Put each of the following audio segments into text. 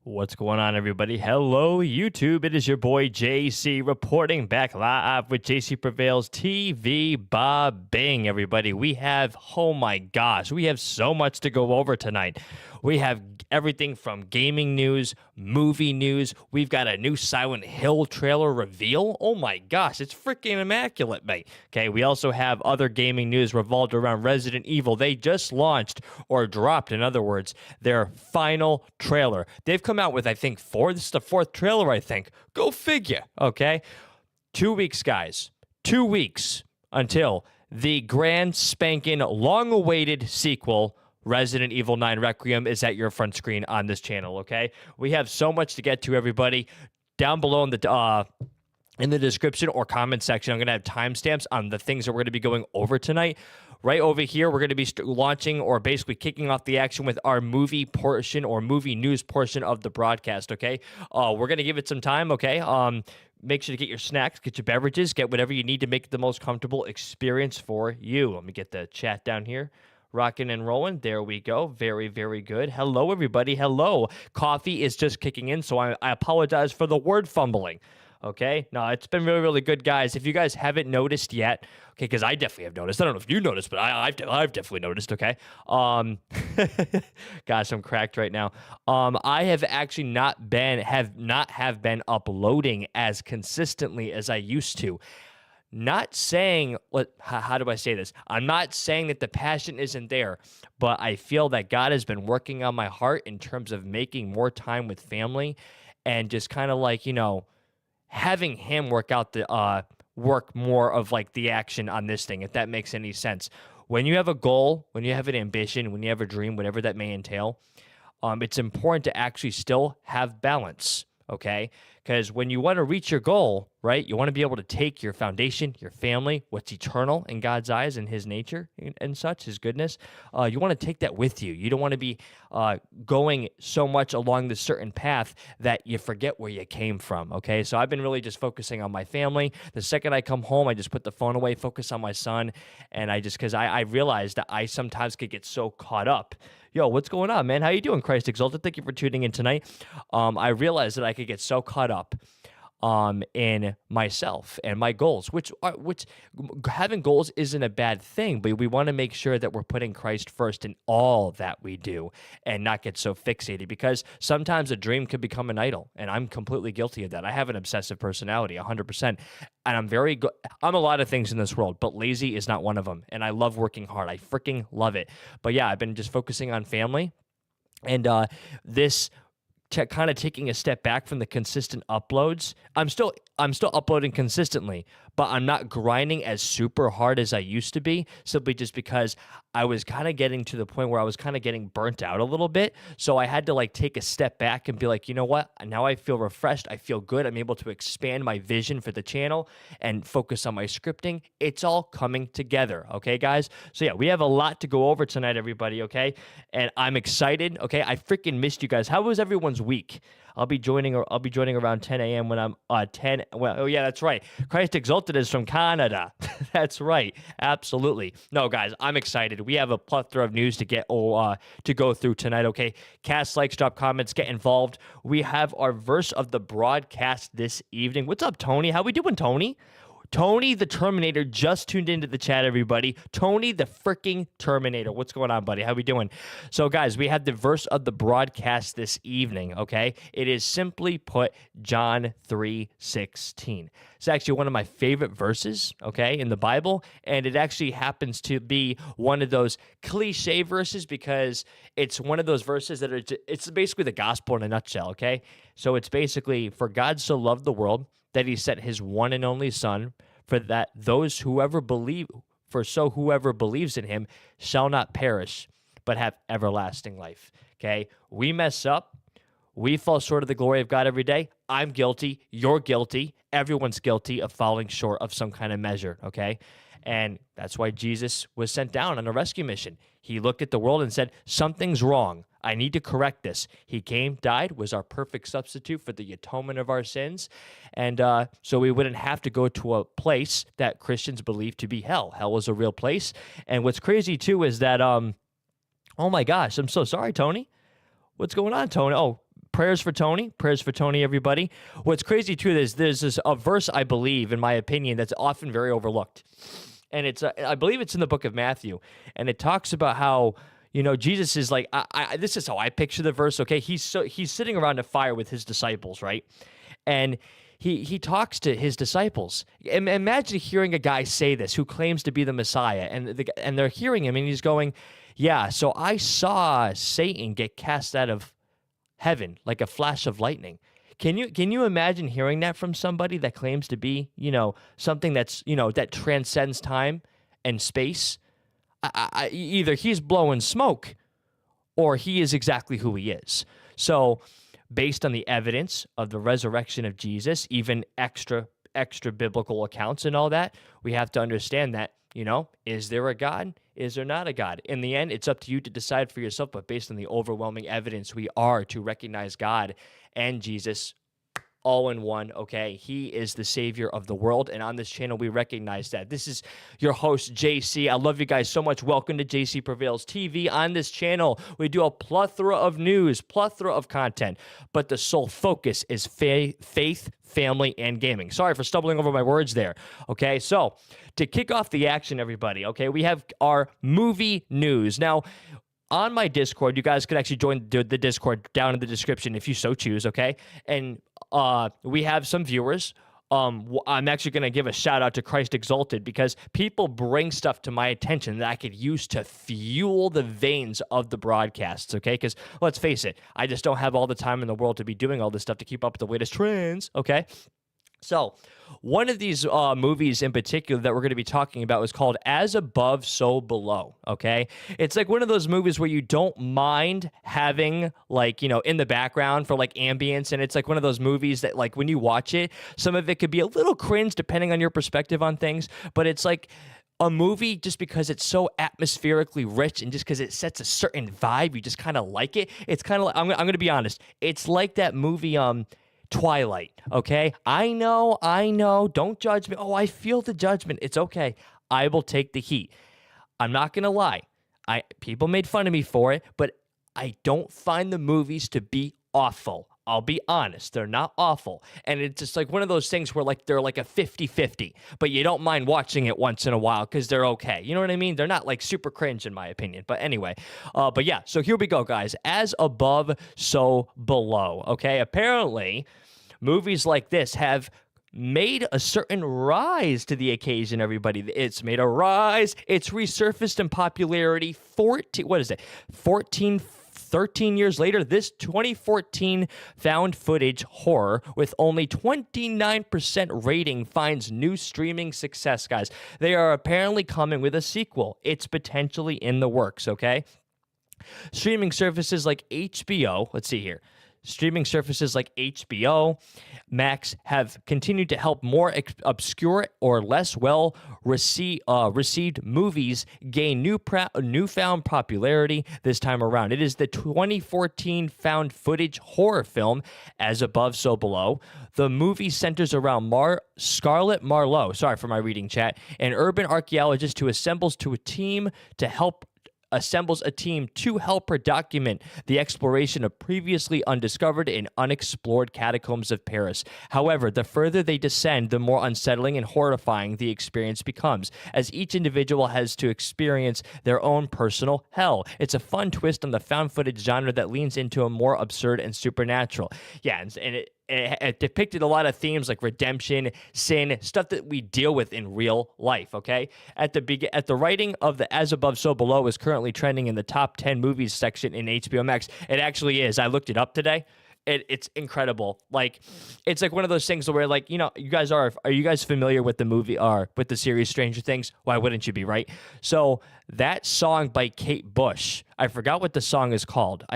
What's going on, everybody? Hello, YouTube. It is your boy JC reporting back live with JC Prevails TV. Bob Bing, everybody. We have, oh my gosh, we have so much to go over tonight. We have everything from gaming news, movie news. We've got a new Silent Hill trailer reveal. Oh my gosh, it's freaking immaculate, mate. Okay, we also have other gaming news revolved around Resident Evil. They just launched, or dropped, in other words, their final trailer. They've come out with, I think, this is the fourth trailer, I think. Go figure, okay? 2 weeks, guys. 2 weeks until the grand spanking long-awaited sequel, Resident Evil 9 Requiem, is at your front screen on this channel, okay? We have so much to get to, everybody. Down below in the description or comment section, I'm going to have timestamps on the things that we're going to be going over tonight. Right over here, we're going to be launching or basically kicking off the action with our movie portion or movie news portion of the broadcast, okay? We're going to give it some time, okay? Make sure to get your snacks, get your beverages, get whatever you need to make it the most comfortable experience for you. Let me get the chat down here. Rocking and rolling. There we go. Very, very good. Hello, everybody. Hello. Coffee is just kicking in, so I apologize for the word fumbling. Okay? No, it's been really, really good, guys. If you guys haven't noticed yet, okay, because I definitely have noticed. I don't know if you noticed, but I've definitely noticed, okay? Gosh, I'm cracked right now. I have actually not been uploading as consistently as I used to. Not saying, how do I say this? I'm not saying that the passion isn't there, but I feel that God has been working on my heart in terms of making more time with family and just kind of like, having him work more of like the action on this thing, if that makes any sense. When you have a goal, when you have an ambition, when you have a dream, whatever that may entail, it's important to actually still have balance. Okay? Because when you want to reach your goal, right, you want to be able to take your foundation, your family, what's eternal in God's eyes and his nature and such, his goodness. You want to take that with you. You don't want to be going so much along this certain path that you forget where you came from, okay? So I've been really just focusing on my family. The second I come home, I just put the phone away, focus on my son, and because I realized that I sometimes could get so caught up. Yo, what's going on, man? How you doing, Christ Exalted? Thank you for tuning in tonight. I realized that I could get so caught up in myself and my goals, which having goals isn't a bad thing, but we want to make sure that we're putting Christ first in all that we do and not get so fixated, because sometimes a dream could become an idol, and I'm completely guilty of that. I have an obsessive personality, 100%, and I'm very good. I'm a lot of things in this world, but lazy is not one of them, and I love working hard. I freaking love it. But yeah, I've been just focusing on family, and this kind of taking a step back from the consistent uploads. I'm still uploading consistently, but I'm not grinding as super hard as I used to be, simply just because I was kind of getting to the point where I was kind of getting burnt out a little bit. So I had to like take a step back and be like, you know what? Now I feel refreshed. I feel good. I'm able to expand my vision for the channel and focus on my scripting. It's all coming together. Okay, guys? So yeah, we have a lot to go over tonight, everybody. Okay. And I'm excited. Okay. I freaking missed you guys. How was everyone's week? I'll be joining around 10 a.m. when I'm 10. Well, oh yeah, that's right. Christ Exalted is from Canada. That's right. Absolutely. No, guys, I'm excited. We have a plethora of news to go through tonight. Okay, cast likes, drop comments, get involved. We have our verse of the broadcast this evening. What's up, Tony? How we doing, Tony? Tony the Terminator just tuned into the chat, everybody. Tony the freaking Terminator. What's going on, buddy? How we doing? So, guys, we have the verse of the broadcast this evening, okay? It is simply put John 3:16. It's actually one of my favorite verses, okay, in the Bible, and it actually happens to be one of those cliche verses because it's one of those verses that it's basically the gospel in a nutshell, okay? So it's basically, for God so loved the world that he sent his one and only Son, for that whoever believes in him shall not perish, but have everlasting life. Okay? We mess up. We fall short of the glory of God every day. I'm guilty. You're guilty. Everyone's guilty of falling short of some kind of measure. Okay? And that's why Jesus was sent down on a rescue mission. He looked at the world and said, something's wrong. I need to correct this. He came, died, was our perfect substitute for the atonement of our sins. And so we wouldn't have to go to a place that Christians believe to be hell. Hell is a real place. And what's crazy, too, is that, oh my gosh, I'm so sorry, Tony. What's going on, Tony? Oh, prayers for Tony. Prayers for Tony, everybody. What's crazy, too, is there's a verse, I believe, in my opinion, that's often very overlooked. And it's I believe it's in the book of Matthew. And it talks about how, Jesus is like, this is how I picture the verse, okay? He's sitting around a fire with his disciples, right? And he talks to his disciples. Imagine hearing a guy say this who claims to be the Messiah, and they're hearing him, and he's going, yeah, so I saw Satan get cast out of heaven like a flash of lightning. Can you imagine hearing that from somebody that claims to be, something that's, that transcends time and space? Either he's blowing smoke or he is exactly who he is. So based on the evidence of the resurrection of Jesus, even extra biblical accounts and all that, we have to understand that, is there a God? Is there not a God? In the end, it's up to you to decide for yourself, but based on the overwhelming evidence, we are to recognize God and Jesus all in one, okay? He is the savior of the world, and on this channel, we recognize that. This is your host, JC. I love you guys so much. Welcome to JC Prevails TV. On this channel, we do a plethora of news, plethora of content, but the sole focus is faith, family, and gaming. Sorry for stumbling over my words there, okay? So, to kick off the action, everybody, okay, we have our movie news. Now, on my Discord, you guys could actually join the Discord down in the description if you so choose, okay? And we have some viewers. I'm actually going to give a shout out to Christ Exalted because people bring stuff to my attention that I could use to fuel the veins of the broadcasts, okay? Because let's face it, I just don't have all the time in the world to be doing all this stuff to keep up with the latest trends, okay? So, one of these movies in particular that we're going to be talking about is called As Above, So Below, okay? It's like one of those movies where you don't mind having, like, in the background for, like, ambience, and it's like one of those movies that, like, when you watch it, some of it could be a little cringe depending on your perspective on things, but it's like a movie just because it's so atmospherically rich and just because it sets a certain vibe, you just kind of like it. It's kind of like, I'm going to be honest, it's like that movie, Twilight, okay? I know, don't judge me. Oh, I feel the judgment. It's okay. I will take the heat. I'm not going to lie. People made fun of me for it, but I don't find the movies to be awful. I'll be honest. They're not awful. And it's just like one of those things where like they're like a 50-50, but you don't mind watching it once in a while because they're okay. You know what I mean? They're not like super cringe in my opinion. But anyway, but yeah, so here we go, guys. As above, so below, okay? Apparently, movies like this have made a certain rise to the occasion, everybody. It's made a rise. It's resurfaced in popularity 13 years later. This 2014 found footage horror with only 29% rating finds new streaming success, guys. They are apparently coming with a sequel. It's potentially in the works, okay? Streaming services like HBO, let's see here. Streaming services like HBO Max have continued to help more obscure or less well received movies gain newfound popularity this time around. It is the 2014 found footage horror film As Above, So Below. The movie centers around Scarlett Marlowe, sorry for my reading, chat, an urban archaeologist who assembles a team to help her document the exploration of previously undiscovered and unexplored catacombs of Paris. However, the further they descend, the more unsettling and horrifying the experience becomes, as each individual has to experience their own personal hell. It's a fun twist on the found footage genre that leans into a more absurd and supernatural. Yeah, and it depicted a lot of themes like redemption, sin, stuff that we deal with in real life, okay? At the writing of the As Above, So Below is currently trending in the top 10 movies section in HBO Max. It actually is. I looked it up today. It's incredible. Like, it's like one of those things where, like, are you guys familiar with the movie or with the series Stranger Things? Why wouldn't you be, right? So that song by Kate Bush, I forgot what the song is called.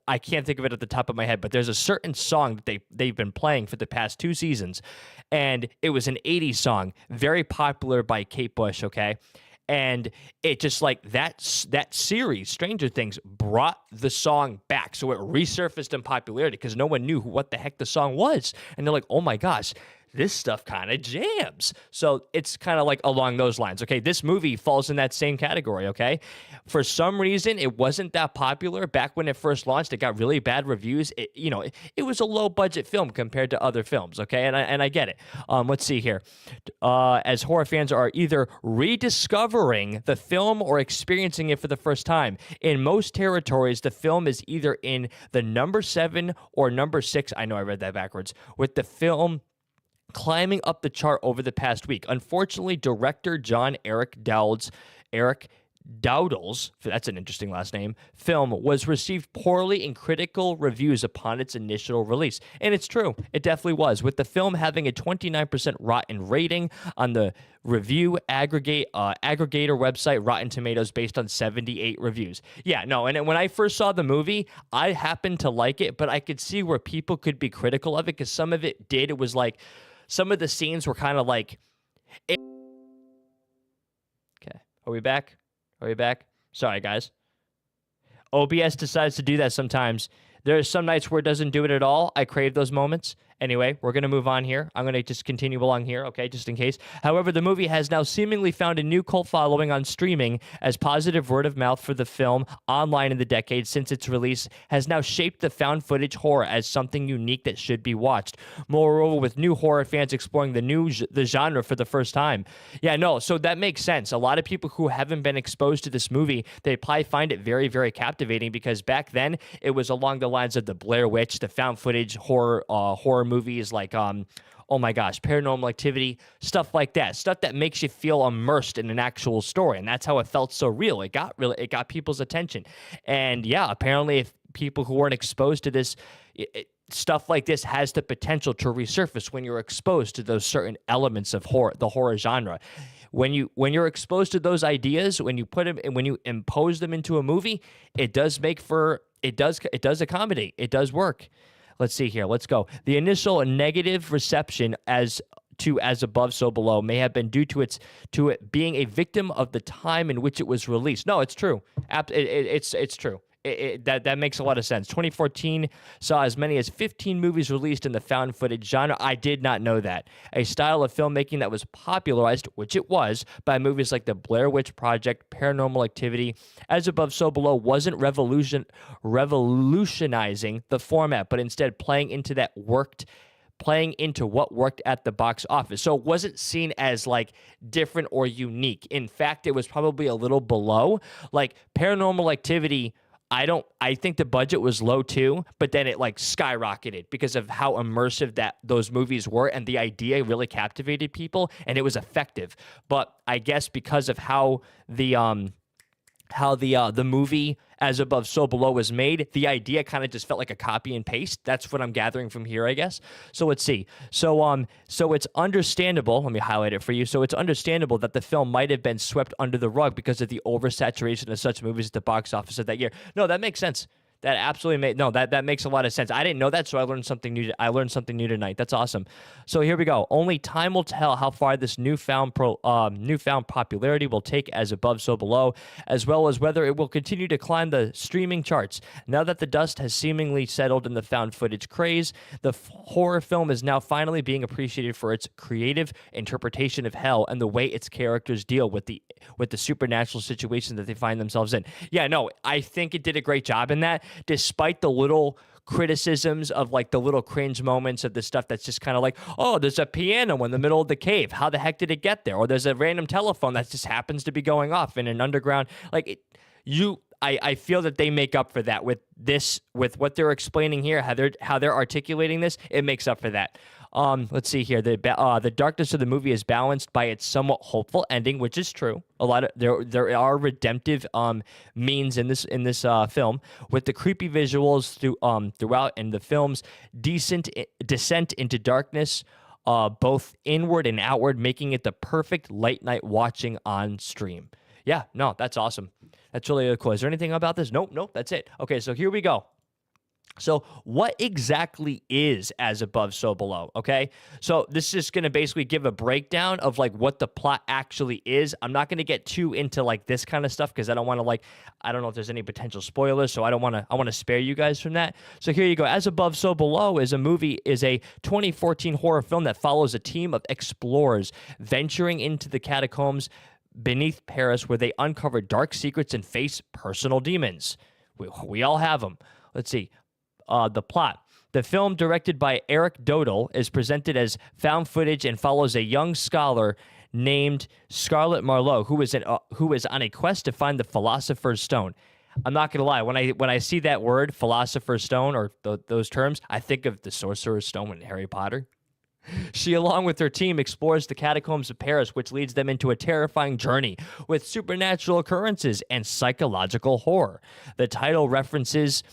I can't think of it at the top of my head, but there's a certain song that they've been playing for the past 2 seasons, and it was an 80s song, very popular by Kate Bush, okay? And it just like that series, Stranger Things, brought the song back. So it resurfaced in popularity because no one knew what the heck the song was. And they're like, oh my gosh, this stuff kind of jams. So it's kind of like along those lines, okay? This movie falls in that same category, okay? For some reason, it wasn't that popular back when it first launched. It got really bad reviews. It was a low budget film compared to other films. Okay, and I get it. Let's see here. As horror fans are either rediscovering the film or experiencing it for the first time. In most territories, the film is either in the number 7 or number 6. I know I read that backwards. With the film climbing up the chart over the past week. Unfortunately, director John Eric Dowdle's, that's an interesting last name, film was received poorly in critical reviews upon its initial release. And it's true. It definitely was. With the film having a 29% rotten rating on the review aggregator website Rotten Tomatoes based on 78 reviews. Yeah, no, and when I first saw the movie, I happened to like it, but I could see where people could be critical of it because some of it was like, some of the scenes were kind of like... Okay, are we back? Are we back? Sorry, guys. OBS decides to do that sometimes. There are some nights where it doesn't do it at all. I crave those moments. Anyway, we're going to move on here. I'm going to just continue along here, okay, just in case. However, the movie has now seemingly found a new cult following on streaming as positive word of mouth for the film online in the decade since its release has now shaped the found footage horror as something unique that should be watched. Moreover, with new horror fans exploring the genre for the first time. Yeah, no, so that makes sense. A lot of people who haven't been exposed to this movie, they probably find it very, very captivating because back then it was along the lines of the Blair Witch, the found footage horror movies like oh my gosh, Paranormal Activity, stuff like that, stuff that makes you feel immersed in an actual story, and that's how it felt so real. It got people's attention, and yeah, apparently, if people who weren't exposed to this, stuff like this has the potential to resurface when you're exposed to those certain elements of the horror genre. When you're exposed to those ideas, when you put them and when you impose them into a movie, it does accommodate. It does work. Let's see here. Let's go. The initial negative reception as above, so below may have been due to it being a victim of the time in which it was released. No, it's true. It's true. That makes a lot of sense. 2014 saw as many as 15 movies released in the found footage genre. I did not know that. A style of filmmaking that was popularized, which it was, by movies like The Blair Witch Project, Paranormal Activity. As Above, So Below wasn't revolutionizing the format, but instead playing into what worked at the box office. So it wasn't seen as like different or unique. In fact, it was probably a little below. Like Paranormal Activity, I think the budget was low too, but then it like skyrocketed because of how immersive those movies were, and the idea really captivated people, and it was effective. But I guess because of how the movie As Above, So Below was made, the idea kind of just felt like a copy and paste. That's what I'm gathering from here, I guess. So let's see. So it's understandable. Let me highlight it for you. So it's understandable that the film might have been swept under the rug because of the oversaturation of such movies at the box office of that year. No, that makes sense. That absolutely that makes a lot of sense. I didn't know that, so I learned something new. I learned something new tonight. That's awesome. So here we go. Only time will tell how far this newfound popularity will take As Above, So Below, as well as whether it will continue to climb the streaming charts. Now that the dust has seemingly settled in the found footage craze, the horror film is now finally being appreciated for its creative interpretation of hell and the way its characters deal with the supernatural situation that they find themselves in. Yeah, no, I think it did a great job in that. Despite the little criticisms of like the little cringe moments of the stuff that's just kind of like, oh, there's a piano in the middle of the cave. How the heck did it get there? Or there's a random telephone that just happens to be going off in an underground. Like I feel that they make up for that with what they're explaining here, how they're articulating this. It makes up for that. Let's see here. The darkness of the movie is balanced by its somewhat hopeful ending, which is true. There are redemptive means in this film, with the creepy visuals throughout, and the film's decent descent into darkness, both inward and outward, making it the perfect late night watching on stream. Yeah, no, that's awesome. That's really cool. Is there anything about this? Nope, that's it. Okay, so here we go. So what exactly is As Above, So Below, okay? So this is going to basically give a breakdown of like what the plot actually is. I'm not going to get too into like this kind of stuff because I don't want to I don't know if there's any potential spoilers, so I want to spare you guys from that. So here you go. As Above, So Below is a 2014 horror film that follows a team of explorers venturing into the catacombs beneath Paris where they uncover dark secrets and face personal demons. We all have them. Let's see. The plot. The film, directed by Eric Dodal, is presented as found footage and follows a young scholar named Scarlett Marlowe, who is on a quest to find the Philosopher's Stone. I'm not gonna lie. When I see that word, Philosopher's Stone, or those terms, I think of the Sorcerer's Stone in Harry Potter. She, along with her team, explores the catacombs of Paris, which leads them into a terrifying journey with supernatural occurrences and psychological horror. The title references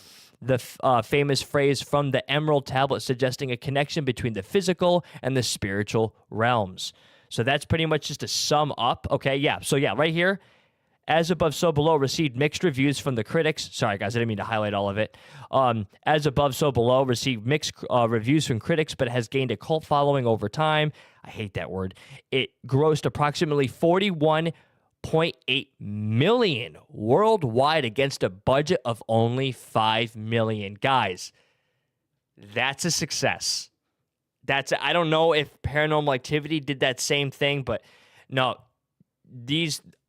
the famous phrase from the Emerald Tablet, suggesting a connection between the physical and the spiritual realms. So that's pretty much just to sum up. Okay, yeah. So yeah, right here, As Above, So Below received mixed reviews from the critics. Sorry, guys, I didn't mean to highlight all of it. As Above, So Below received mixed reviews from critics, but has gained a cult following over time. I hate that word. It grossed approximately $41.8 million worldwide against a budget of only $5 million. Guys, that's a success. I don't know if Paranormal Activity did that same thing, but no,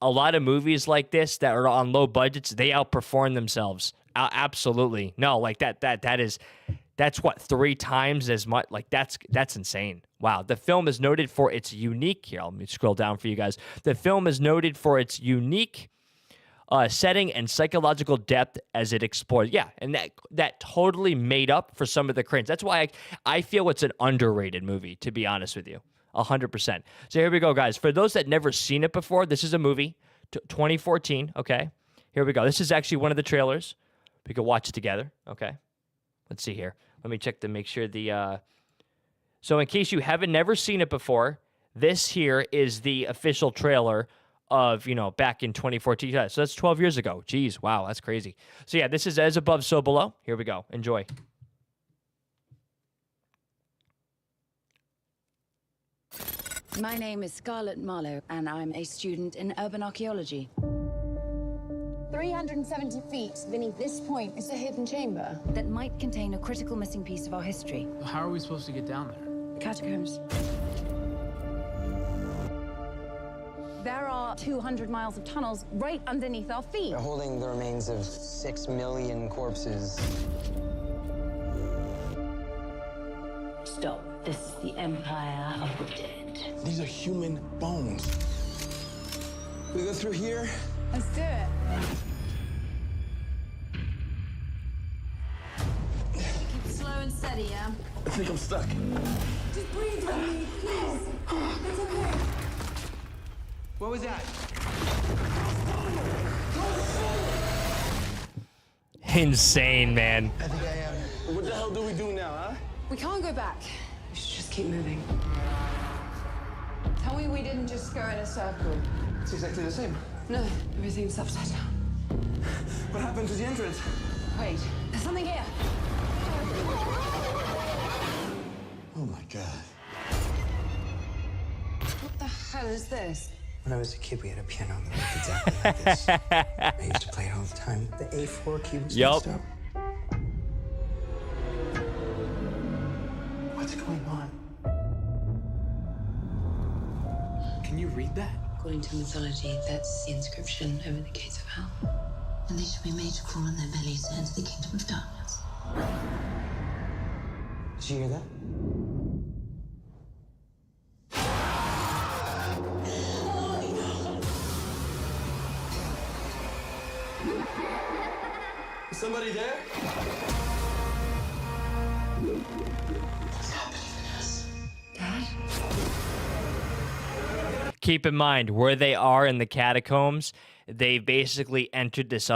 a lot of movies like this that are on low budgets, they outperform themselves. Absolutely. No, like that's what, 3 times as much. Like that's insane. Wow. The film is noted for its unique, here, let me scroll down for you guys. The film is noted for its unique setting and psychological depth as it explores. Yeah, and that totally made up for some of the cringe. That's why I feel it's an underrated movie, to be honest with you. 100%. So here we go, guys. For those that never seen it before, this is a movie, 2014, okay? Here we go. This is actually one of the trailers. We could watch it together, okay? Let's see here. Let me check to make sure the... So in case you haven't never seen it before, this here is the official trailer of, back in 2014. Yeah, so that's 12 years ago. Jeez, wow, that's crazy. So yeah, this is As Above, So Below. Here we go. Enjoy. My name is Scarlett Marlowe, and I'm a student in urban archaeology. 370 feet beneath this point is a hidden chamber That might contain a critical missing piece of our history. How are we supposed to get down there? Catacombs. There are 200 miles of tunnels right underneath our feet. They're holding the remains of 6 million corpses. Stop. This is the Empire of the Dead. These are human bones. We go through here? Let's do it. Keep slow and steady, yeah? I think I'm stuck. Just breathe with me, please. It's okay. What was that? Insane, man. I think I am. What the hell do we do now, huh? We can't go back. We should just keep moving. Tell me we didn't just go in a circle. It's exactly the same. No, everything's upside down. What happened to the entrance? Wait, there's something here. Oh my god. What the hell is this? When I was a kid, we had a piano that looked exactly like this. I used to play it all the time. The A4 key was messed up. What's going on? Can you read that? According to mythology, that's the inscription over the gates of hell. And they should be made to crawl on their bellies to enter the kingdom of darkness. Did you hear that? Is somebody there? What's happening to us? Dad? Keep in mind where they are in the catacombs. They basically entered this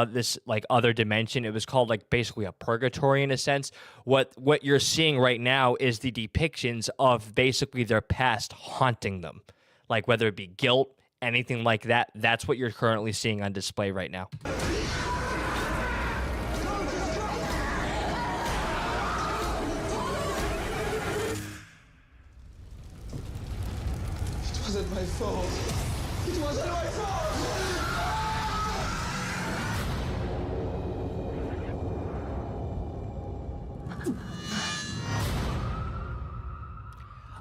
other dimension. It was called like basically a purgatory in a sense. What you're seeing right now is the depictions of basically their past haunting them, like whether it be guilt, anything like that. That's what you're currently seeing on display right now. It wasn't my fault. It wasn't my fault!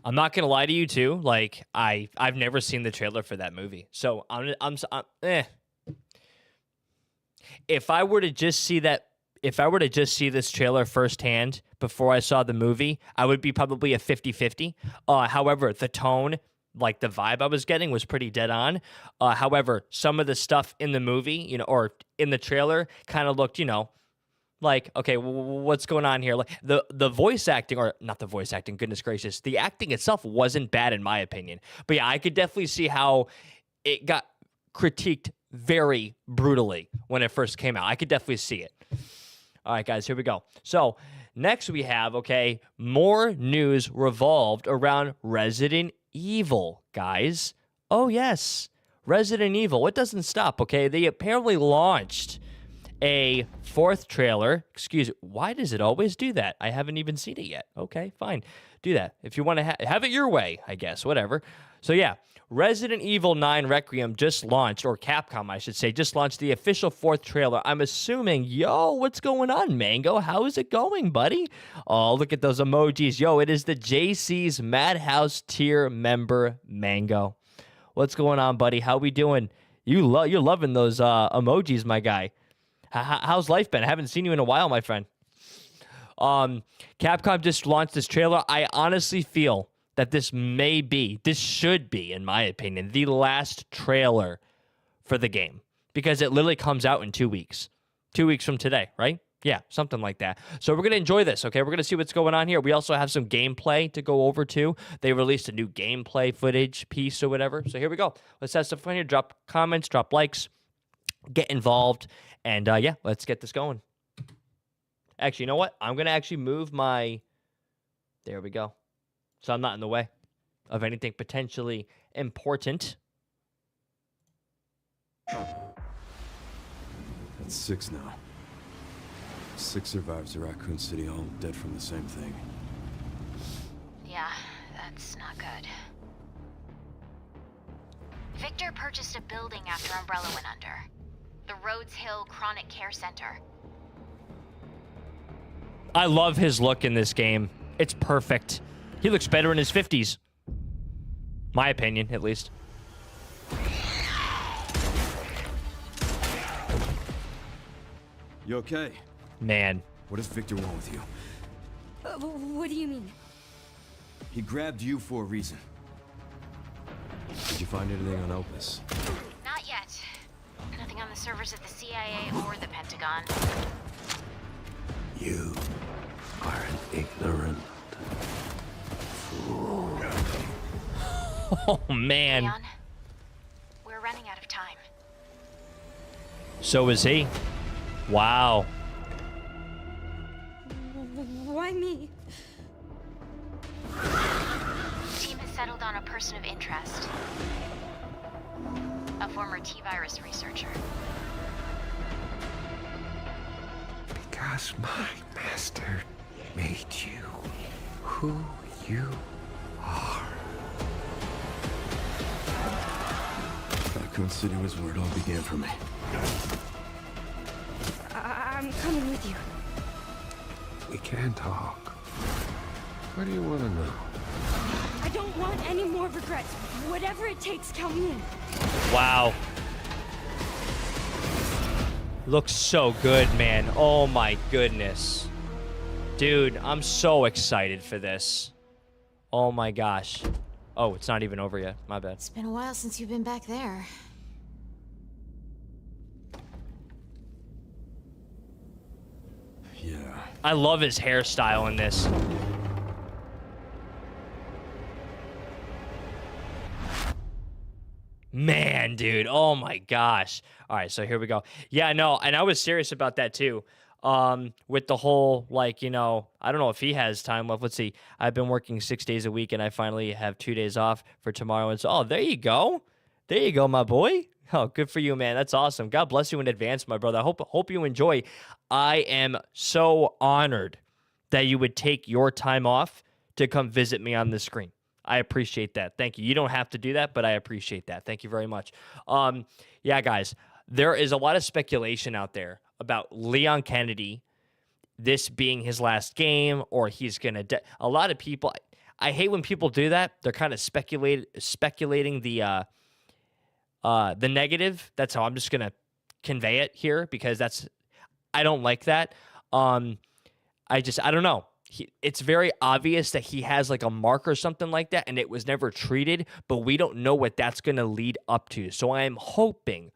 I'm not gonna lie to you too. Like I've never seen the trailer for that movie, so eh. If I were to just see this trailer firsthand before I saw the movie, I would be probably a 50-50. However, the tone, like the vibe I was getting was pretty dead on. However, some of the stuff in the movie, or in the trailer kind of looked, like, okay, what's going on here? Like the voice acting, or not the voice acting, goodness gracious, the acting itself wasn't bad in my opinion. But yeah, I could definitely see how it got critiqued very brutally when it first came out. I could definitely see it. All right, guys, here we go. So next we have, more news revolved around Resident Evil, guys. Oh, yes, Resident Evil. It doesn't stop, okay? They apparently launched a fourth trailer. Excuse me, why does it always do that? I haven't even seen it yet. Okay, fine. Do that. If you want to have it your way, I guess, whatever. So yeah, Resident Evil 9 Requiem just launched, or Capcom, I should say, just launched the official fourth trailer. I'm assuming, what's going on, Mango? How is it going, buddy? Oh, look at those emojis. It is the JC's Madhouse tier member, Mango. What's going on, buddy? How we doing? You're loving those emojis, my guy. How's life been? I haven't seen you in a while, my friend. Capcom just launched this trailer. I honestly feel that this should be, in my opinion, the last trailer for the game, because it literally comes out in 2 weeks. 2 weeks from today, right? Yeah, something like that. So we're going to enjoy this, okay? We're going to see what's going on here. We also have some gameplay to go over, too. They released a new gameplay footage piece or whatever. So here we go. Let's have some fun here. Drop comments, drop likes, get involved, and let's get this going. Actually, you know what? I'm going to actually move my... There we go. So I'm not in the way of anything potentially important. That's 6 now. 6 survivors of Raccoon City, all dead from the same thing. Yeah, that's not good. Victor purchased a building after Umbrella went under. The Rhodes Hill Chronic Care Center. I love his look in this game. It's perfect. He looks better in his 50s. My opinion, at least. You okay? Man. What does Victor want with you? What do you mean? He grabbed you for a reason. Did you find anything on Opus? Not yet. Nothing on the servers of the CIA or the Pentagon. You are an ignorant fool. Oh, man. Leon, we're running out of time. So is he. Wow. Why me? The team has settled on a person of interest. A former T-virus researcher. Because my master made you who you are. Raccoon City was where it all began for me. I'm coming with you. We can talk. What do you want to know? I don't want any more regrets. Whatever it takes, count me in. Wow. Looks so good, man. Oh my goodness. Dude, I'm so excited for this. Oh my gosh. Oh, it's not even over yet. My bad. It's been a while since you've been back there. Yeah. I love his hairstyle in this. Man, dude. Oh my gosh. All right, so here we go. Yeah, no, and I was serious about that too. With the whole, like, I don't know if he has time left. Let's see. I've been working 6 days a week, and I finally have 2 days off for tomorrow. And so, there you go. There you go, my boy. Oh, good for you, man. That's awesome. God bless you in advance, my brother. I hope you enjoy. I am so honored that you would take your time off to come visit me on the screen. I appreciate that. Thank you. You don't have to do that, but I appreciate that. Thank you very much. Yeah, guys, there is a lot of speculation out there about Leon Kennedy, this being his last game, or he's going to... A lot of people... I hate when people do that. They're kind of speculating the negative. That's how I'm just gonna convey it here, because I don't like that. I don't know. It's very obvious that he has like a mark or something like that, and it was never treated, but we don't know what that's going to lead up to. So I'm hoping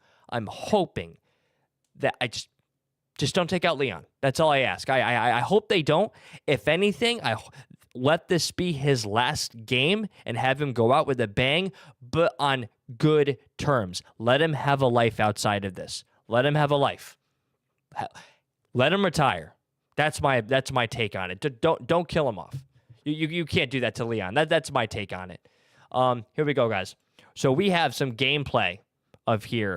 that I just don't take out Leon. That's all I ask. I hope they don't. If anything, let this be his last game and have him go out with a bang, but on good terms. Let him have a life outside of this. Let him have a life. Let him retire. That's my take on it. Don't kill him off. You can't do that to Leon. That's my take on it. Here we go, guys. So we have some gameplay of this.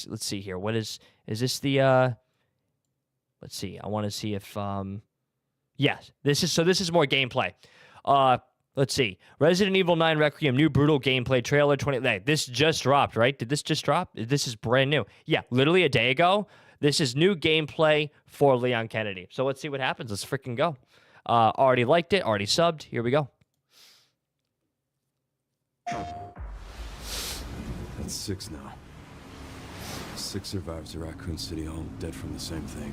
Let's see here. What is this the? Let's see. I want to see if yes. This is more gameplay. Let's see. Resident Evil 9 Requiem, new brutal gameplay trailer 20. This just dropped, right? Did this just drop? This is brand new. Yeah, literally a day ago. This is new gameplay for Leon Kennedy. So let's see what happens. Let's freaking go. Already liked it. Already subbed. Here we go. That's 6 now. 6 survivors of Raccoon City, all dead from the same thing.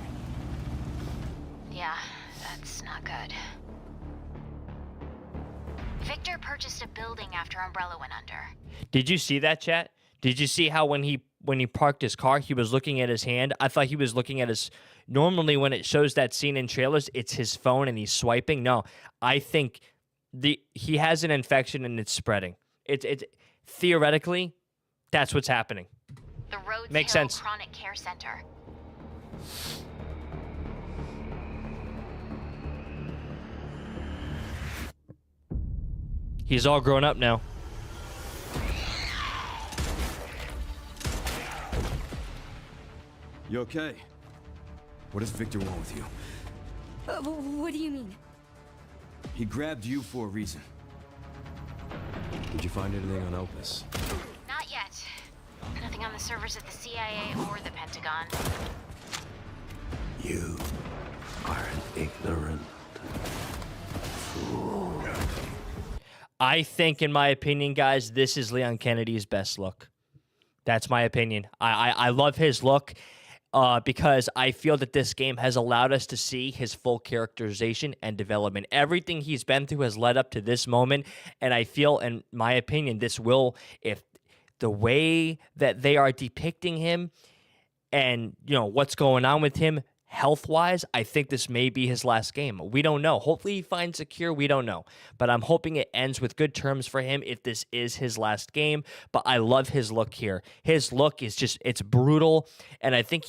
Yeah, that's not good. Victor purchased a building after Umbrella went under. Did you see that, chat? Did you see how when he parked his car, he was looking at his hand? I thought he was looking at his... Normally, when it shows that scene in trailers, it's his phone and he's swiping. No, I think he has an infection and it's spreading. It's theoretically, that's what's happening. The Rhodes Makes Hill sense. Chronic Care Center. He's all grown up now. You okay? What does Victor want with you? What do you mean? He grabbed you for a reason. Did you find anything on Opus? Not yet. Nothing on the servers at the CIA or the Pentagon. You are an ignorant fool. I think, in my opinion, guys, this is Leon Kennedy's best look. That's my opinion. I love his look because I feel that this game has allowed us to see his full characterization and development. Everything he's been through has led up to this moment, and I feel, in my opinion, this will, if the way that they are depicting him and, you know, what's going on with him health-wise, I think this may be his last game. We don't know. Hopefully he finds a cure. We don't know. But I'm hoping it ends with good terms for him if this is his last game. But I love his look here. His look is just, it's brutal. And I think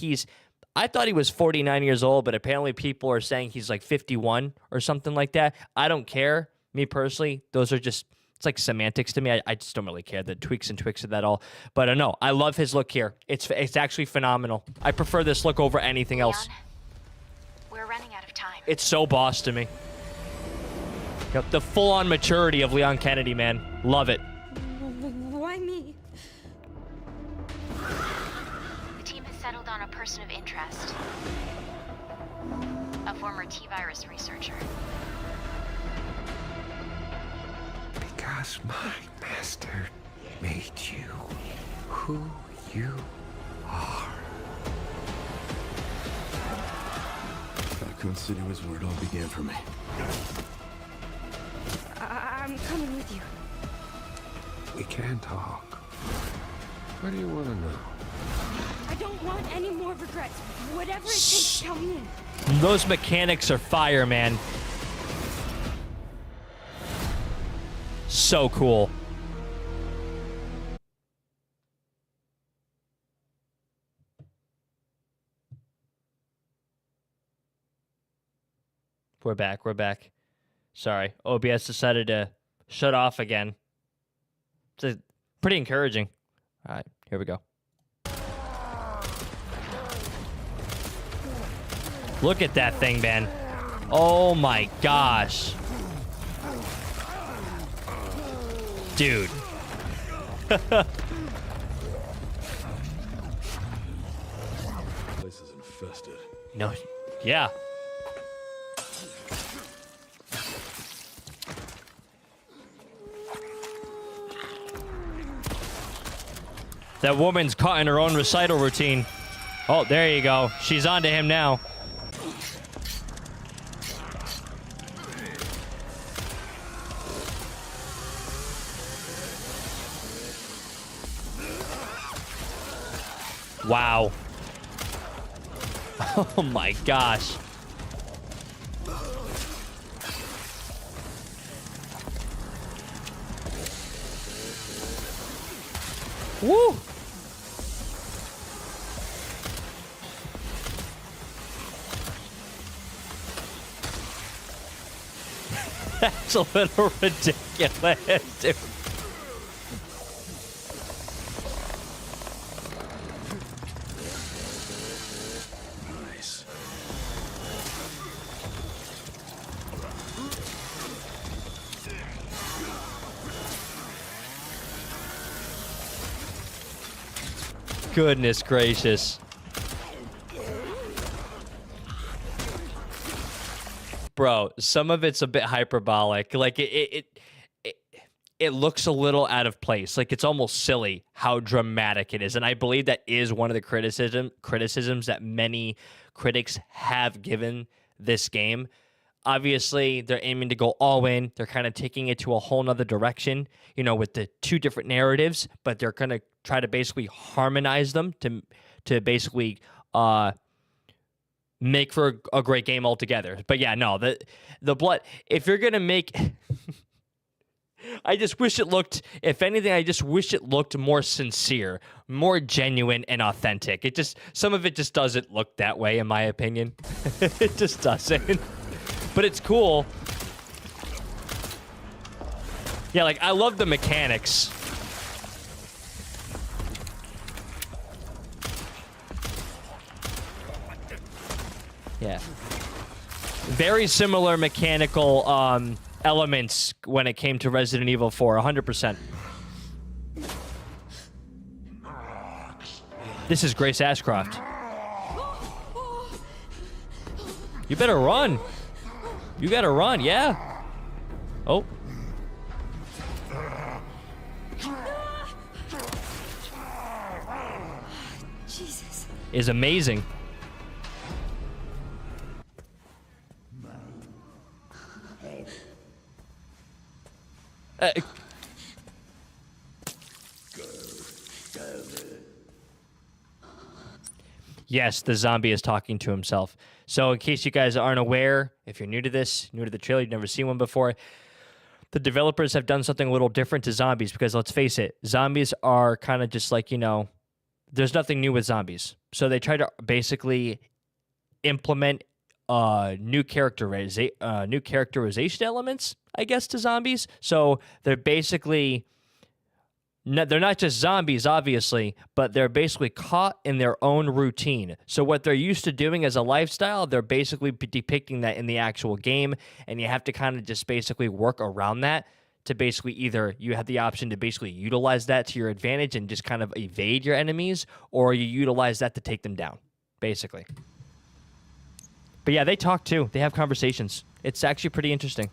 I thought he was 49 years old, but apparently people are saying he's like 51 or something like that. I don't care. Me personally, those are just, it's like semantics to me. I just don't really care, the tweaks and twicks of that all. But no, I love his look here. It's actually phenomenal. I prefer this look over anything else. We're running out of time. It's so boss to me. Yep, the full-on maturity of Leon Kennedy, man. Love it. Why me? The team has settled on a person of interest. A former T-virus researcher. Because my master made you who you are. Raccoon City was where it all began for me. I'm coming with you. We can talk. What do you want to know? I don't want any more regrets. Whatever it takes, tell me. Those mechanics are fire, man. So cool. We're back. Sorry. OBS decided to shut off again. It's pretty encouraging. All right, here we go. Look at that thing, man. Oh my gosh. Dude. Place is infested. No. Yeah. That woman's caught in her own recital routine. Oh, there you go. She's on to him now. Wow. Oh my gosh. Woo! That's a little ridiculous, dude. Nice. Goodness gracious. Bro, some of it's a bit hyperbolic. Like it looks a little out of place. Like it's almost silly how dramatic it is. And I believe that is one of the criticisms that many critics have given this game. Obviously, they're aiming to go all in. They're kind of taking it to a whole nother direction, you know, with the two different narratives, but they're going to try to basically harmonize them to basically make for a great game altogether. But yeah, no, the blood, if you're going to make... I just wish it looked, if anything, I just wish it looked more sincere, more genuine and authentic. It just, some of it just doesn't look that way, in my opinion. It just doesn't. But it's cool. Yeah, like, I love the mechanics. Yeah. Very similar mechanical elements when it came to Resident Evil 4, 100%. This is Grace Ashcroft. You better run. You gotta run, yeah. Oh. Jesus. Is amazing. Yes, the zombie is talking to himself. So in case you guys aren't aware, if you're new to this, new to the trailer, you've never seen one before, the developers have done something a little different to zombies because, let's face it, zombies are kind of just like, you know, there's nothing new with zombies. So they try to basically implement new characterization elements, I guess, to zombies. So they're basically... they're not just zombies, obviously, but they're basically caught in their own routine. So what they're used to doing as a lifestyle, they're basically depicting that in the actual game, and you have to kind of just basically work around that to basically either you have the option to basically utilize that to your advantage and just kind of evade your enemies, or you utilize that to take them down, basically. But yeah, they talk too. They have conversations. It's actually pretty interesting.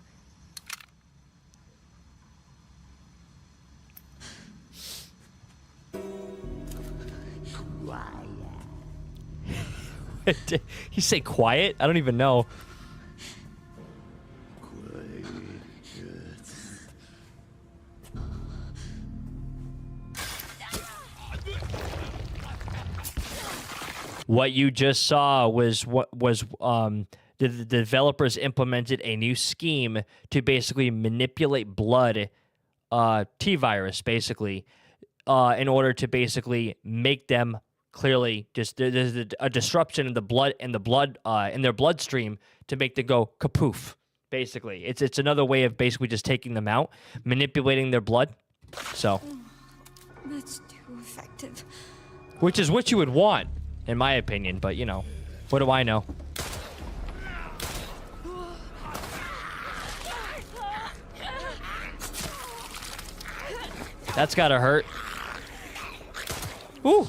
Did he say quiet? I don't even know. What you just saw was the developers implemented a new scheme to basically manipulate blood, T-virus, basically, in order to basically make them clearly just there's a disruption in the blood in their bloodstream to make them go kapoof. Basically, it's another way of basically just taking them out, manipulating their blood. So That's too effective. which is what you would want, in my opinion. But you know, what do I know? That's gotta hurt. Ooh.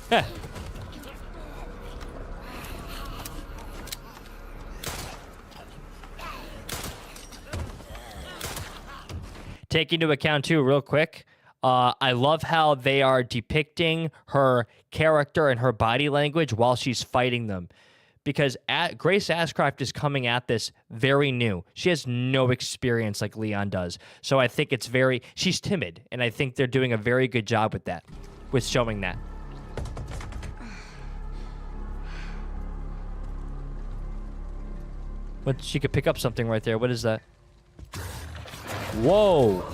Heh. take into account too, real quick. I love how they are depicting her character and her body language while she's fighting them. Because Grace Ashcroft is coming at this very new. She has no experience like Leon does. So I think it's she's timid. And I think they're doing a very good job with that, with showing that. But she could pick up something right there. What is that? Whoa.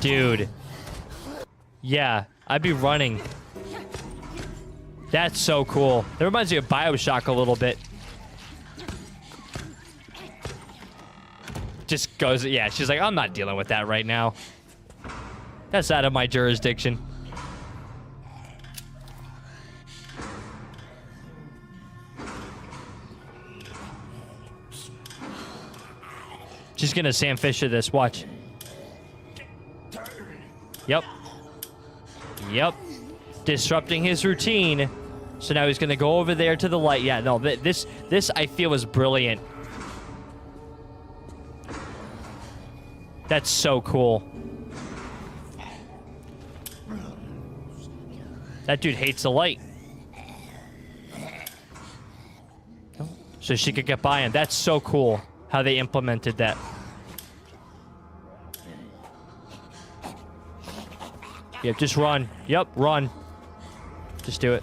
Dude. Yeah, I'd be running. That's so cool. That reminds me of BioShock a little bit. Just goes, yeah, she's like, I'm not dealing with that right now. That's out of my jurisdiction. She's gonna Sam Fisher this, watch. Yep. Yep. Disrupting his routine. So now he's going to go over there to the light. Yeah, no, this I feel is brilliant. That's so cool. That dude hates the light. So she could get by him. That's so cool how they implemented that. Yep, just run. Yep, run. Just do it.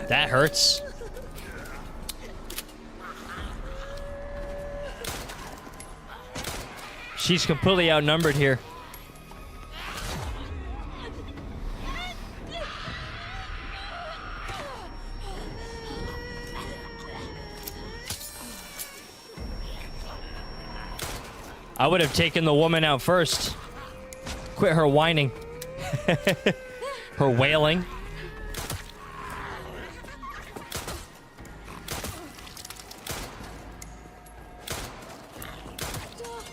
That hurts. She's completely outnumbered here. I would have taken the woman out first. Quit her whining. Her wailing.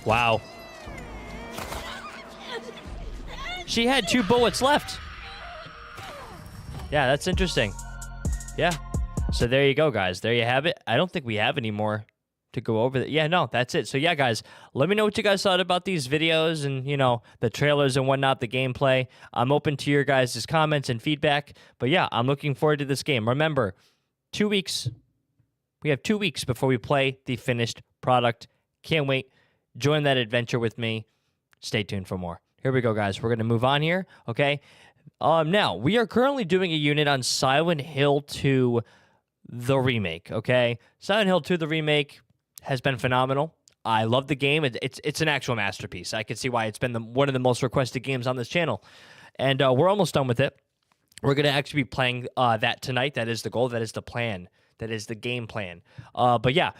Wow. She had 2 bullets left. Yeah, that's interesting. Yeah. So there you go, guys. There you have it. I don't think we have any more to go over. Yeah, no, that's it. So yeah, guys, let me know what you guys thought about these videos and, you know, the trailers and whatnot, the gameplay. I'm open to your guys' comments and feedback. But yeah, I'm looking forward to this game. Remember, 2 weeks. We have 2 weeks before we play the finished product. Can't wait. Join that adventure with me. Stay tuned for more. Here we go, guys. We're going to move on here, okay? Now, we are currently doing a unit on Silent Hill 2, the remake, okay? Silent Hill 2, the remake has been phenomenal. I love the game. It's an actual masterpiece. I can see why it's been one of the most requested games on this channel. And we're almost done with it. We're going to actually be playing that tonight. That is the goal. That is the plan. That is the game plan. But yeah.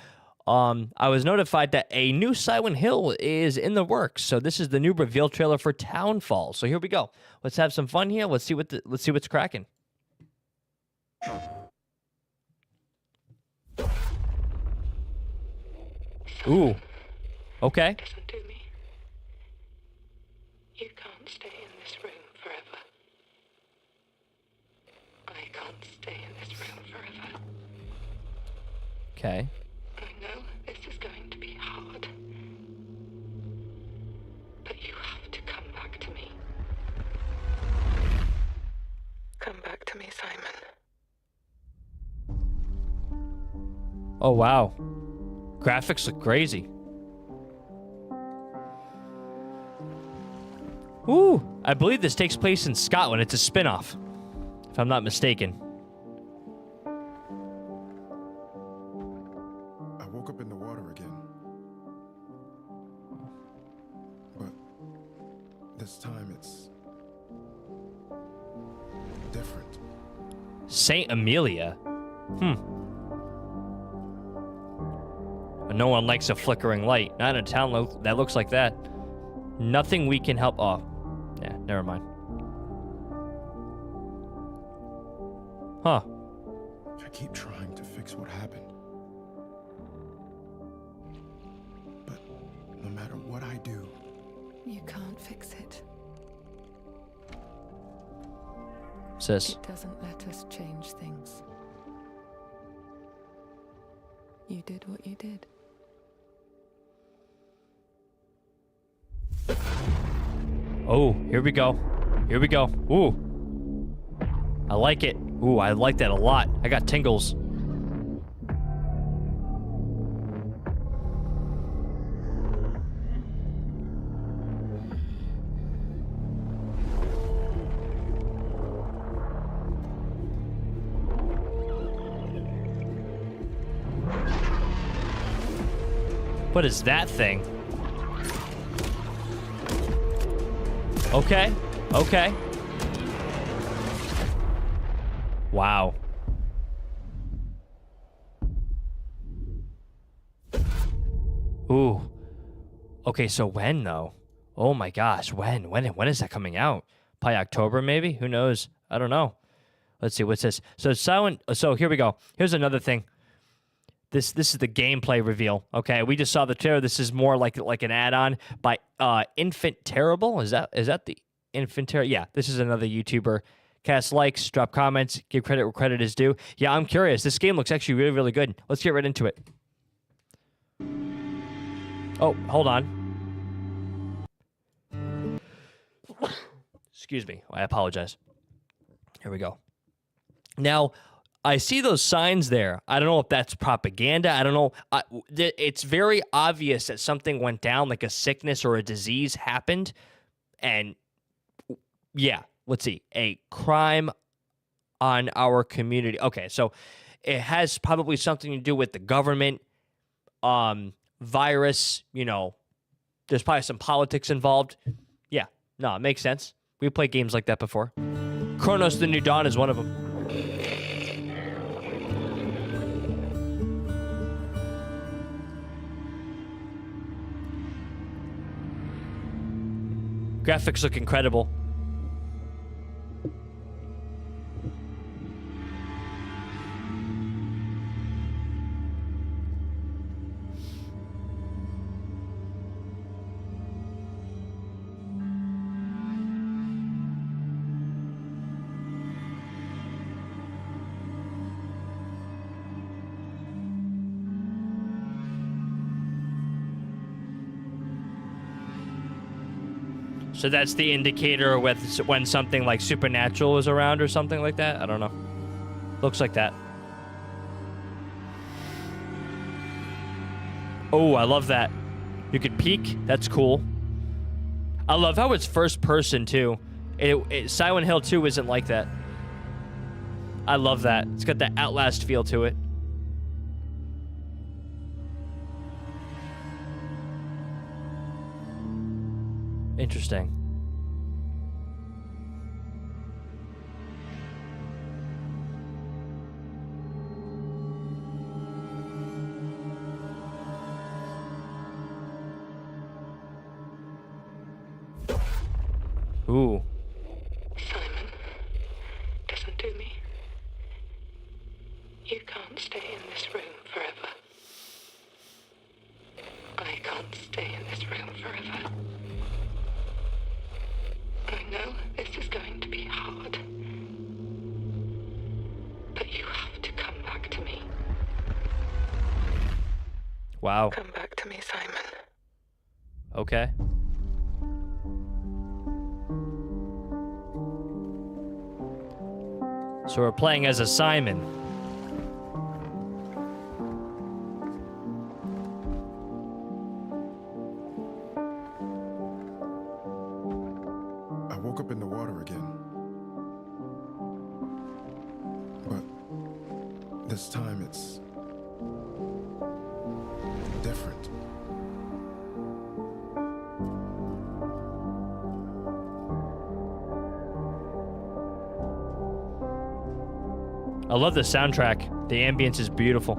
I was notified that a new Silent Hill is in the works. So this is the new reveal trailer for Townfall. So here we go. Let's have some fun here. Let's see what's cracking. Ooh. Okay. Listen to me. You can't stay in this room forever. I can't stay in this room forever. Okay. I know this is going to be hard. But you have to come back to me. Come back to me, Simon. Oh, wow. Graphics look crazy. Ooh, I believe this takes place in Scotland. It's a spin-off, if I'm not mistaken. I woke up in the water again. But this time it's different. Saint Amelia. No one likes a flickering light. Not in a town that looks like that. Nothing we can help. Oh, yeah, never mind. Huh. I keep trying to fix what happened. But no matter what I do, You can't fix it. Sis. It doesn't let us change things. You did what you did. Oh, here we go. Here we go. Ooh. I like it. Ooh, I like that a lot. I got tingles. What is that thing? Okay. Okay. Wow. Ooh. Okay, so when though? Oh my gosh, when? When is that coming out? Probably October maybe? Who knows? I don't know. Let's see, what's this? So silent so here we go. Here's another thing. This is the gameplay reveal. Okay, we just saw the trailer. This is more like an add-on by Infant Terrible. Is that the Infant Terrible? Yeah, this is another YouTuber. Cast likes, drop comments, give credit where credit is due. Yeah, I'm curious. This game looks actually really, really good. Let's get right into it. Oh, hold on. Excuse me. I apologize. Here we go. Now, I see those signs there. I don't know if that's propaganda. I don't know. It's very obvious that something went down, like a sickness or a disease happened. And yeah, let's see. A crime on our community. Okay, so it has probably something to do with the government, virus, you know, there's probably some politics involved. Yeah, no, it makes sense. We played games like that before. Chronos the New Dawn is one of them. Graphics look incredible. So that's the indicator with when something like supernatural is around or something like that? I don't know. Looks like that. Oh, I love that. You could peek. That's cool. I love how it's first person, too. Silent Hill 2 isn't like that. I love that. It's got that Outlast feel to it. Interesting. Ooh. Simon, listen to me. You can't stay in this room forever. I can't stay in this room forever. I know this is going to be hard. But you have to come back to me. Wow. Come back to me, Simon. Okay. So we're playing as a Simon. I woke up in the water again. But this time it's different. I love the soundtrack. The ambience is beautiful.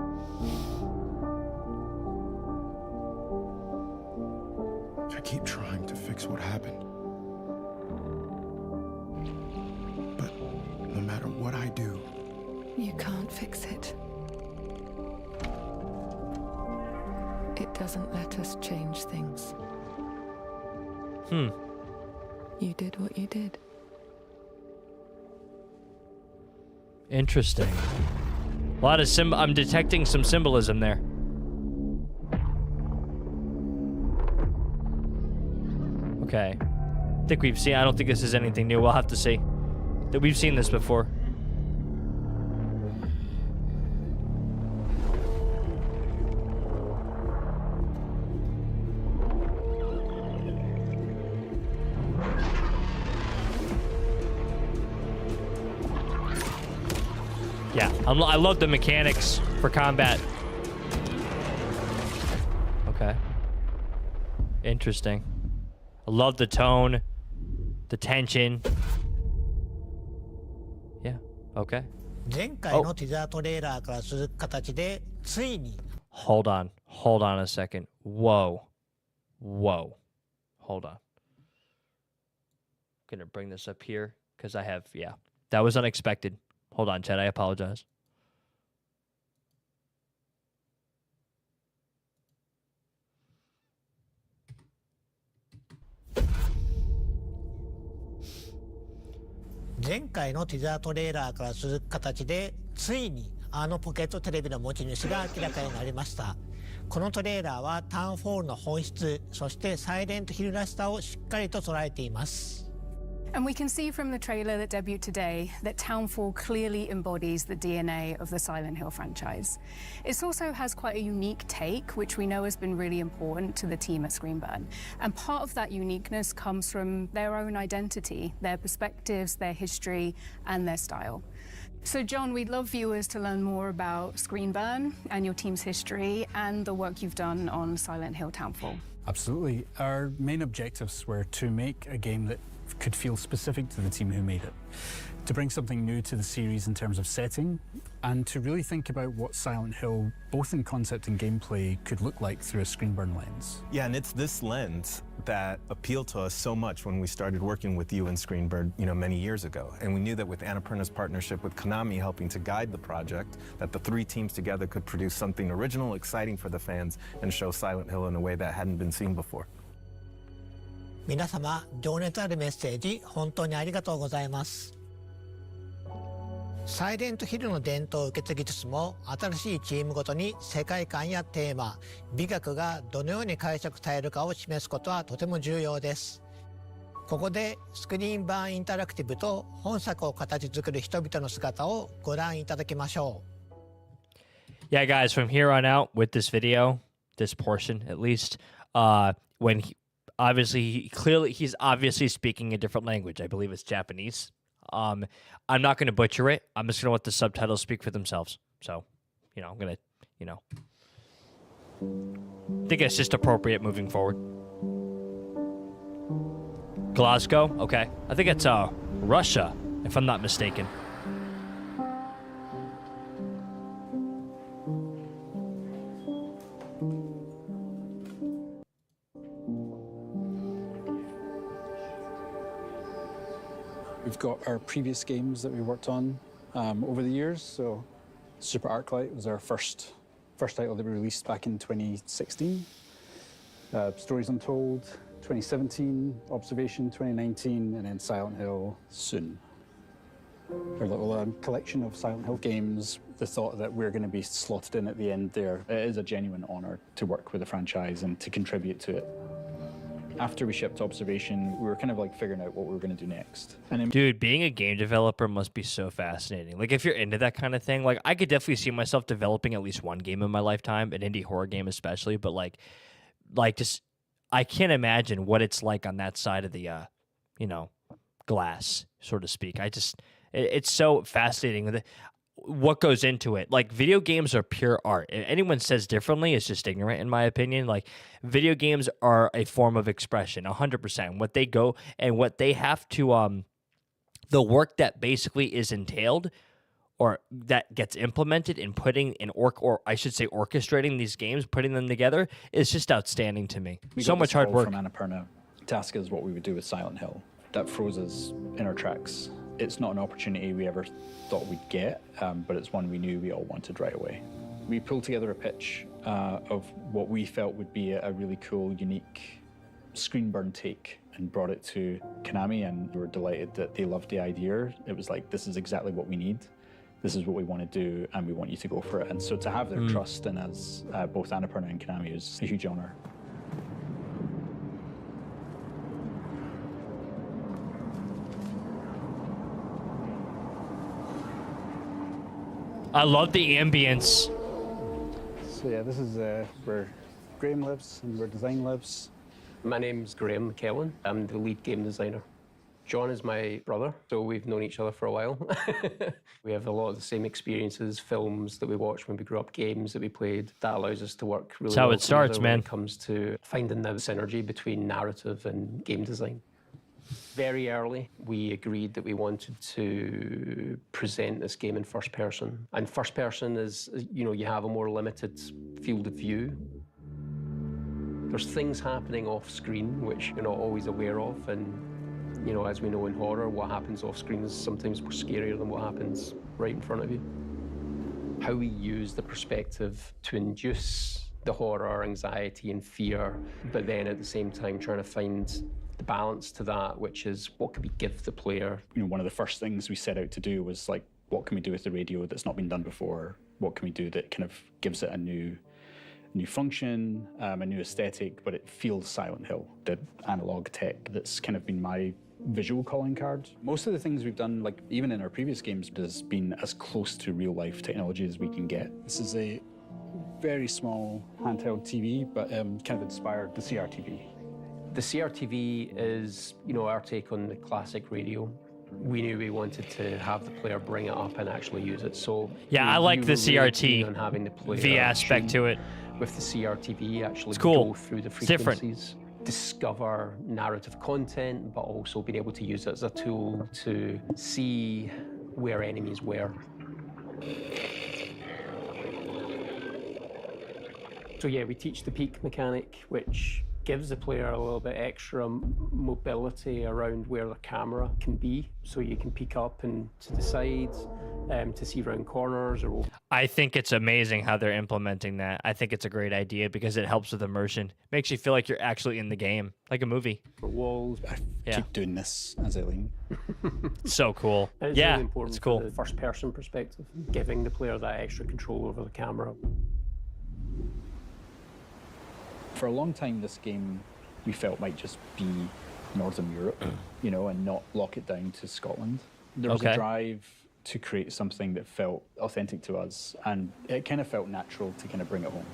I keep trying to fix what happened. But no matter what I do, You can't fix it. It doesn't let us change things. You did what you did. Interesting. A lot of I'm detecting some symbolism there. Okay. I don't think this is anything new. We'll have to see. That we've seen this before. Yeah, I love the mechanics for combat. Okay. Interesting. I love the tone, the tension. Yeah, okay. Hold on a second. Whoa. Hold on. I'm gonna bring this up here because that was unexpected. Hold on, Chad, I apologize. And we can see from the trailer that debuted today that Townfall clearly embodies the DNA of the Silent Hill franchise. It also has quite a unique take, which we know has been really important to the team at Screenburn. And part of that uniqueness comes from their own identity, their perspectives, their history, and their style. So, John, we'd love viewers to learn more about Screenburn and your team's history and the work you've done on Silent Hill Townfall. Absolutely. Our main objectives were to make a game that could feel specific to the team who made it, to bring something new to the series in terms of setting, and to really think about what Silent Hill, both in concept and gameplay, could look like through a Screenburn lens. Yeah, and it's this lens that appealed to us so much when we started working with you and Screenburn, many years ago. And we knew that with Annapurna's partnership with Konami helping to guide the project, that the three teams together could produce something original, exciting for the fans, and show Silent Hill in a way that hadn't been seen before. 皆様、情熱あるメッセージ、本当にありがとうございます。サイレントヒルの伝統を受け継ぎつつも、新しいチームごとに世界観やテーマ、美学がどのように解釈されるかを示すことはとても重要です。ここでスクリーンバーンインタラクティブと本作を形作る人々の姿をご覧いただきましょう。Yeah, guys, from here on out with this video, this portion at least, when he's obviously speaking a different language. I believe it's Japanese. I'm not going to butcher it. I'm just going to let the subtitles speak for themselves. So, I'm going to, I think it's just appropriate moving forward. Glasgow? Okay. I think it's Russia, if I'm not mistaken. We've got our previous games that we worked on over the years. So Super Arclight was our first title that we released back in 2016. Stories Untold, 2017, Observation, 2019, and then Silent Hill soon. Our little collection of Silent Hill games, the thought that we're going to be slotted in at the end there, it is a genuine honor to work with the franchise and to contribute to it. After we shipped Observation, we were kind of like figuring out what we were going to do next. And dude, being a game developer must be so fascinating. Like, if you're into that kind of thing, like, I could definitely see myself developing at least one game in my lifetime, an indie horror game especially, but like just, I can't imagine what it's like on that side of the, glass, so to speak. It's so fascinating. What goes into it. Like, video games are pure art. If anyone says differently, it's just ignorant, in my opinion. Like, video games are a form of expression, 100%. What they go and what they have to, the work that basically is entailed or that gets implemented in putting in or I should say orchestrating these games, putting them together is just outstanding to me. So much hard work From Annapurna to ask us what we would do with Silent Hill. That froze us in our tracks. It's not an opportunity we ever thought we'd get, but it's one we knew we all wanted right away. We pulled together a pitch of what we felt would be a really cool, unique screen burn take and brought it to Konami, and we were delighted that they loved the idea. It was like, this is exactly what we need. This is what we want to do, and we want you to go for it. And so to have their trust in us, both Annapurna and Konami, is a huge honor. I love the ambience. So yeah, this is where Graham lives and where design lives. My name's Graham McKellen. I'm the lead game designer. John is my brother, so we've known each other for a while. We have a lot of the same experiences, films that we watched when we grew up, games that we played. That allows us to work really That's how well it starts, together man. when it comes to finding the synergy between narrative and game design. Very early, we agreed that we wanted to present this game in first person. And first person is, you know, you have a more limited field of view. There's things happening off screen which you're not always aware of, and you know, as we know in horror, what happens off screen is sometimes more scarier than what happens right in front of you. How we use the perspective to induce the horror, anxiety, and fear, but then at the same time trying to find the balance to that, which is what can we give the player? You know, one of the first things we set out to do was like, what can we do with the radio that's not been done before? What can we do that kind of gives it a new function, a new aesthetic, but it feels Silent Hill, the analog tech that's kind of been my visual calling card. Most of the things we've done, like even in our previous games, has been as close to real life technology as we can get. This is a very small handheld TV, but kind of inspired the CRTV. The CRTV is, you know, our take on the classic radio. We knew we wanted to have the player bring it up and actually use it. So yeah, I like the we were really CRT keen on having the player V aspect to it. With the CRTV, actually It's cool. go through the It's different. frequencies, discover narrative content, but also being able to use it as a tool to see where enemies were. So yeah, we teach the peek mechanic, which gives the player a little bit extra mobility around where the camera can be. So you can peek up and to the sides to see around corners. Or I think it's amazing how they're implementing that. I think it's a great idea because it helps with immersion. Makes you feel like you're actually in the game, like a movie. Walls. I keep doing this as I lean. So cool. And it's Yeah, really important it's cool. for the first-person perspective, giving the player that extra control over the camera. For a long time, this game we felt might just be Northern Europe, you know, and not lock it down to Scotland. There was a drive to create something that felt authentic to us, and it kind of felt natural to kind of bring it home.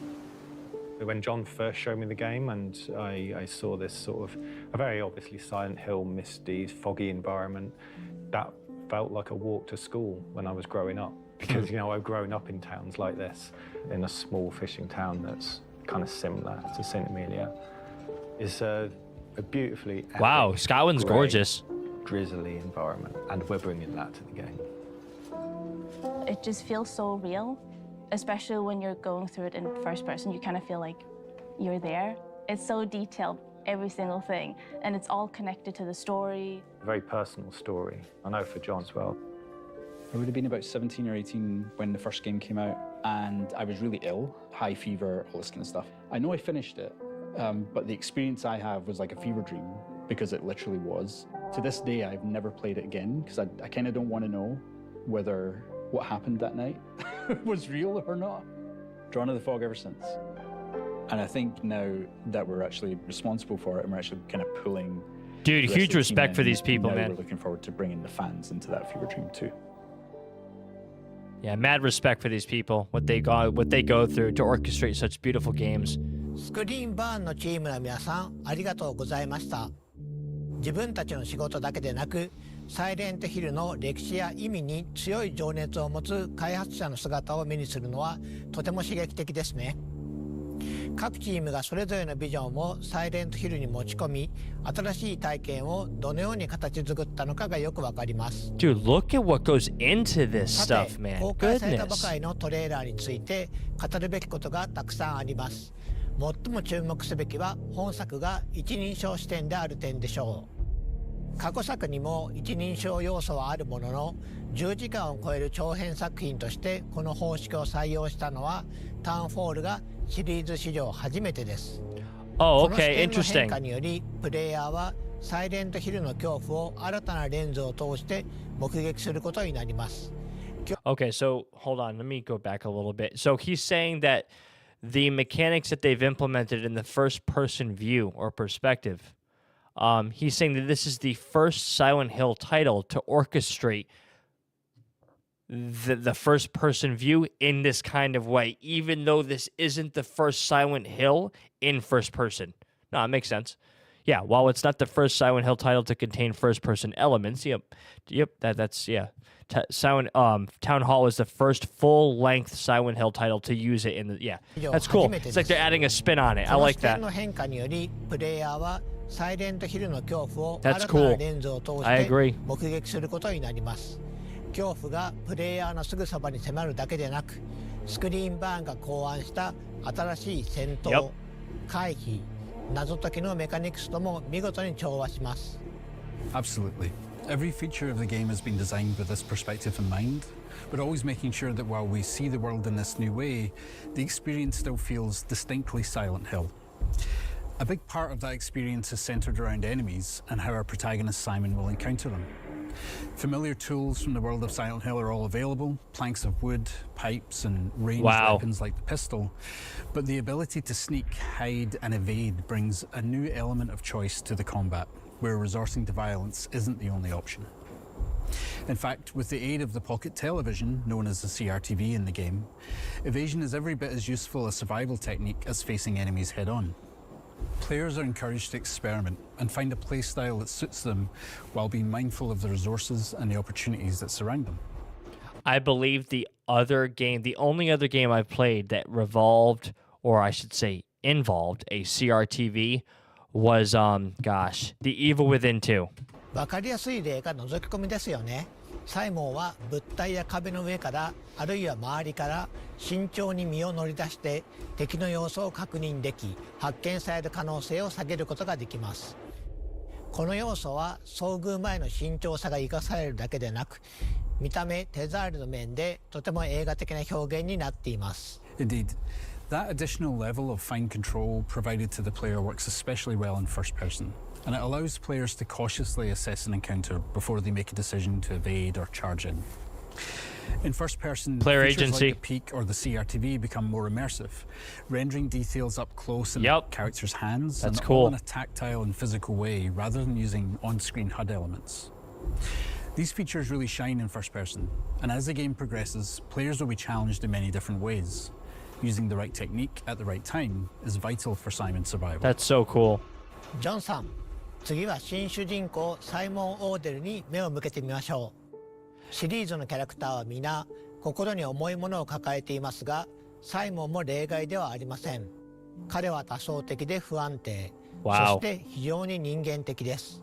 When John first showed me the game and I saw this sort of a very obviously Silent Hill, misty, foggy environment, that felt like a walk to school when I was growing up. Because, you know, I've grown up in towns like this, in a small fishing town that's kind of similar to St. Amelia. It's a beautifully Wow, epic, Scotland's grey, gorgeous. drizzly environment, and we're bringing that to the game. It just feels so real, especially when you're going through it in first person. You kind of feel like you're there. It's so detailed, every single thing, and it's all connected to the story. A very personal story. I know for John as well. I would have been about 17 or 18 when the first game came out, and I was really ill, high fever, all this kind of stuff. I know I finished it, but the experience I have was like a fever dream, because it literally was. To this day, I've never played it again, because I kind of don't want to know whether what happened that night was real or not. Drawn to the fog ever since. And I think now that we're actually responsible for it, and we're actually kind of pulling... Dude, the rest huge of the team respect for in, these people, now man. We're looking forward to bringing the fans into that fever dream too. Yeah, mad respect for these people, what they go through to orchestrate such beautiful games. スクリーンバーンのチームの皆さん、ありがとうございました。自分たちの仕事だけでなく、サイレントヒルの歴史や意味に強い情熱を持つ開発者の姿を目にするのはとても刺激的ですね。各チームがそれぞれのビジョンをサイレントヒルに持ち込み、新しい体験をどのように形作ったのかがよくわかります。Dude, look at what goes into this さ stuff, て、 man. 公開されたば Goodness. かりのトレーラーについて語るべきことがたくさんあります。最も注目すべきは本作が一人称視点である点でしょう。過去作にも一人称要素はあるものの、10時間を超える長編作品としてこの方式を採用したのはタウンフォールがシリーズ史上初めてです。Oh, この視 okay, 点の変 interesting. 化によりプレイヤーはサイレントヒルの恐怖を新たなレンズを通して目撃することになります。Okay, so hold on. Let me go back a little bit. So he's saying that the mechanics that they've implemented in the first person view or perspective, he's saying that this is the first Silent Hill title to orchestrate the first person view in this kind of way, even though this isn't the first Silent Hill in first person. No, it makes sense. Yeah, while it's not the first Silent Hill title to contain first person elements, yep, that's yeah. Townfall is the first full length Silent Hill title to use it in the that's cool. It's like they're adding a spin on it. I like that. That's cool. I agree. 目撃することになります。恐怖がプレイヤーのすぐそばに迫るだけでなく、スクリーンバーンが考案した新しい戦闘、回避、謎解きのメカニクスとも見事に調和します。Absolutely. Every feature of the game has been designed with this perspective in mind, but always making sure that while we see the world in this new way, the experience still feels distinctly Silent Hill. A big part of that experience is centered around enemies and how our protagonist Simon will encounter them. Familiar tools from the world of Silent Hill are all available, planks of wood, pipes, and ranged weapons like the pistol. But the ability to sneak, hide, and evade brings a new element of choice to the combat, where resorting to violence isn't the only option. In fact, with the aid of the pocket television, known as the CRTV in the game, evasion is every bit as useful a survival technique as facing enemies head-on. Players are encouraged to experiment and find a playstyle that suits them while being mindful of the resources and the opportunities that surround them. I believe the only other game I've played that revolved, or I should say involved, a CRTV was, The Evil Within 2. わかりやすい例が覗き込みですよね。サイモンは物体や壁の上からあるいは周りから慎重に身を乗り出して敵の様子を確認でき、発見される可能性を下げることができます。この要素は遭遇前の慎重さが生かされるだけでなく、見た目手触りの面でとても映画的な表現になっています。Indeed. That additional level of fine control provided to the player works especially well in first person, and it allows players to cautiously assess an encounter before they make a decision to evade or charge in. In first person, player features agency like the peak or the CRTV become more immersive, rendering details up close in the character's hands That's and cool. all in a tactile and physical way rather than using on-screen HUD elements. These features really shine in first person, and as the game progresses, players will be challenged in many different ways. Using the right technique at the right time is vital for Simon's survival. That's so cool. ジョンさん、次は新主人公サイモン・オーデルに目を向けてみましょう。シリーズのキャラクターは皆心に重いものを抱えていますが、サイモンも例外ではありません。彼は多層的で不安定、そして非常に人間的です。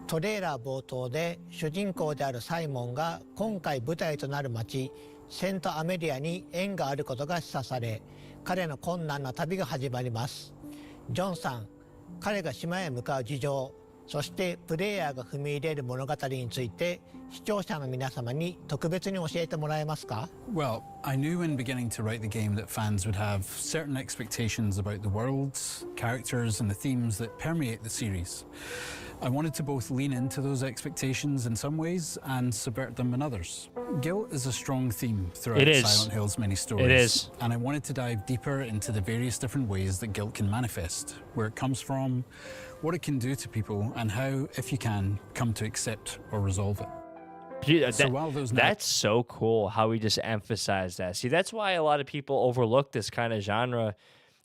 トレーラー冒頭で主人公であるサイモンが今回舞台となる町セントアメリアに縁があることが示唆され、彼の困難な旅が始まります。ジョンさん、彼が島へ向かう事情、そしてプレイヤーが踏み入れる物語について視聴者の皆様に特別に教えてもらえますか？ Well, I knew when beginning to write the game that fans would have certain expectations about the worlds, characters, and the themes that permeate the series. I wanted to both lean into those expectations in some ways and subvert them in others. Guilt is a strong theme throughout Silent Hill's many stories. It is. And I wanted to dive deeper into the various different ways that guilt can manifest, where it comes from, what it can do to people, and how, if you can, come to accept or resolve it. Dude, So while those that's so cool how he just emphasized that. See, that's why a lot of people overlook this kind of genre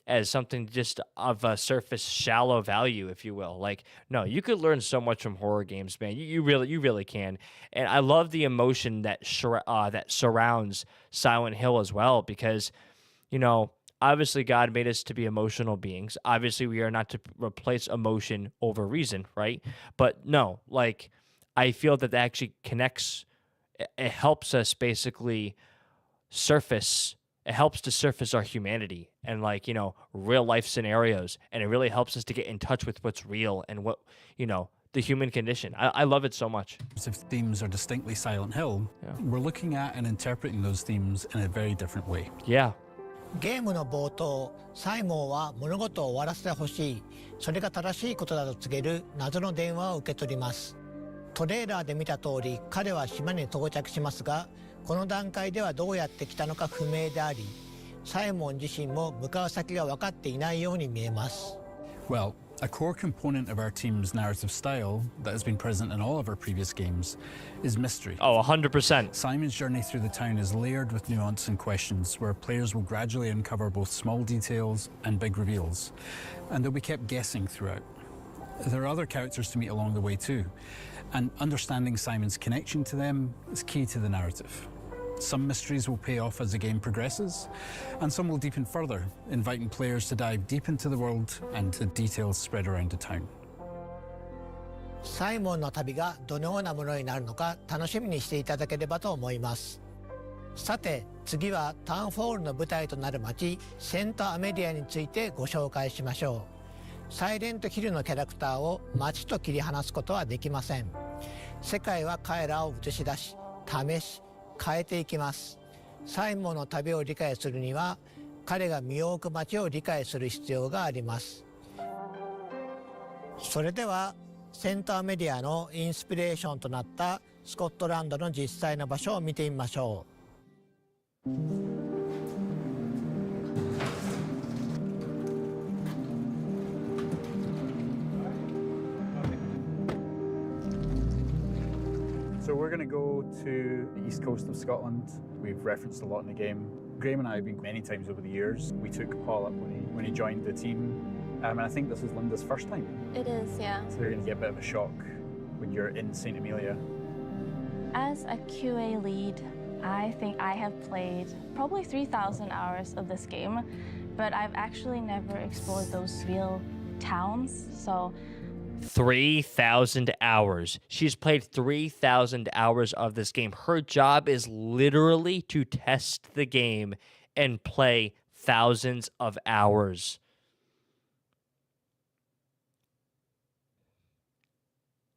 as something just of a surface shallow value, if you will. Like, no, you could learn so much from horror games, man. You really can. And I love the emotion that that surrounds Silent Hill as well, because, you know, obviously God made us to be emotional beings. Obviously, we are not to replace emotion over reason, right? But no, like, I feel that actually connects, it helps us basically surface, it helps to surface our humanity and, like, you know, real life scenarios. And it really helps us to get in touch with what's real and what, you know, the human condition. I love it so much. If themes are distinctly Silent Hill, we're looking at and interpreting those themes in a very different way. Yeah. ゲームの冒頭、サイモンは物事を終わらせてほしい、それが正しいことだと告げる謎の電話を受け取ります。トレーラーで見た通り、彼は島に到着しますが、この段階ではどうやって来たのか不明であり、サイモン自身も向かう先が分かっていないように見えます。Well, a core component of our team's narrative style that has been present in all of our previous games is mystery. Oh, 100%. Simon's journey through the town is layered with nuance and questions, where players will gradually uncover both small details and big reveals, and they'll be kept guessing throughout. There are other characters to meet along the way too, and understanding Simon's connection to them is key to the narrative. Some mysteries will pay off as the game progresses, and some will deepen further, inviting players to dive deep into the world and the details spread around the town. サイモンの旅がどのようなものになるのか楽しみにしていただければと思います。さて、次はタウンフォールの舞台となる街、セントアメリアについてご紹介しましょう。サイレントヒルのキャラクターを街と切り離すことはできません。世界は彼らを映し出し、試し、変えていきます。サイモンの旅を理解するには、彼が身を置く街を理解する必要があります。それでは、セントアメリアのインスピレーションとなったスコットランドの実際の場所を見てみましょう。So we're going to go to the east coast of Scotland. We've referenced a lot in the game. Graham and I have been many times over the years. We took Paul up when he joined the team. And I think this is Linda's first time. It is, yeah. So you're going to get a bit of a shock when you're in St. Amelia. As a QA lead, I think I have played probably 3,000 hours of this game, but I've actually never explored those real towns, so 3,000 hours. She's played 3,000 hours of this game. Her job is literally to test the game and play thousands of hours.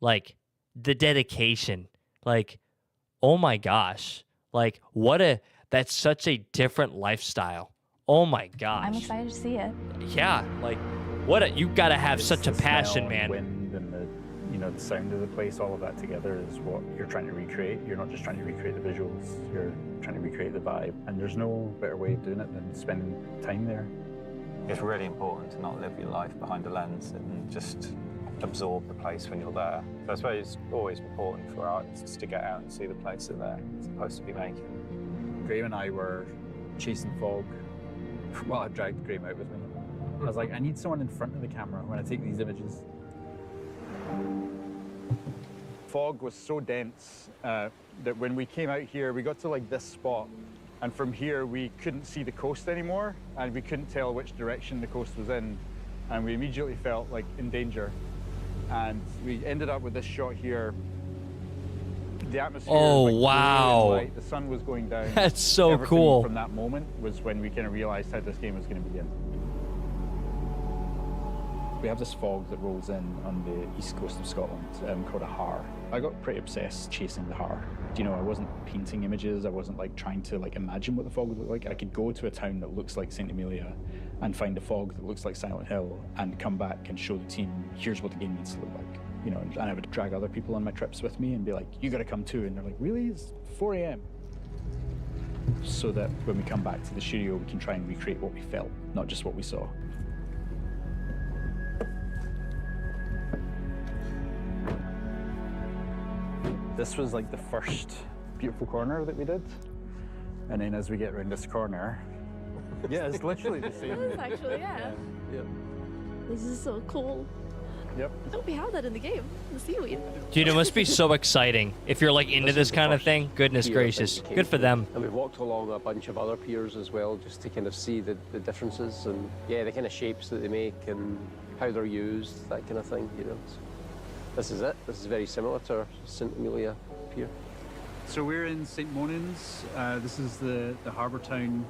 Like, the dedication. Like, oh my gosh. Like, that's such a different lifestyle. Oh my gosh. I'm excited to see it. Yeah, like, you gotta have such a passion, man. Wind and the sound of the place, all of that together is what you're trying to recreate. You're not just trying to recreate the visuals, you're trying to recreate the vibe. And there's no better way of doing it than spending time there. It's really important to not live your life behind a lens and just absorb the place when you're there. So I suppose it's always important for artists to get out and see the place that they're supposed to be making. Graham and I were chasing fog. Well, I dragged Graham out with me. I was like, I need someone in front of the camera when I take these images. Fog was so dense that when we came out here, we got to like this spot, and from here we couldn't see the coast anymore, and we couldn't tell which direction the coast was in, and we immediately felt like in danger. And we ended up with this shot here. The atmosphere was like wow. light. The sun was going down. That's so Everything cool. From that moment was when we kind of realized how this game was going to begin. We have this fog that rolls in on the east coast of Scotland called a har. I got pretty obsessed chasing the har. You know, I wasn't painting images. I wasn't like trying to like imagine what the fog would look like. I could go to a town that looks like St. Amelia and find a fog that looks like Silent Hill and come back and show the team, here's what the game needs to look like. You know, and I would drag other people on my trips with me and be like, you gotta come too. And they're like, really? It's 4 a.m. So that when we come back to the studio, we can try and recreate what we felt, not just what we saw. This was like the first beautiful corner that we did. And then as we get around this corner, yeah, it's literally the same. It is actually, yeah. Yeah. This is so cool. Yep. I thought we had that in the game, the seaweed. Dude, it must be so exciting if you're like into this kind of thing. Goodness gracious. Good for them. And we've walked along a bunch of other piers as well, just to kind of see the differences and, yeah, the kind of shapes that they make and how they're used, that kind of thing, you know. So this is it. This is very similar to our St. Amelia pier. So we're in St. Monans. This is the harbour town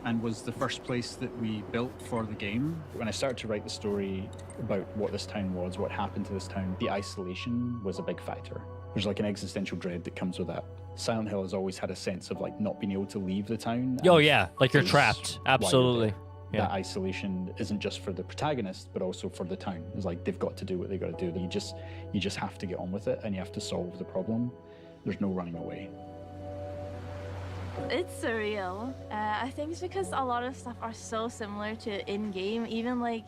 and was the first place that we built for the game. When I started to write the story about what this town was, what happened to this town, the isolation was a big factor. There's like an existential dread that comes with that. Silent Hill has always had a sense of like not being able to leave the town. Oh yeah, like you're trapped. Absolutely. Yeah. That isolation isn't just for the protagonist, but also for the town. It's like they've got to do what they got to do. You just have to get on with it, and you have to solve the problem. There's no running away. It's surreal. I think it's because a lot of stuff are so similar to in-game, even like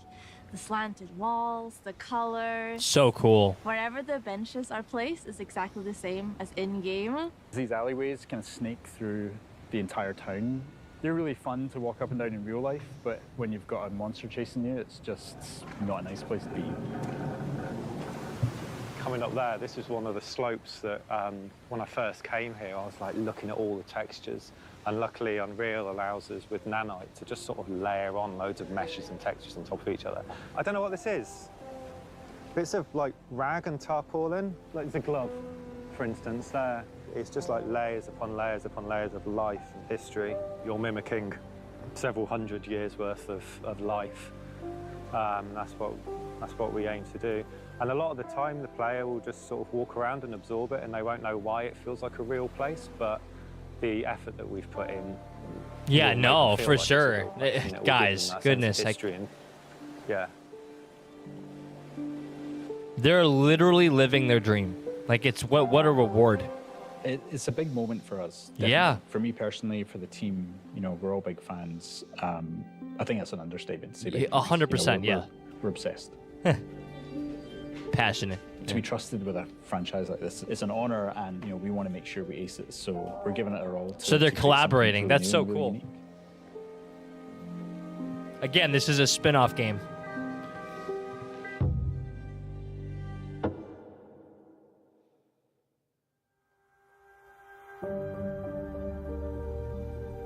the slanted walls, the colors. So cool. Wherever the benches are placed is exactly the same as in-game. These alleyways kind of snake through the entire town. They're really fun to walk up and down in real life, but when you've got a monster chasing you, it's just not a nice place to be. Coming up there, this is one of the slopes that when I first came here, I was like looking at all the textures, and luckily Unreal allows us with nanite to just sort of layer on loads of meshes and textures on top of each other. I don't know what this is. Bits of like rag and tarpaulin, like the glove, for instance, there. It's just like layers upon layers upon layers of life and history. You're mimicking several hundred years worth of life. That's what we aim to do. And a lot of the time, the player will just sort of walk around and absorb it, and they won't know why it feels like a real place, but the effort that we've put in. Yeah, no, for like sure. you know, Guys, goodness. Yeah. They're literally living their dream. Like, it's what a reward. It's a big moment for us. Definitely. Yeah. For me personally, for the team, you know, we're all big fans. I think that's an understatement to say. 100%, yeah. We're obsessed. Passionate. To be trusted with a franchise like this, it's an honor, and you know we want to make sure we ace it. So we're giving it our all. So they're collaborating. Really That's so really cool. unique. Again, this is a spin-off game.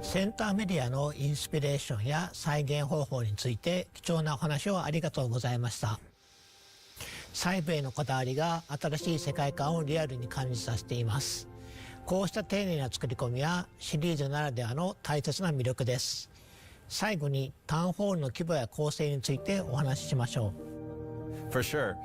センターメディアのインスピレーションや再現方法について貴重なお話をありがとうございました。細部へのこだわりが新しい世界観をリアルに感じさせています。こうした丁寧な作り込みはシリーズならではの大切な魅力です。最後にタウンホールの規模や構成についてお話ししましょう。For sure.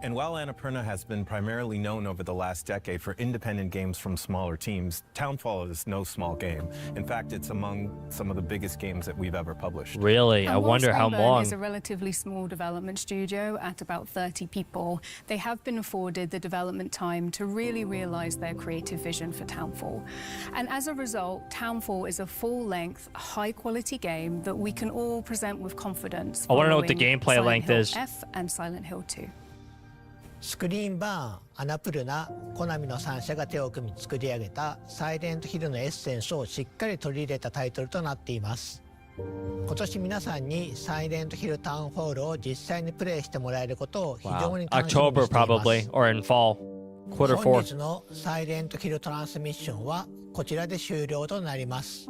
And while Annapurna has been primarily known over the last decade for independent games from smaller teams, Townfall is no small game. In fact, it's among some of the biggest games that we've ever published. Really? I wonder how long. Is a relatively small development studio at about 30 people. They have been afforded the development time to really realize their creative vision for Townfall. And as a result, Townfall is a full-length, high-quality game that we can all present with confidence. I want to know what the following gameplay Silent length Hill is. F and Silent Hill 2. スクリーンバーン、アナプルナ、コナミの3社が手を組み作り上げたサイレントヒルのエッセンスをしっかり取り入れたタイトルとなっています。今年皆さんにサイレントヒルタウンホールを実際にプレイしてもらえることを非常に楽しみにしています。October probably, or in fall. Quarter 4. 本日のサイレントヒルトランスミッションはこちらで終了となります。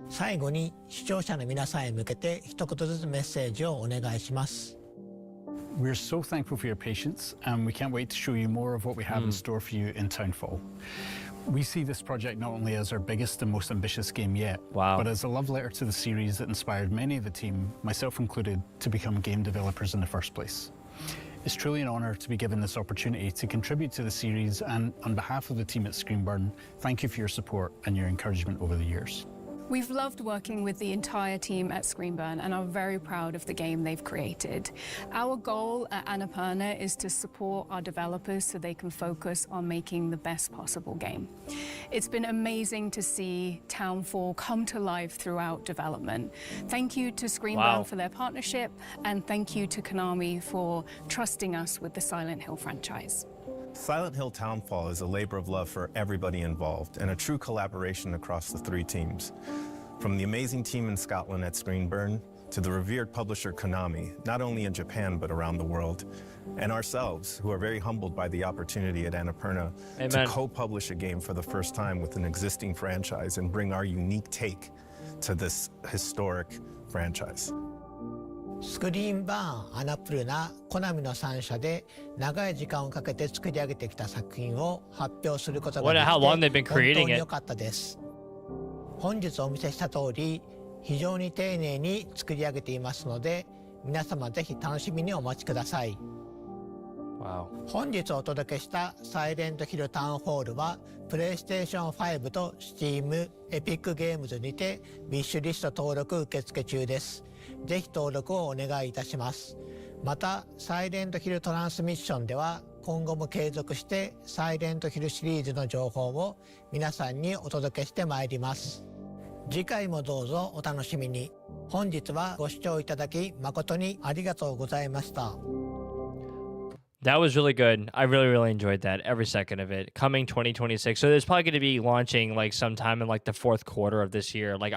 最後に視聴者の皆さんへ向けて一言ずつメッセージをお願いします。We're so thankful for your patience, and we can't wait to show you more of what we have in store for you in Townfall. We see this project not only as our biggest and most ambitious game yet, but as a love letter to the series that inspired many of the team, myself included, to become game developers in the first place. It's truly an honor to be given this opportunity to contribute to the series, and on behalf of the team at Screenburn, thank you for your support and your encouragement over the years. We've loved working with the entire team at Screenburn and are very proud of the game they've created. Our goal at Annapurna is to support our developers so they can focus on making the best possible game. It's been amazing to see Townfall come to life throughout development. Thank you to Screenburn for their partnership, and thank you to Konami for trusting us with the Silent Hill franchise. Silent Hill Townfall is a labor of love for everybody involved and a true collaboration across the three teams. From the amazing team in Scotland at Screenburn to the revered publisher Konami, not only in Japan but around the world, and ourselves, who are very humbled by the opportunity at Annapurna to co-publish a game for the first time with an existing franchise and bring our unique take to this historic franchise. スクリーンバーン、アナプルナ、コナミの3社で長い時間をかけて作り上げてきた作品を発表することができて本当に良かったです。本日お見せした通り、非常に丁寧に作り上げていますので、皆様ぜひ楽しみにお待ちください。本日お届けしたサイレントヒルタウンホールは、プレイステーション5と Steam、エピックゲームズにてウィッシュリスト登録受付中です。ぜひ登録をお願いいたします。また、サイレントヒルトランスミッションでは、今後も継続してサイレントヒルシリーズの情報を皆さんにお届けしてまいります。次回もどうぞお楽しみに。本日はご視聴いただき誠にありがとうございました。That was really good. I really, really enjoyed that. Every second of it. Coming 2026. So there's probably going to be launching like sometime in like the fourth quarter of this year, like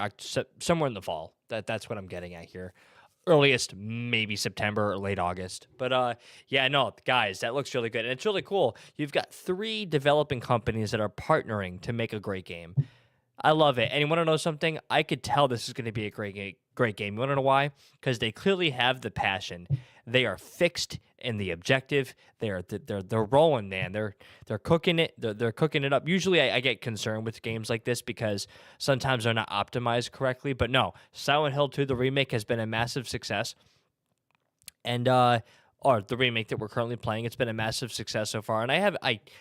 somewhere in the fall. That's what I'm getting at here. Earliest, maybe September or late August. But yeah, no, guys, that looks really good. And it's really cool. You've got 3 developing companies that are partnering to make a great game. I love it. And you want to know something? I could tell this is going to be a great game. You want to know why? Because they clearly have the passion. They are fixed in the objective. They're rolling, man. They're cooking it. They're cooking it up. Usually, I get concerned with games like this because sometimes they're not optimized correctly. But no, Silent Hill 2, the remake, has been a massive success. And or the remake that we're currently playing, it's been a massive success so far. And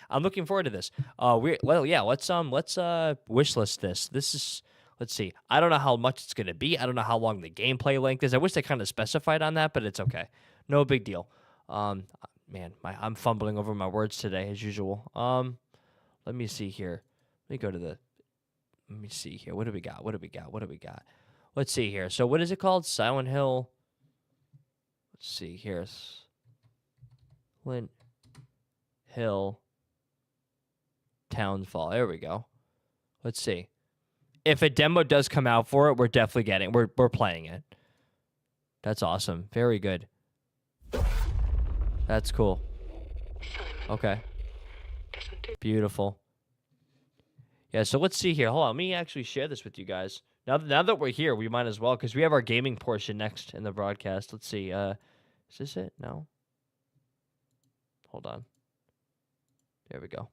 I'm looking forward to this. Let's wishlist this. This is. Let's see. I don't know how much it's going to be. I don't know how long the gameplay length is. I wish they kind of specified on that, but it's okay. No big deal. Man, I'm fumbling over my words today as usual. Let me see here. Let me see here. What do we got? Let's see here. So what is it called? Silent Hill. Let's see here. Silent Hill Townfall. There we go. Let's see. If a demo does come out for it, we're definitely we're playing it. That's awesome. Very good. That's cool. Okay. Beautiful. Yeah, so let's see here. Hold on, let me actually share this with you guys. Now that we're here, we might as well, because we have our gaming portion next in the broadcast. Let's see. Is this it? No? Hold on. There we go.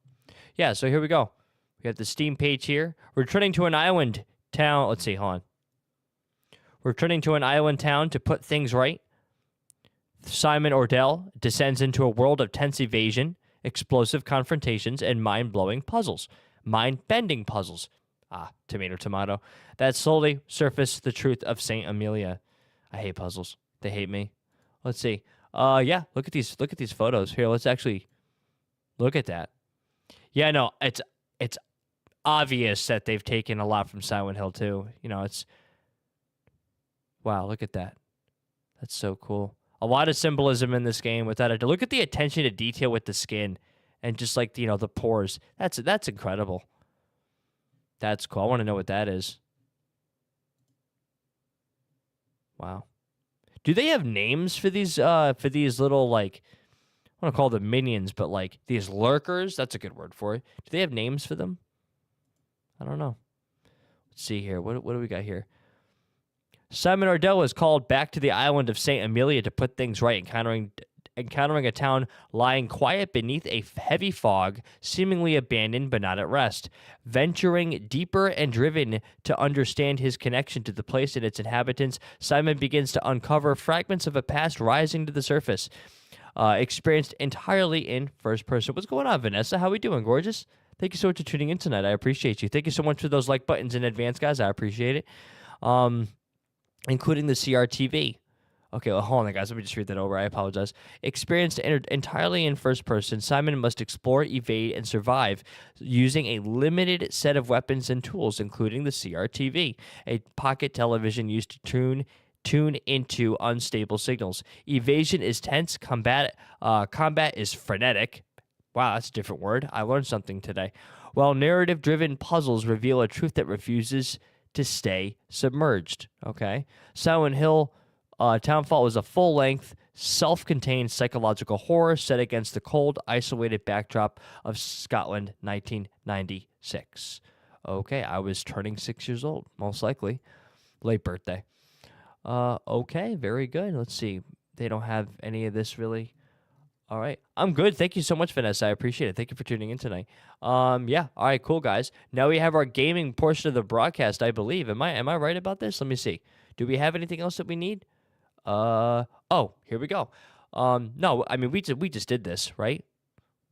Yeah, so here we go. We have the Steam page here. Returning to an island town. Let's see, hold on. Returning to an island town to put things right. Simon Ordell descends into a world of tense evasion, explosive confrontations, and mind-blowing puzzles. Mind-bending puzzles. Tomato, tomato. That slowly surface the truth of Saint Amelia. I hate puzzles. They hate me. Let's see. Yeah, look at these photos. Here, let's actually look at that. Yeah, no, it's obvious that they've taken a lot from Silent Hill 2. You know, wow, look at that. That's so cool. A lot of symbolism in this game with that. Look at the attention to detail with the skin and just like, you know, the pores. That's incredible. That's cool. I want to know what that is. Wow. Do they have names for these little, like, I want to call them minions, but like these lurkers? That's a good word for it. Do they have names for them? I don't know. Let's see here. What do we got here? Simon Ordell is called back to the island of St. Amelia to put things right, encountering a town lying quiet beneath a heavy fog, seemingly abandoned but not at rest. Venturing deeper and driven to understand his connection to the place and its inhabitants, Simon begins to uncover fragments of a past rising to the surface, experienced entirely in first person. What's going on, Vanessa? How we doing, gorgeous? Thank you so much for tuning in tonight. I appreciate you. Thank you so much for those like buttons in advance, guys. I appreciate it. Including the CRTV. Okay, well, hold on, guys. Let me just read that over. I apologize. Experienced entirely in first person, Simon must explore, evade, and survive using a limited set of weapons and tools, including the CRTV, a pocket television used to tune into unstable signals. Evasion is tense. Combat is frenetic. Wow, that's a different word. I learned something today. While narrative-driven puzzles reveal a truth that refuses to stay submerged. Okay, Silent Hill Townfall is a full-length, self-contained psychological horror set against the cold, isolated backdrop of Scotland, 1996. Okay, I was turning 6 years old, most likely. Late birthday. Okay, very good. Let's see. They don't have any of this really. All right. I'm good. Thank you so much, Vanessa. I appreciate it. Thank you for tuning in tonight. Yeah. All right, cool, guys. Now we have our gaming portion of the broadcast, I believe. Am I right about this? Let me see. Do we have anything else that we need? Oh, here we go. No, I mean we just did this, right?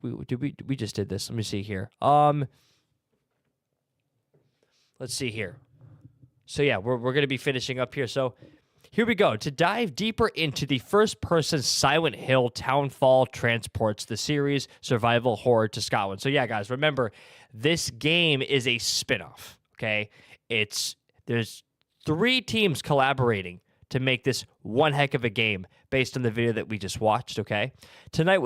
We just did this. Let me see here. Let's see here. So yeah, we're going to be finishing up here. So here we go. To dive deeper into the first-person Silent Hill, Townfall transports the series survival horror to Scotland. So yeah, guys, remember, this game is a spin-off, okay? There's 3 teams collaborating to make this one heck of a game based on the video that we just watched, okay? Tonight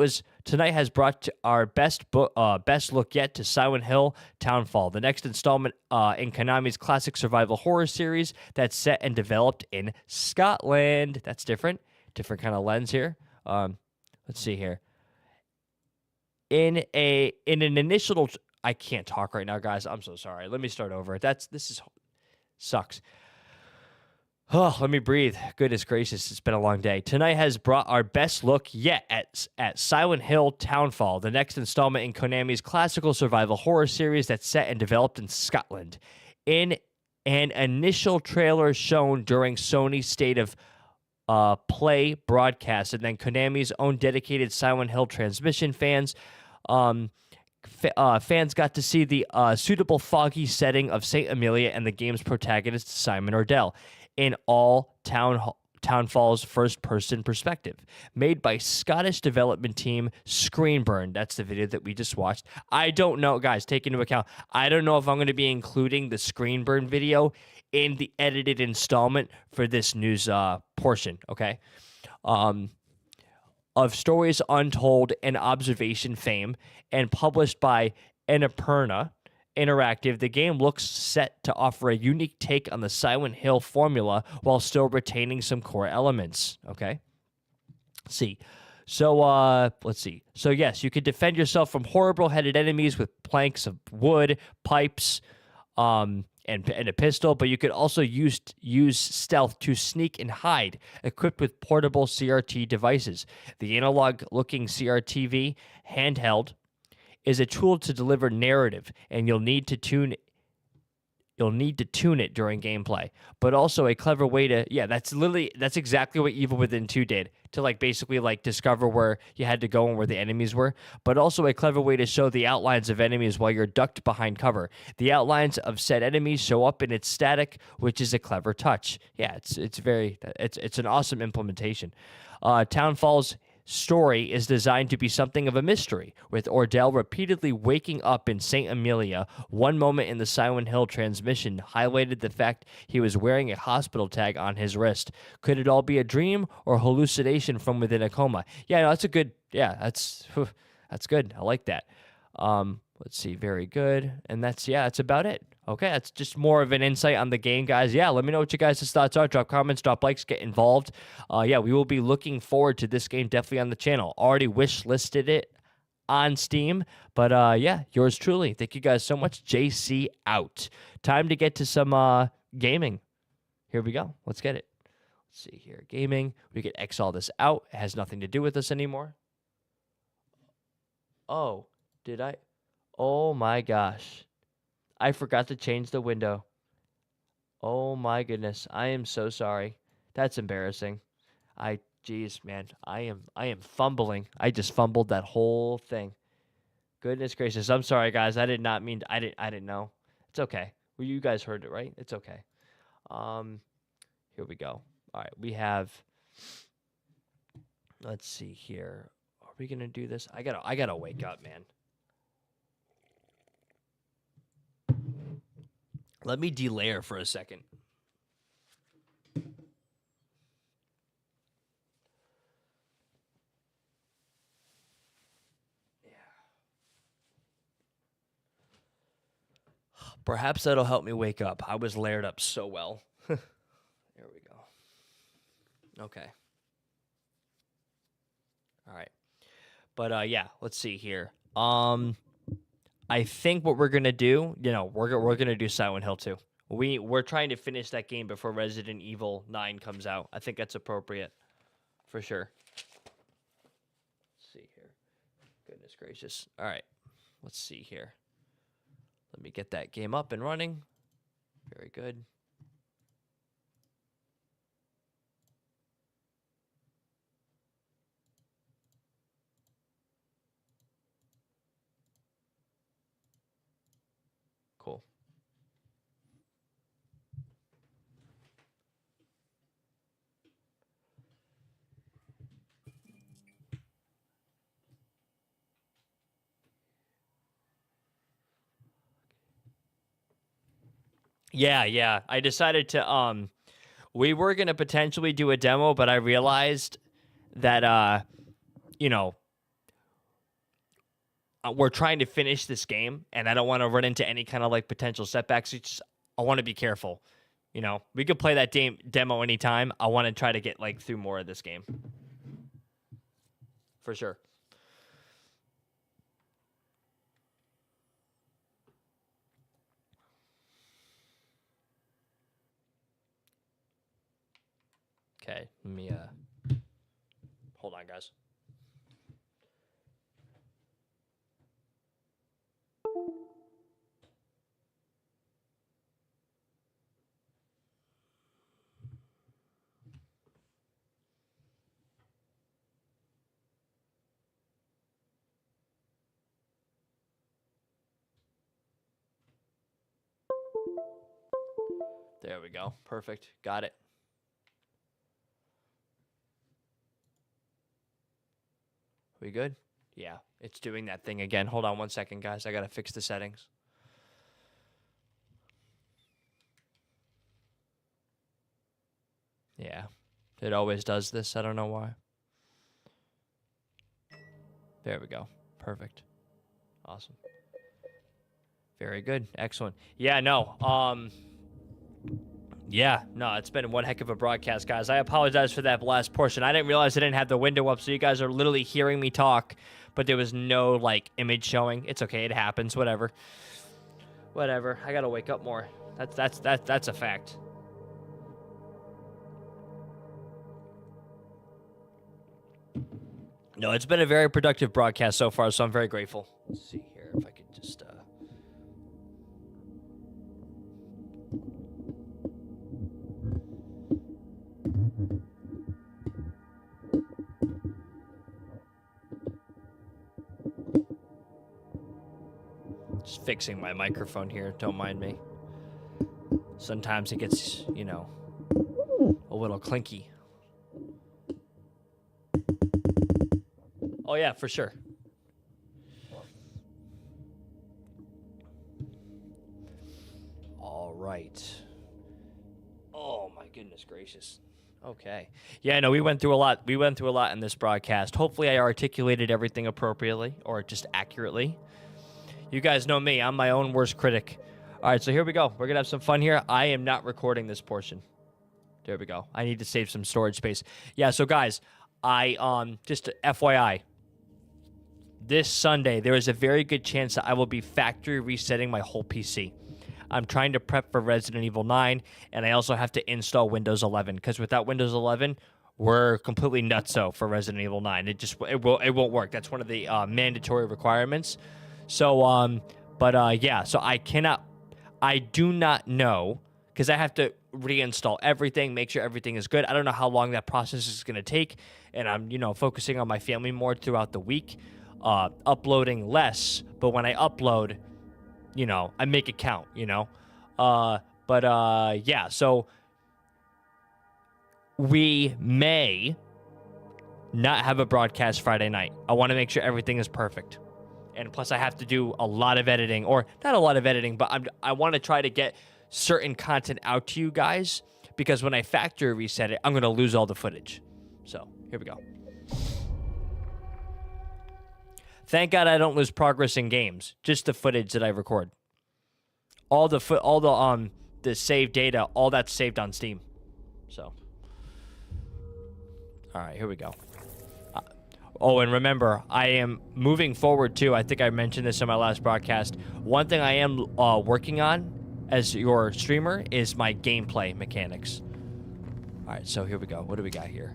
has brought our best look yet to Silent Hill Townfall, the next installment in Konami's classic survival horror series that's set and developed in Scotland. That's different kind of lens here. Let's see here. In an initial, I can't talk right now, guys. I'm so sorry. Let me start over. Sucks. Oh, let me breathe. Goodness gracious, it's been a long day. Tonight has brought our best look yet at Silent Hill Townfall, the next installment in Konami's classical survival horror series that's set and developed in Scotland. In an initial trailer shown during Sony's State of Play broadcast, and then Konami's own dedicated Silent Hill transmission, fans got to see the suitable foggy setting of St. Amelia and the game's protagonist, Simon Ordell, in all Townfall's first-person perspective. Made by Scottish development team Screenburn. That's the video that we just watched. I don't know, guys, take into account, I don't know if I'm going to be including the Screenburn video in the edited installment for this news portion, okay? Of Stories Untold and Observation fame, and published by Annapurna Interactive, the game looks set to offer a unique take on the Silent Hill formula while still retaining some core elements. Okay? Let's see. So yes, you can defend yourself from horrible-headed enemies with planks of wood, pipes, and a pistol, but you could also use stealth to sneak and hide, equipped with portable CRT devices. The analog-looking CRTV handheld is a tool to deliver narrative, and you'll need to tune it during gameplay. But also a clever way to, that's exactly what Evil Within 2 did, to basically discover where you had to go and where the enemies were. But also a clever way to show the outlines of enemies while you're ducked behind cover. The outlines of said enemies show up in its static, which is a clever touch. Yeah, it's an awesome implementation. Townfall's story is designed to be something of a mystery, with Ordell repeatedly waking up in St. Amelia. One moment in the Silent Hill transmission highlighted the fact he was wearing a hospital tag on his wrist. Could it all be a dream or hallucination from within a coma? Yeah, no, that's a good, that's good. I like that. Let's see, very good. And that's about it. Okay, that's just more of an insight on the game, guys. Yeah, let me know what you guys' thoughts are. Drop comments, drop likes, get involved. We will be looking forward to this game definitely on the channel. Already wish listed it on Steam, but yours truly. Thank you guys so much. JC out. Time to get to some gaming. Here we go. Let's get it. Let's see here. Gaming. We can X all this out. It has nothing to do with us anymore. Oh, did I? Oh my gosh. I forgot to change the window. Oh my goodness. I am so sorry. That's embarrassing. Jeez, man. I am fumbling. I just fumbled that whole thing. Goodness gracious. I'm sorry, guys. I did not mean I didn't know. It's okay. Well, you guys heard it, right? It's okay. Here we go. All right, we have, let's see here. Are we going to do this? I got to wake up, man. Let me delayer for a second. Perhaps that'll help me wake up. I was layered up so well. There we go. Okay. All right. But yeah, let's see here. I think what we're gonna do, we're gonna do Silent Hill 2. We're trying to finish that game before Resident Evil 9 comes out. I think that's appropriate, for sure. Let's see here. Goodness gracious. All right, let's see here. Let me get that game up and running. Very good. Cool. Yeah. I decided to we were gonna potentially do a demo, but I realized that we're trying to finish this game, and I don't want to run into any kind of like potential setbacks. I want to be careful. We could play that demo anytime. I want to try to get like through more of this game, for sure. Okay, let me hold on, guys. There we go. Perfect. Got it. We good? Yeah, it's doing that thing again. Hold on one second, guys. I got to fix the settings. Yeah, it always does this. I don't know why. There we go. Perfect. Awesome. Very good. Excellent. Yeah, no. Yeah, no, it's been one heck of a broadcast, guys. I apologize for that last portion. I didn't realize I didn't have the window up, so you guys are literally hearing me talk, but there was no, like, image showing. It's okay. It happens. Whatever. Whatever. I gotta wake up more. That's a fact. No, it's been a very productive broadcast so far, so I'm very grateful. Let's see here if I could just... Just fixing my microphone here. Don't mind me. Sometimes it gets, a little clinky. Oh, yeah, for sure. All right. Oh, my goodness gracious. Okay. Yeah, no, we went through a lot. We went through a lot in this broadcast. Hopefully I articulated everything appropriately or just accurately. You guys know me. I'm my own worst critic. All right, so here we go. We're going to have some fun here. I am not recording this portion. There we go. I need to save some storage space. Yeah, so guys, just FYI, this Sunday, there is a very good chance that I will be factory resetting my whole PC. I'm trying to prep for Resident Evil 9, and I also have to install Windows 11, because without Windows 11, we're completely nutso for Resident Evil 9. It won't work. That's one of the mandatory requirements. So, yeah, so I do not know, because I have to reinstall everything, make sure everything is good. I don't know how long that process is going to take, and I'm, focusing on my family more throughout the week, uploading less, but when I upload, I make it count, yeah, so we may not have a broadcast Friday night. I want to make sure everything is perfect. And plus, I have to do a lot of editing, or not a lot of editing, but I want to try to get certain content out to you guys, because when I factory reset it, I'm going to lose all the footage. So, here we go. Thank God I don't lose progress in games, just the footage that I record. All the saved data, all that's saved on Steam. So, All right, here we go. Oh, and remember, I am moving forward too. I think I mentioned this in my last broadcast. One thing I am working on as your streamer is my gameplay mechanics. All right, so here we go. What do we got here?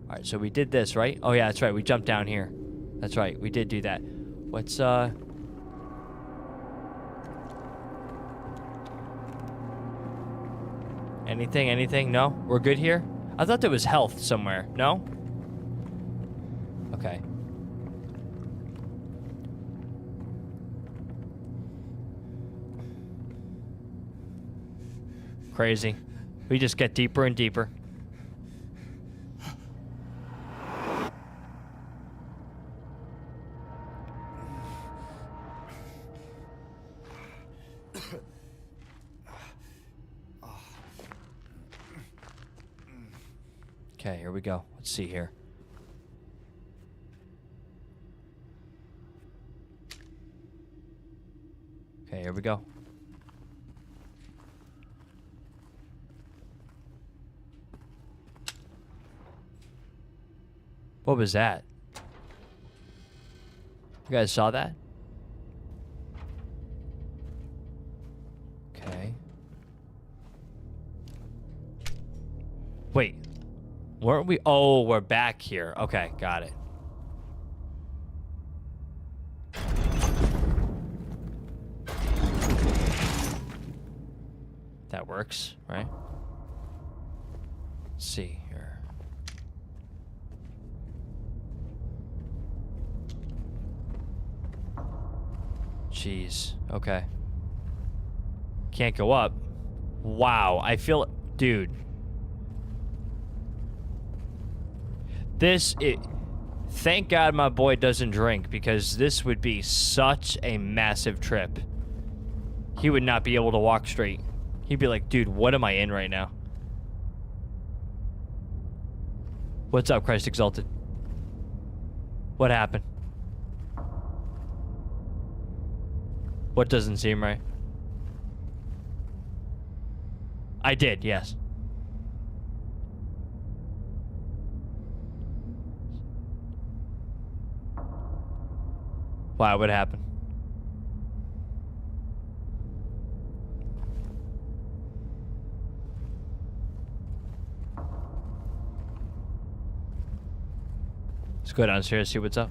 All right, so we did this, right? Oh, yeah, that's right. We jumped down here. That's right. We did do that. What's, Anything? No? We're good here? I thought there was health somewhere. No? Okay. Crazy. We just get deeper and deeper. Okay, here we go. Let's see here. Okay, here we go. What was that? You guys saw that? Okay. Wait. Weren't we? Oh, we're back here. Okay, got it. That works, right? Let's see here. Jeez. Okay. Can't go up. Wow. I feel... Dude. Thank God my boy doesn't drink, because this would be such a massive trip. He would not be able to walk straight. He'd be like, dude, what am I in right now? What's up, Christ Exalted? What happened? What doesn't seem right? I did, yes. Why? What happened? Let's go downstairs, see what's up.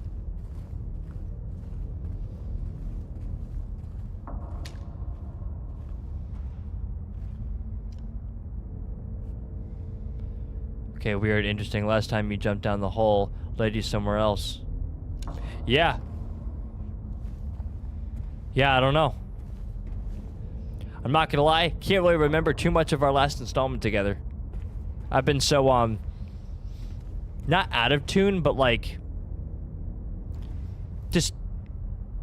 Okay, weird, interesting. Last time you jumped down the hole, led you somewhere else. Yeah. Yeah, I don't know. I'm not gonna lie, can't really remember too much of our last installment together. I've been so, not out of tune, but like, just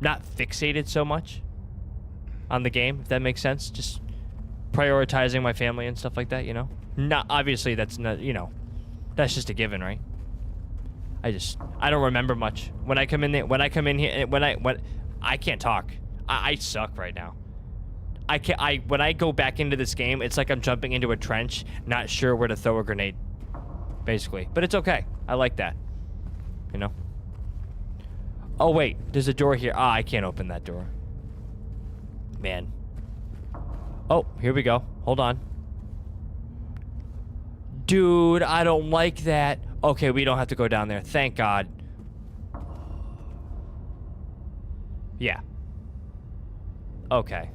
not fixated so much on the game, if that makes sense. Just prioritizing my family and stuff like that, you know? Not, obviously that's not, you know, that's just a given, right? I don't remember much. When I come in there, when I can't talk. I suck right now. When I go back into this game, it's like I'm jumping into a trench, not sure where to throw a grenade. Basically. But it's okay. I like that. You know? Oh, wait. There's a door here. Ah, I can't open that door. Man. Oh, here we go. Hold on. Dude, I don't like that. Okay, we don't have to go down there. Thank God. Yeah. Okay.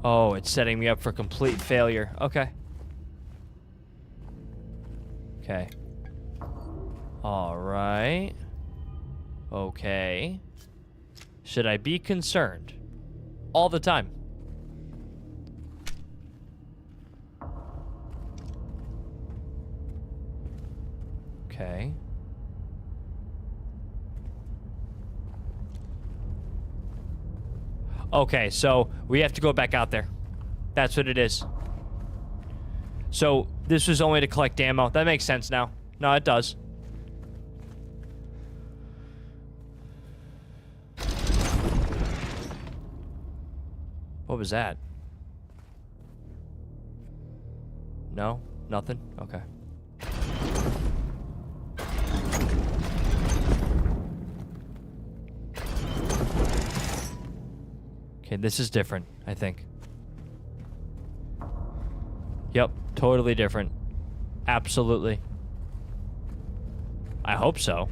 Oh, it's setting me up for complete failure. Okay. Okay. All right. Okay. Should I be concerned? All the time. Okay. Okay, so we have to go back out there. That's what it is. So this was only to collect ammo. That makes sense now. No, it does. What was that? No? Nothing? Okay. Okay, this is different, I think. Yep, totally different. Absolutely. I hope so.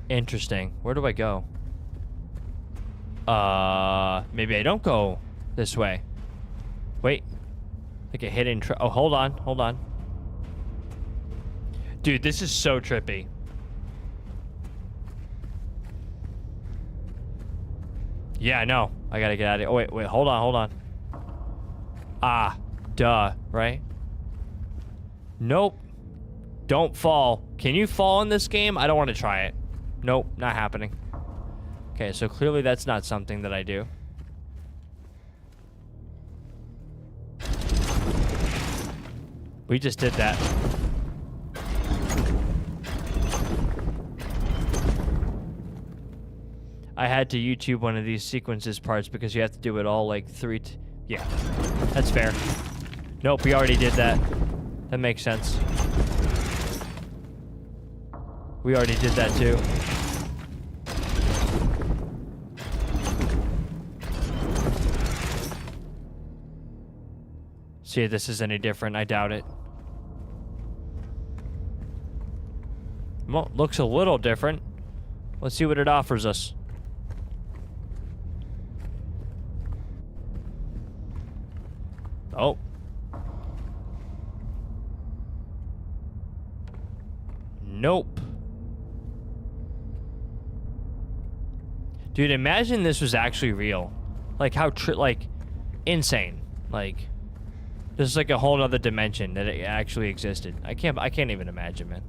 Interesting. Where do I go? Maybe I don't go this way. Wait. Like a hidden oh, hold on. Hold on. Dude, this is so trippy. Yeah, I know. I gotta get out of here. Oh, wait. Hold on. Ah, duh, right? Nope. Don't fall. Can you fall in this game? I don't want to try it. Nope, not happening. Okay, so clearly that's not something that I do. We just did that. I had to YouTube one of these sequences parts because you have to do it all like yeah, that's fair. Nope, we already did that. That makes sense. We already did that too. See if this is any different. I doubt it. Well, looks a little different. Let's see what it offers us. Oh. Nope. Dude, imagine this was actually real. Like how like insane. Like this is like a whole other dimension that it actually existed. I can't even imagine, man.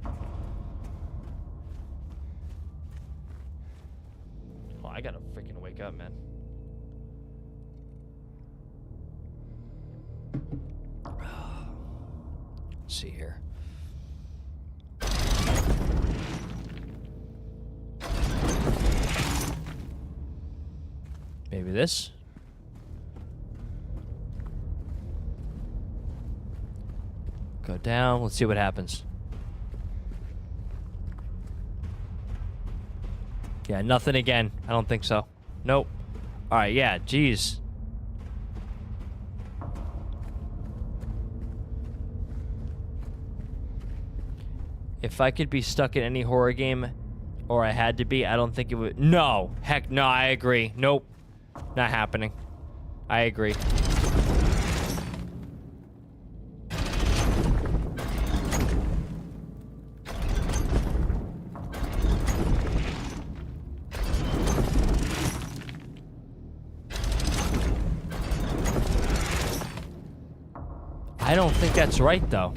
Oh, I gotta freaking wake up, man. Let's see here. Maybe this? Go down. Let's see what happens. Yeah, nothing again. I don't think so. Nope. Alright, yeah, jeez. If I could be stuck in any horror game, or I had to be, I don't think it would. No! Heck no, I agree. Nope. Not happening. I agree. I don't think that's right, though.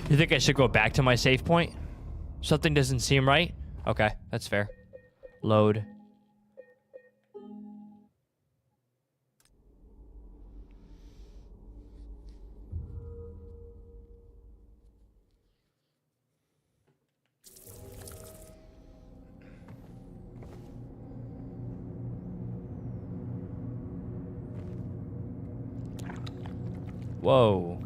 You think I should go back to my save point? Something doesn't seem right? Okay, that's fair. Load. Whoa.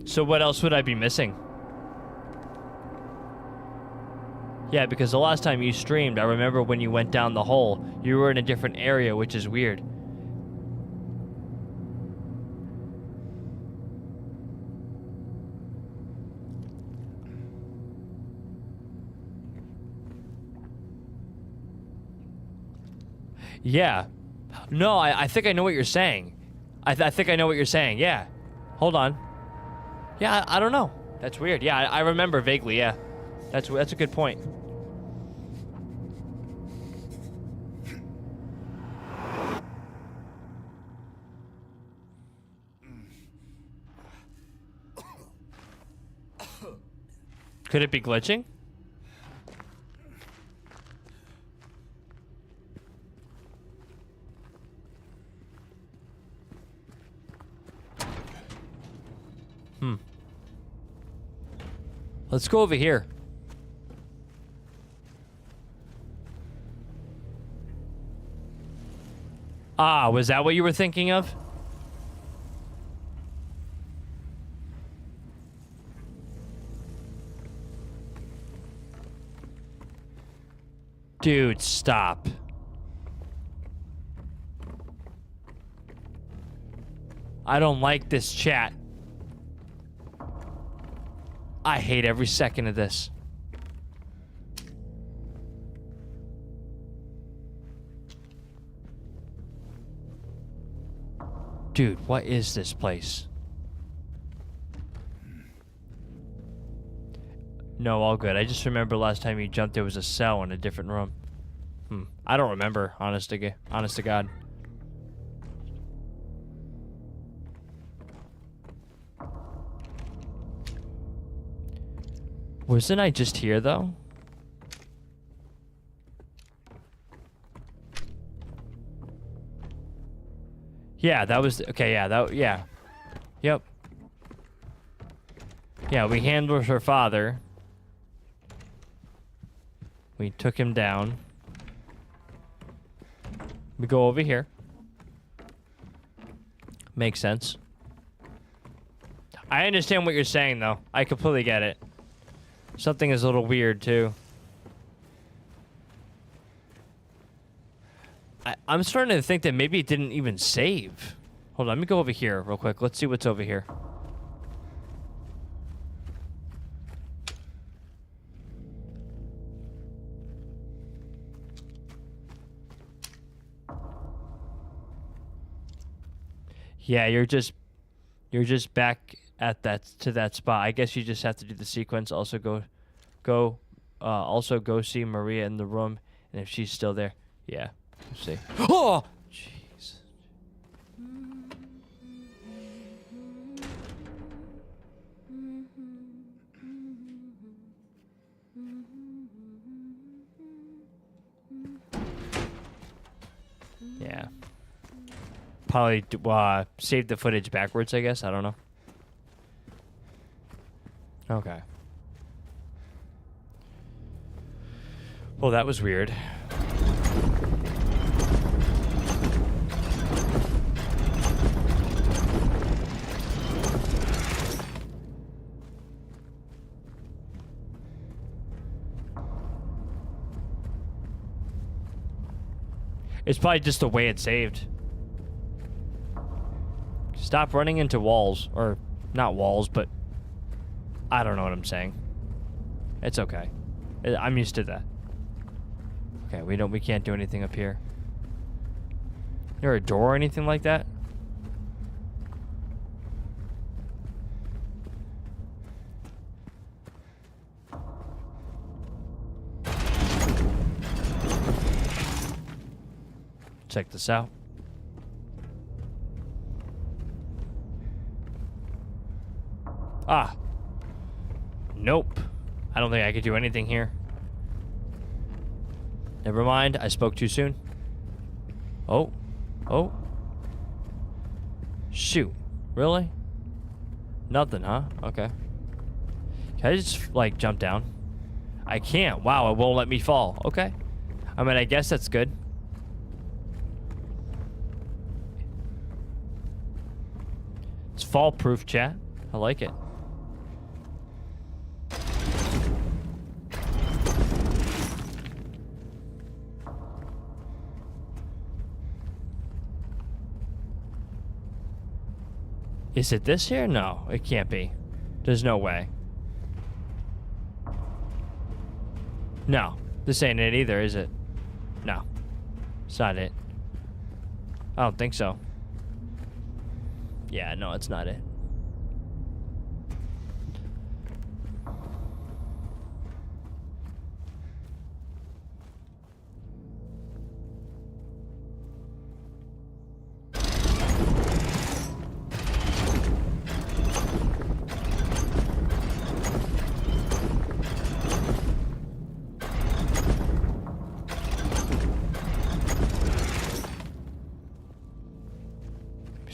So what else would I be missing? Yeah, because the last time you streamed, I remember when you went down the hole, you were in a different area, which is weird. Yeah. No, I think I know what you're saying. I think I know what you're saying. Yeah. Hold on. Yeah, I don't know. That's weird. Yeah, I remember vaguely. Yeah. That's a good point. Could it be glitching? Let's go over here. Ah, was that what you were thinking of? Dude, stop. I don't like this chat. I hate every second of this. Dude, what is this place? No, all good. I just remember last time you jumped, there was a cell in a different room. I don't remember, honest to God. Wasn't I just here, though? Yeah, that was... Okay, yeah, yeah. Yep. Yeah, we handled her father. We took him down. We go over here. Makes sense. I understand what you're saying, though. I completely get it. Something is a little weird, too. I'm starting to think that maybe it didn't even save. Hold on, let me go over here real quick. Let's see what's over here. Yeah, you're just back at that spot. I guess you just have to do the sequence. Also go see Maria in the room, and if she's still there, yeah. Let's see. Oh, jeez. Yeah. Probably save the footage backwards, I guess. I don't know. Okay. Well, that was weird. It's probably just the way it's saved. Stop running into walls. Or, not walls, but... I don't know what I'm saying. It's okay. I'm used to that. Okay, we can't do anything up here. Is there a door or anything like that? Check this out. Ah. Nope. I don't think I could do anything here. Never mind. I spoke too soon. Oh. Oh. Shoot. Really? Nothing, huh? Okay. Can I just, like, jump down? I can't. Wow, it won't let me fall. Okay. I mean, I guess that's good. It's fall-proof, chat. I like it. Is it this here? No, it can't be. There's no way. No, this ain't it either, is it? No, it's not it. I don't think so. Yeah, no, it's not it.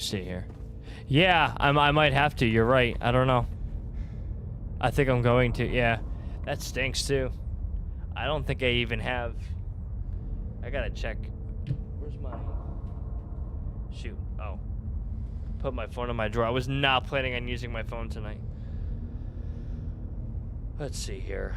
see here. Yeah, I might have to. You're right. I don't know. I think I'm going to. Yeah, that stinks too. I don't think I even have. I gotta check. Where's my? Shoot. Oh. Put my phone in my drawer. I was not planning on using my phone tonight. Let's see here.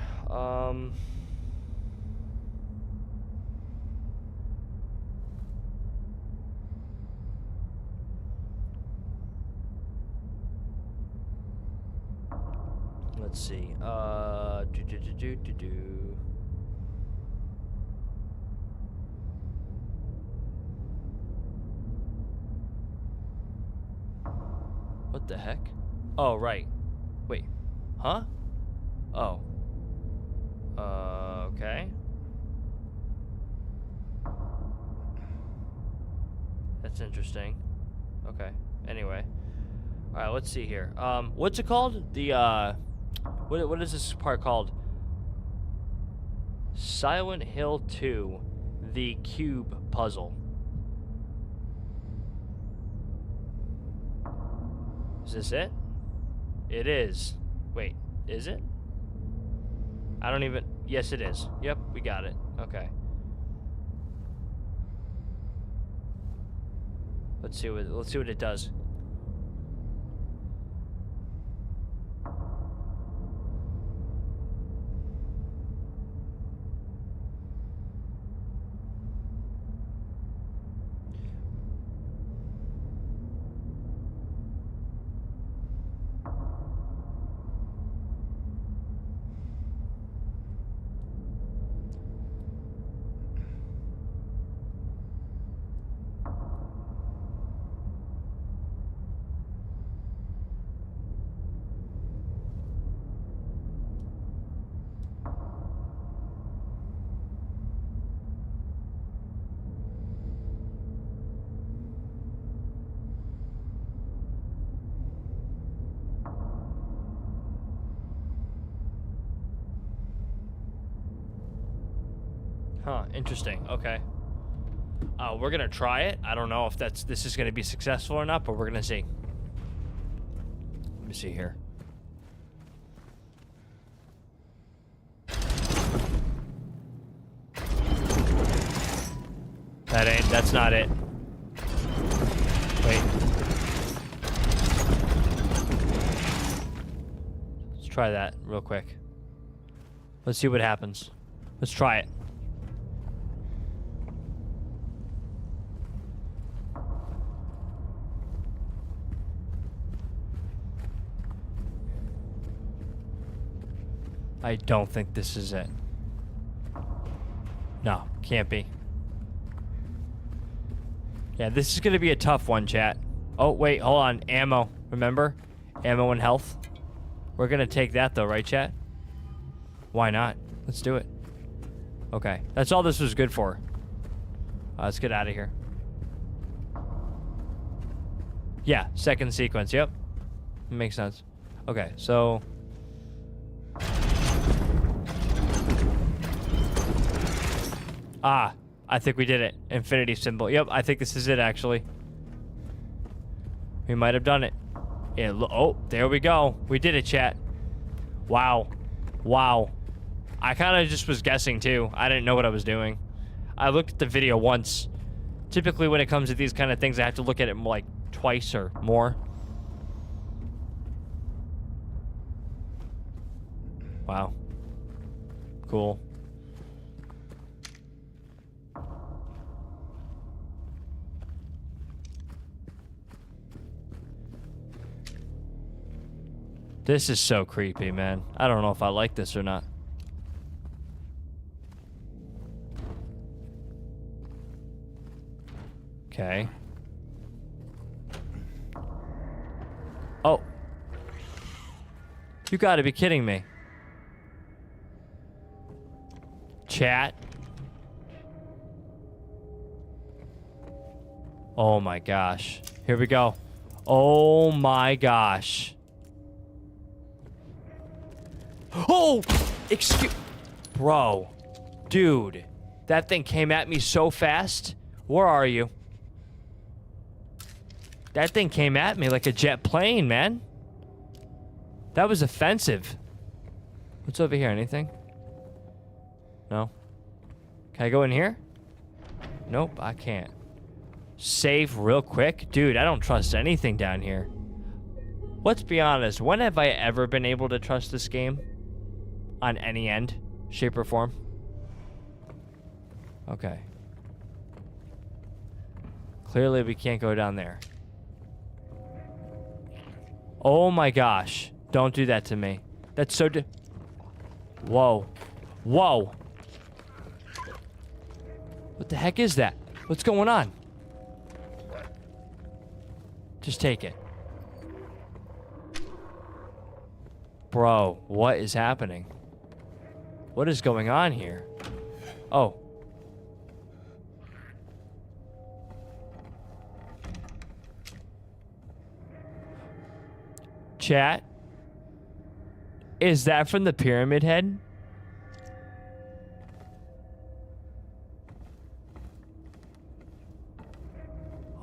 Let's see. What the heck? Oh, right. Wait. Huh? Oh. Okay. That's interesting. Okay. Anyway. All right, let's see here. What's it called? The, what is this part called? Silent Hill 2, The Cube Puzzle. Is this it? It is. Wait, is it? I don't even... Yes, it is. Yep, we got it. Okay. Let's see what it does. Huh, interesting. Okay. We're gonna try it. I don't know if this is gonna be successful or not, but we're gonna see. Let me see here. That's not it. Wait. Let's try that real quick. Let's see what happens. Let's try it. I don't think this is it. No, can't be. Yeah, this is gonna be a tough one, chat. Oh, wait, hold on. Ammo, remember? Ammo and health. We're gonna take that though, right, chat? Why not? Let's do it. Okay, that's all this was good for. Let's get out of here. Yeah, second sequence, yep. Makes sense. Okay, so... Ah, I think we did it. Infinity symbol. Yep, I think this is it, actually. We might have done it. Yeah, oh, there we go. We did it, chat. Wow. Wow. I kind of just was guessing, too. I didn't know what I was doing. I looked at the video once. Typically, when it comes to these kind of things, I have to look at it, like, twice or more. Wow. Cool. This is so creepy, man. I don't know if I like this or not. Okay. Oh. You gotta be kidding me. Chat. Oh my gosh. Here we go. Oh my gosh. Oh! Excuse... Bro. Dude. That thing came at me so fast. Where are you? That thing came at me like a jet plane, man. That was offensive. What's over here? Anything? No? Can I go in here? Nope, I can't. Save real quick? Dude, I don't trust anything down here. Let's be honest. When have I ever been able to trust this game? On any end, shape, or form? Okay. Clearly, we can't go down there. Oh my gosh. Don't do that to me. That's so... Whoa. Whoa. What the heck is that? What's going on? Just take it. Bro, what is happening? What is going on here? Oh. Chat? Is that from the Pyramid Head?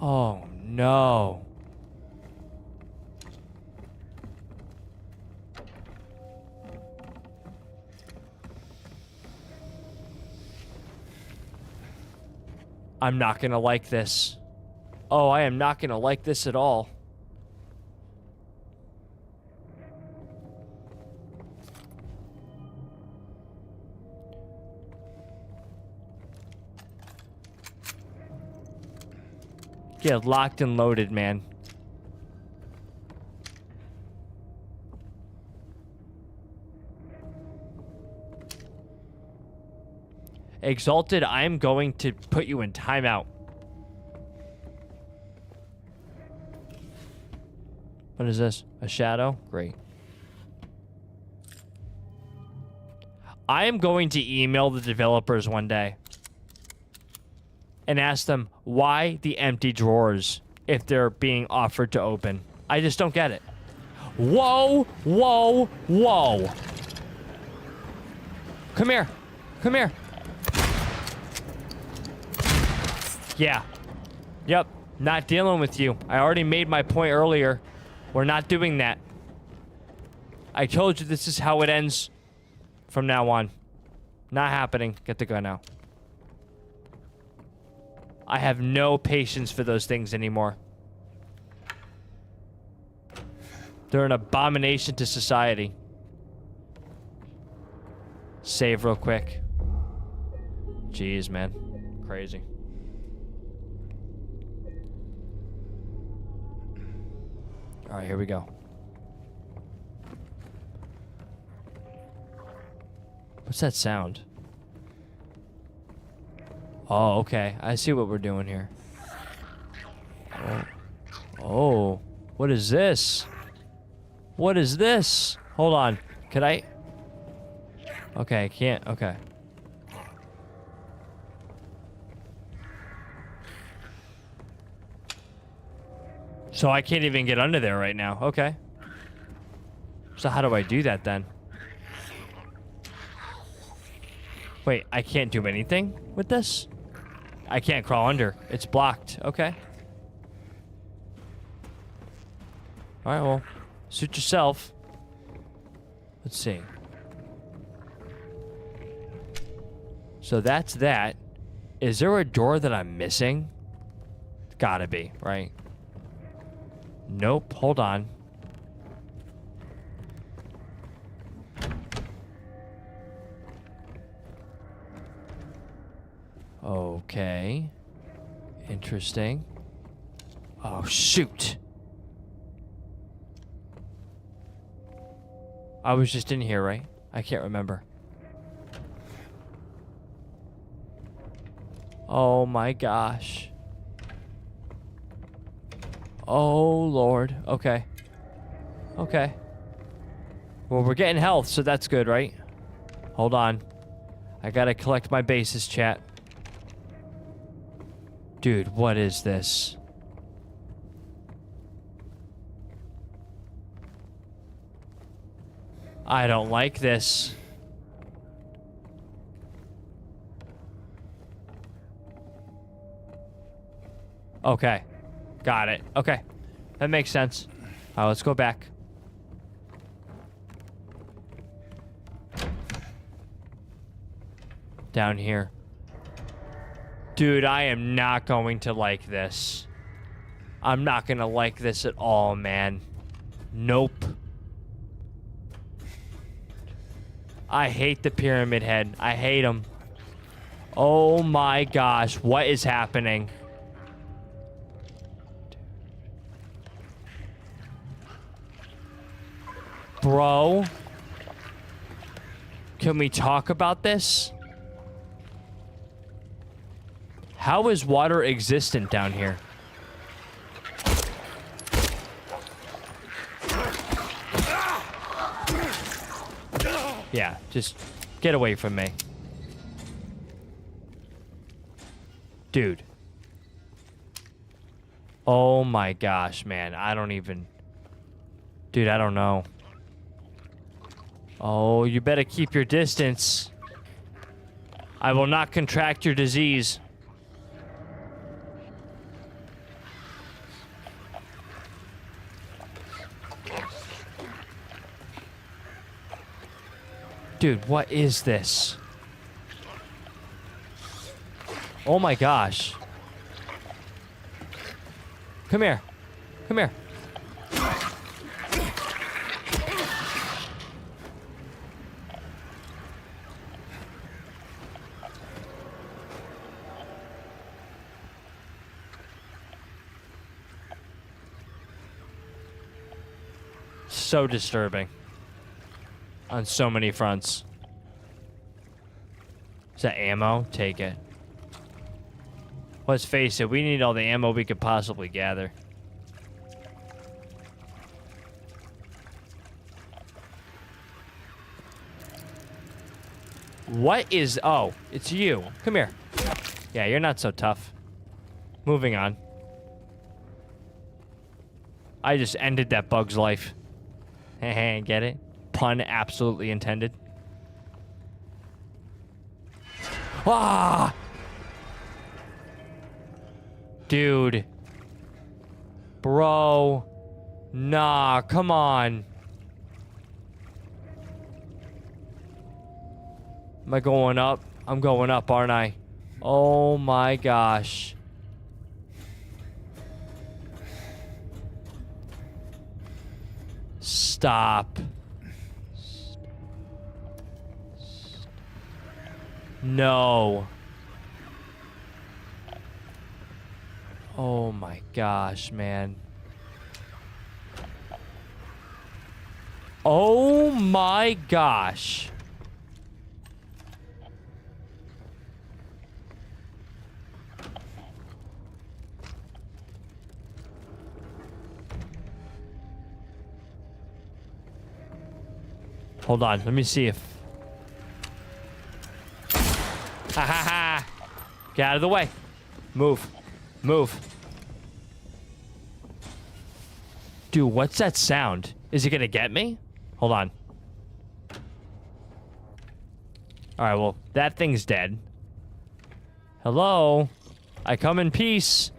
Oh, no. I'm not gonna like this. Oh, I am not gonna like this at all. Get locked and loaded, man. Exalted, I'm going to put you in timeout. What is this? A shadow? Great. I am going to email the developers one day and ask them why the empty drawers if they're being offered to open. I just don't get it. Whoa, whoa, whoa. Come here. Come here. Yeah. Yep. Not dealing with you. I already made my point earlier. We're not doing that. I told you this is how it ends from now on. Not happening. Get the gun out. I have no patience for those things anymore. They're an abomination to society. Save real quick. Jeez, man. Crazy. All right, here we go. What's that sound? Oh, okay. I see what we're doing here. Oh. Oh. What is this? What is this? Hold on. Could I? Okay, I can't. Okay. So I can't even get under there right now. Okay. So how do I do that then? Wait, I can't do anything with this? I can't crawl under. It's blocked. Okay. All right, well, suit yourself. Let's see. So that's that. Is there a door that I'm missing? Gotta be, right? Nope. Hold on. Okay. Interesting. Oh, shoot. I was just in here, right? I can't remember. Oh my gosh. Oh, Lord. Okay. Okay. Well, we're getting health, so that's good, right? Hold on. I gotta collect my bases, chat. Dude, what is this? I don't like this. Okay. Got it. Okay. That makes sense. All right, let's go back. Down here. Dude, I am not going to like this. I'm not going to like this at all, man. Nope. I hate the Pyramid Head. I hate him. Oh my gosh, what is happening? Bro, can we talk about this? How is water existent down here? Yeah, just get away from me. Dude. Oh my gosh, man. I don't even... Dude, I don't know. Oh, you better keep your distance. I will not contract your disease. Dude, what is this? Oh my gosh. Come here. Come here. So disturbing. On so many fronts. Is that ammo? Take it. Let's face it, we need all the ammo we could possibly gather. What is... Oh, it's you. Come here. Yeah, you're not so tough. Moving on. I just ended that bug's life. Hey, get it? Pun absolutely intended. Ah! Dude. Bro. Nah, come on. Am I going up? I'm going up, aren't I? Oh my gosh. Stop. No. Oh my gosh, man. Oh my gosh. Hold on, let me see if... Ha ha ha! Get out of the way. Move. Move. Dude, what's that sound? Is he gonna get me? Hold on. Alright, well, that thing's dead. Hello? I come in peace.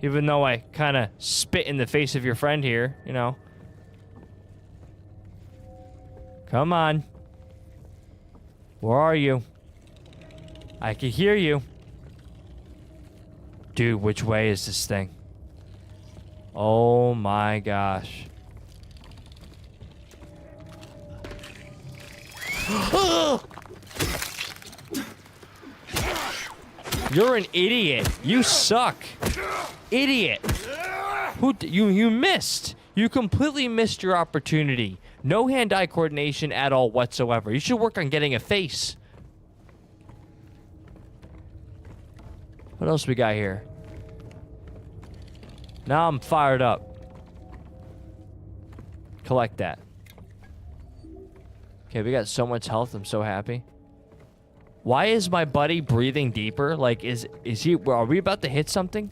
Even though I kind of spit in the face of your friend here, you know. Come on. Where are you? I can hear you. Dude, which way is this thing? Oh my gosh. You're an idiot. You suck. Idiot. You missed. You completely missed your opportunity. No hand-eye coordination at all whatsoever. You should work on getting a face. What else we got here? Now I'm fired up. Collect that. Okay, we got so much health. I'm so happy. Why is my buddy breathing deeper? Like, is he... Are we about to hit something?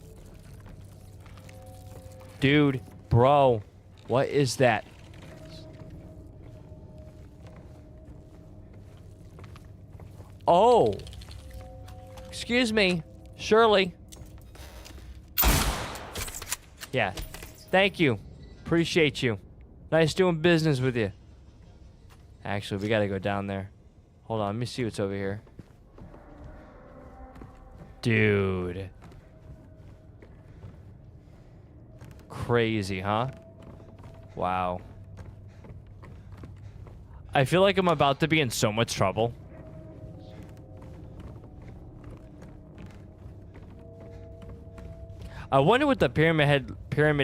Dude, bro, what is that? Oh. Excuse me. Shirley. Yeah. Thank you. Appreciate you. Nice doing business with you. Actually, we gotta go down there. Hold on, let me see what's over here. Dude. Crazy, huh? Wow. I feel like I'm about to be in so much trouble. I wonder what the pyramid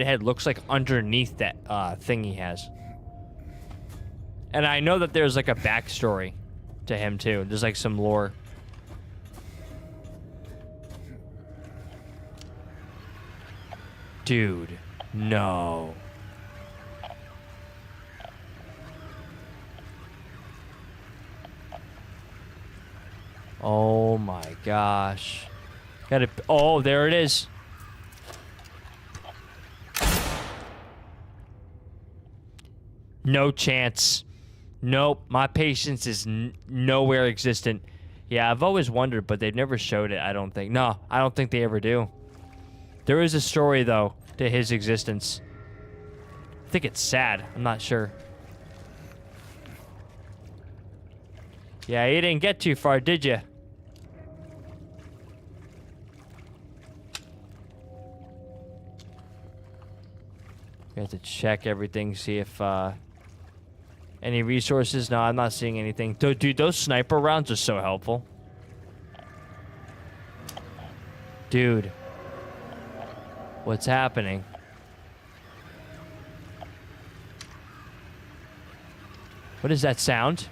head looks like underneath that thing he has. And I know that there's like a backstory to him too. There's like some lore. Dude, no. Oh my gosh. Gotta, oh, there it is. No chance. Nope, my patience is nowhere existent. Yeah, I've always wondered, but they've never showed it, I don't think. No, I don't think they ever do. There is a story, though, to his existence. I think it's sad. I'm not sure. Yeah, you didn't get too far, did you? We have to check everything, see if, any resources? No, I'm not seeing anything. Dude, those sniper rounds are so helpful. Dude. What's happening? What is that sound?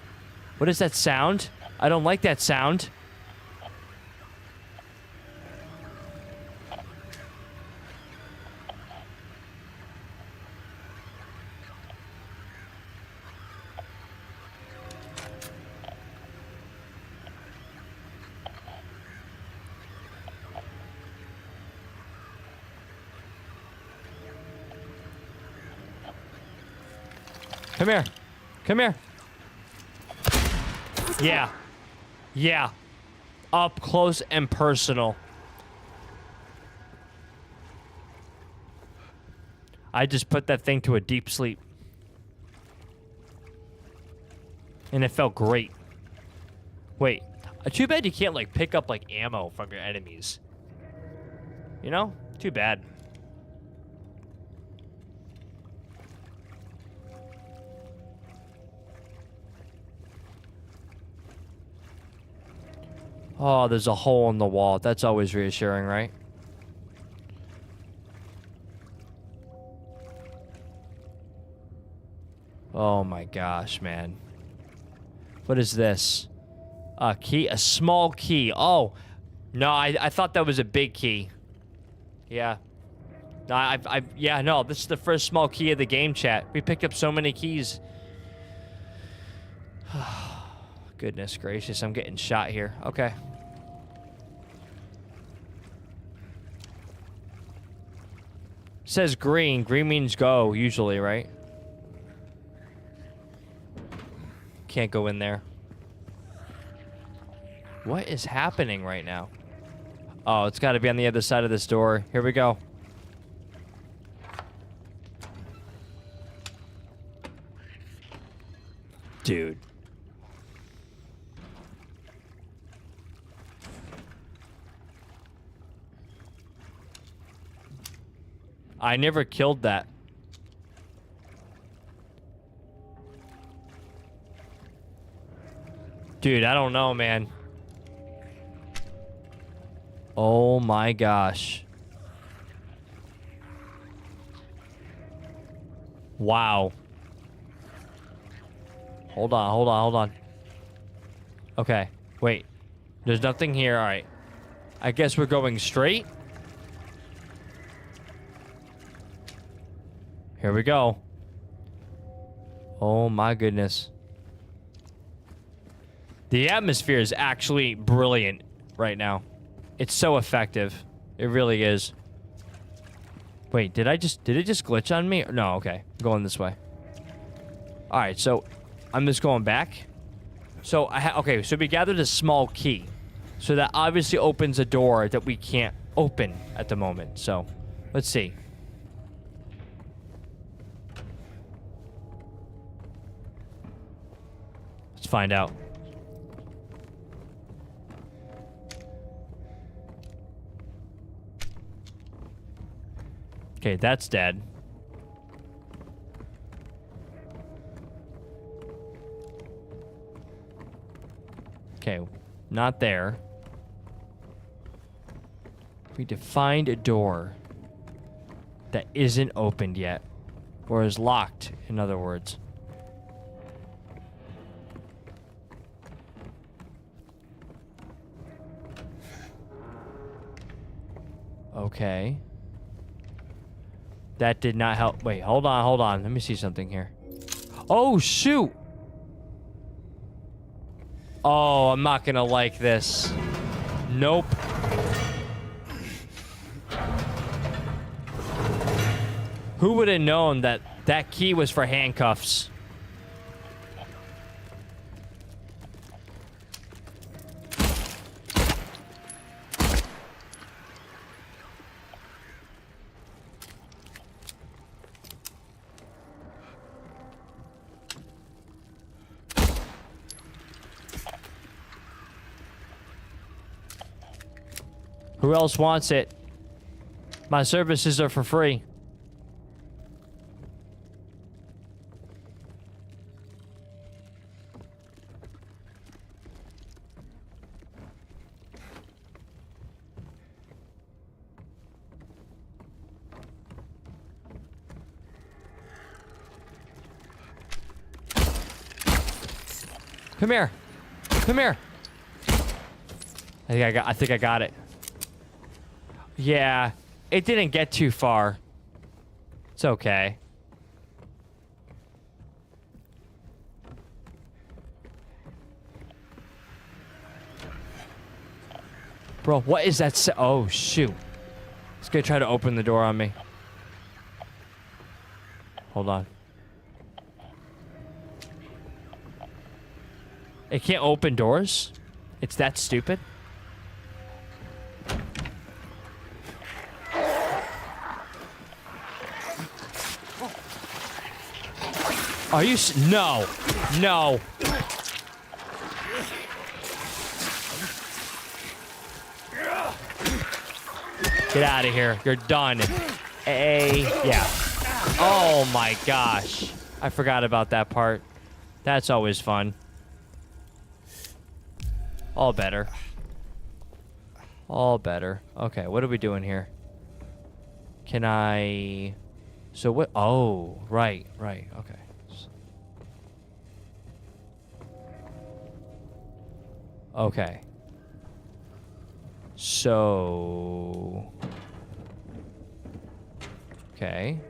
What is that sound? I don't like that sound. Come here. Come here. Yeah. Yeah. Up close and personal. I just put that thing to a deep sleep. And it felt great. Wait. Too bad you can't, like, pick up, like, ammo from your enemies. You know? Too bad. Oh, there's a hole in the wall. That's always reassuring, right? Oh my gosh, man. What is this? A key? A small key. Oh. No, I thought that was a big key. Yeah. No, yeah, no, this is the first small key of the game, chat. We picked up so many keys. Goodness gracious, I'm getting shot here. Okay. Says green. Green means go, usually, right? Can't go in there. What is happening right now? Oh, it's got to be on the other side of this door. Here we go. Dude. I never killed that. Dude, I don't know, man. Oh my gosh. Wow. Hold on, hold on, hold on. Okay, wait. There's nothing here. All right. I guess we're going straight. Here we go. Oh my goodness. The atmosphere is actually brilliant right now. It's so effective. It really is. Wait, did it just glitch on me? No, okay. I'm going this way. All right, so I'm just going back. So okay, so we gathered a small key. So that obviously opens a door that we can't open at the moment. So, let's see. Let's find out. Okay, that's dead. Okay, not there. We need to find a door that isn't opened yet. Or is locked, in other words. Okay. That did not help. Wait, hold on. Let me see something here. Oh, shoot! Oh, I'm not gonna like this. Nope. Who would have known that that key was for handcuffs? Who else wants it? My services are for free. Come here. Come here. I think I got it. Yeah, it didn't get too far. It's okay. Bro, what is that? Oh, shoot. It's gonna try to open the door on me. Hold on. It can't open doors? It's that stupid? Are you no. No. Get out of here. You're done. Yeah. Oh my gosh. I forgot about that part. That's always fun. All better. All better. Okay, what are we doing here? Can I... So what... Oh, right. Okay. Okay. So... Okay.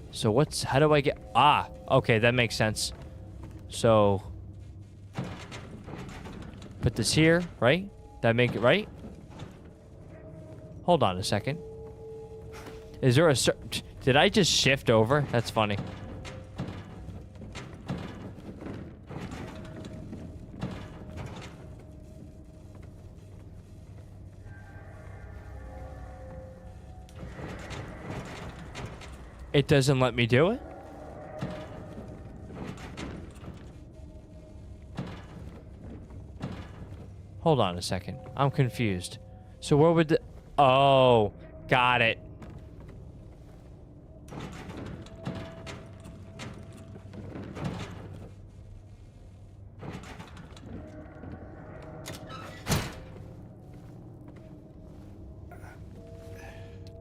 So what's... How do I get... Ah! Okay, that makes sense. So... Put this here, right? That make it right? Hold on a second. Is there a... Did I just shift over? That's funny. It doesn't let me do it? Hold on a second. I'm confused. So where would the... Oh, got it.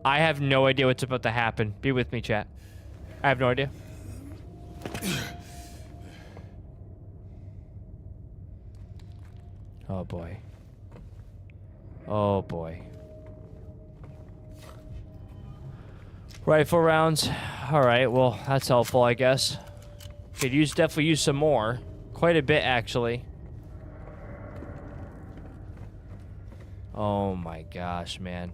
I have no idea what's about to happen. Be with me, chat. I have no idea. Oh boy. Oh boy. Rifle rounds. Alright, well, that's helpful, I guess. Could definitely use some more. Quite a bit, actually. Oh my gosh, man.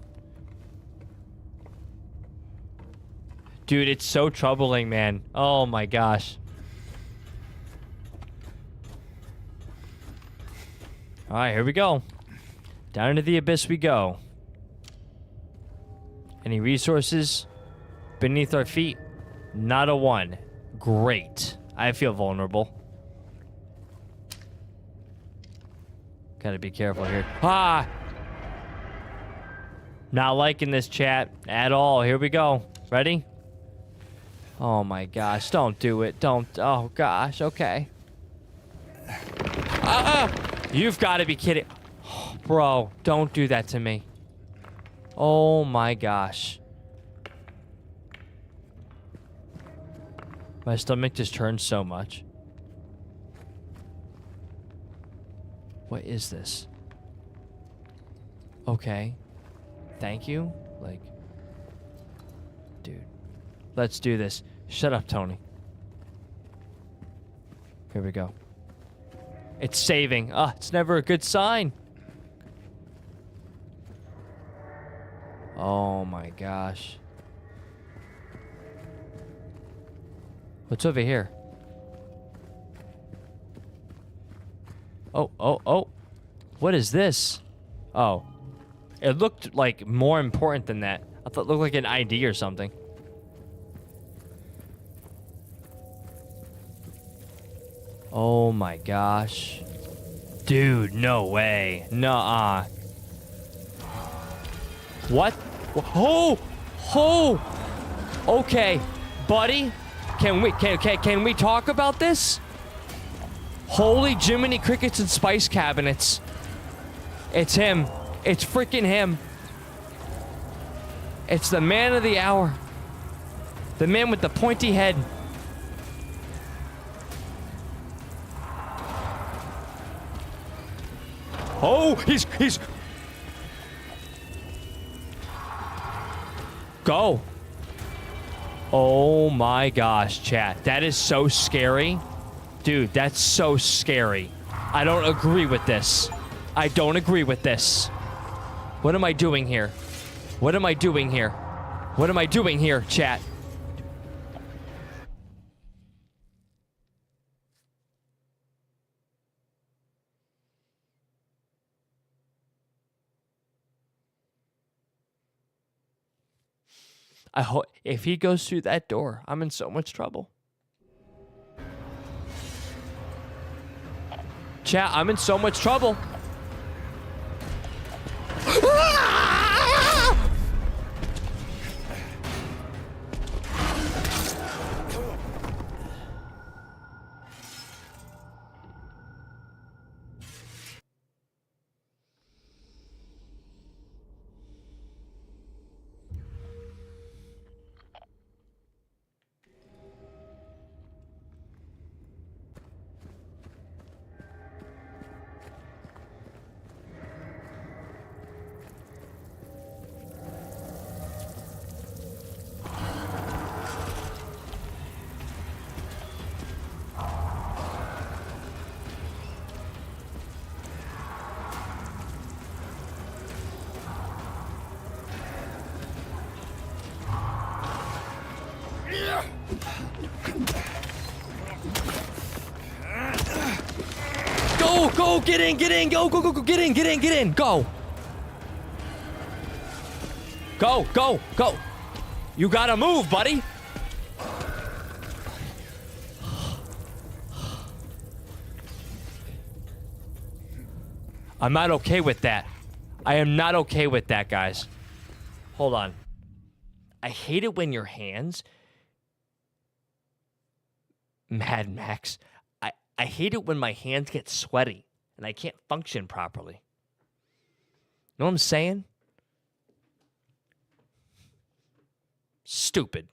Dude, it's so troubling, man. Oh my gosh. Alright, here we go. Down into the abyss we go. Any resources beneath our feet? Not a one. Great. I feel vulnerable. Gotta be careful here. Ah! Not liking this, chat, at all. Here we go. Ready? Oh my gosh, don't do it. Don't. Oh gosh, okay. You've got to be kidding. Bro, don't do that to me. Oh my gosh. My stomach just turned so much. What is this? Okay. Thank you? Like... Dude. Let's do this. Shut up, Tony. Here we go. It's saving. It's never a good sign. Oh my gosh. What's over here? Oh. What is this? Oh. It looked like more important than that. I thought it looked like an ID or something. Oh my gosh. Dude, no way. Nuh-uh. What? Oh! Oh! Okay, buddy. Can we talk about this? Holy Jiminy Crickets and Spice Cabinets. It's him. It's freaking him. It's the man of the hour. The man with the pointy head. Oh, he's... Go. Oh my gosh, chat. That is so scary. Dude, that's so scary. I don't agree with this. I don't agree with this. What am I doing here? What am I doing here? What am I doing here, chat? I hope if he goes through that door, I'm in so much trouble. Chat, I'm in so much trouble. Go, get in, go, get in, go. Go. You gotta move, buddy. I'm not okay with that. I am not okay with that, guys. Hold on. I hate it when your hands... Mad Max. I hate it when my hands get sweaty and I can't function properly. Know what I'm saying? Stupid.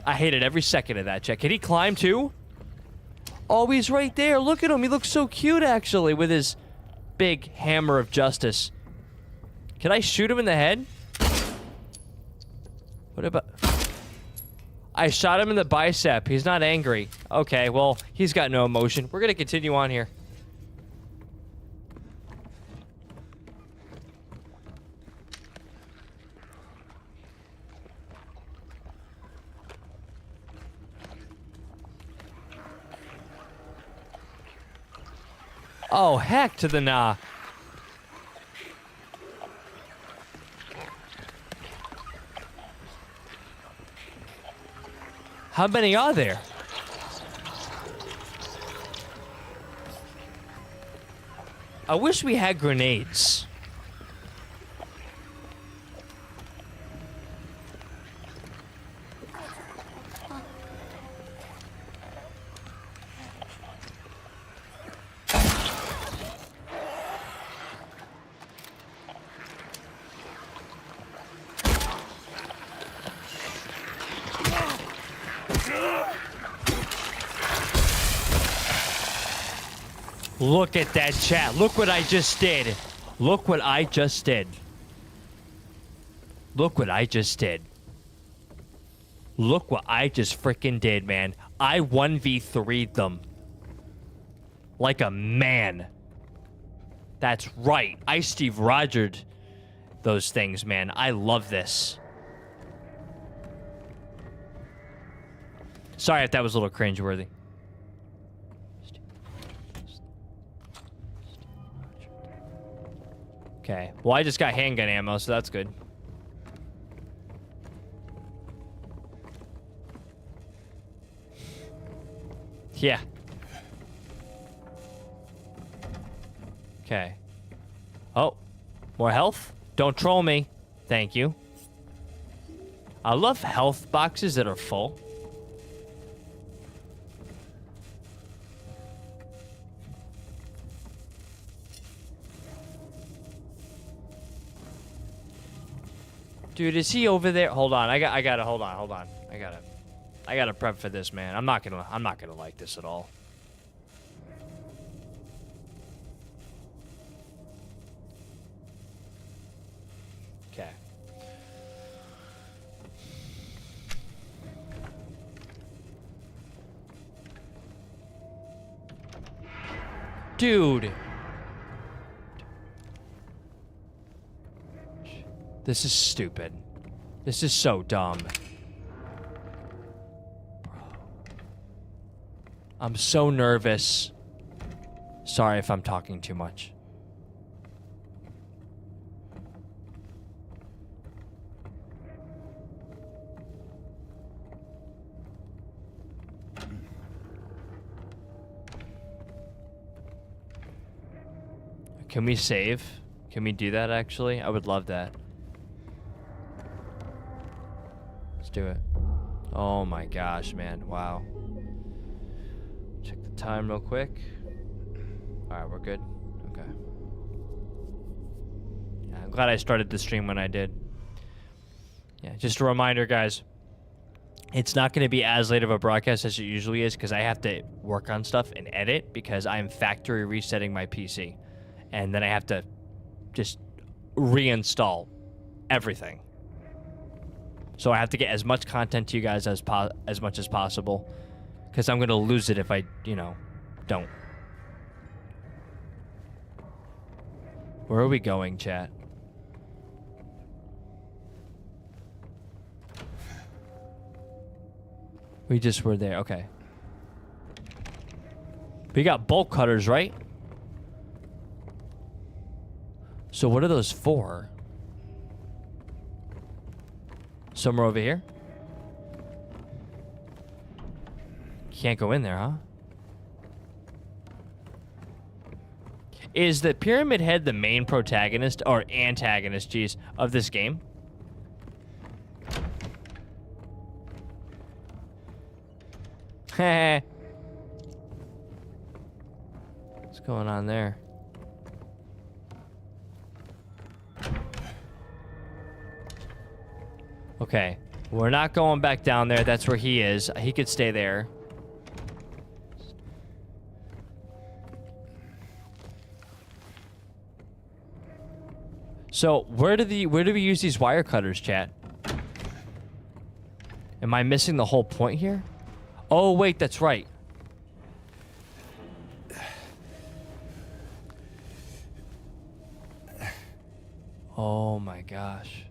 I hated every second of that, check. Can he climb too? Oh, he's right there. Look at him. He looks so cute, actually, with his big hammer of justice. Can I shoot him in the head? What about... I shot him in the bicep. He's not angry. Okay, well, he's got no emotion. We're gonna continue on here. Oh, heck to the nah. How many are there? I wish we had grenades. Look at that chat. Look what I just did. Look what I just did. Look what I just did. Look what I just freaking did, man. I 1v3'd them. Like a man. That's right. I Steve Rogered those things, man. I love this. Sorry if that was a little cringeworthy. Okay. Well, I just got handgun ammo, so that's good. Yeah. Okay. Oh. More health? Don't troll me. Thank you. I love health boxes that are full. Dude, is he over there? Hold on. I gotta hold on. I gotta prep for this, man. I'm not gonna like this at all. Okay. Dude. This is stupid. This is so dumb. I'm so nervous. Sorry if I'm talking too much. Can we save? Can we do that actually? I would love that. Let's do it. Oh my gosh, man. Wow. Check the time real quick. Alright, we're good. Okay. Yeah, I'm glad I started the stream when I did. Yeah, just a reminder, guys. It's not going to be as late of a broadcast as it usually is because I have to work on stuff and edit because I'm factory resetting my PC. And then I have to just reinstall everything. So I have to get as much content to you guys as much as possible. Because I'm going to lose it if I, don't. Where are we going, chat? We just were there. Okay. We got bolt cutters, right? So what are those for? Somewhere over here? Can't go in there, huh? Is the Pyramid Head the main protagonist, or antagonist, geez, of this game? Heh. What's going on there? Okay, we're not going back down there. That's where he is. He could stay there. So where do we use these wire cutters, chat? Am I missing the whole point here? Oh wait, that's right. Oh my gosh.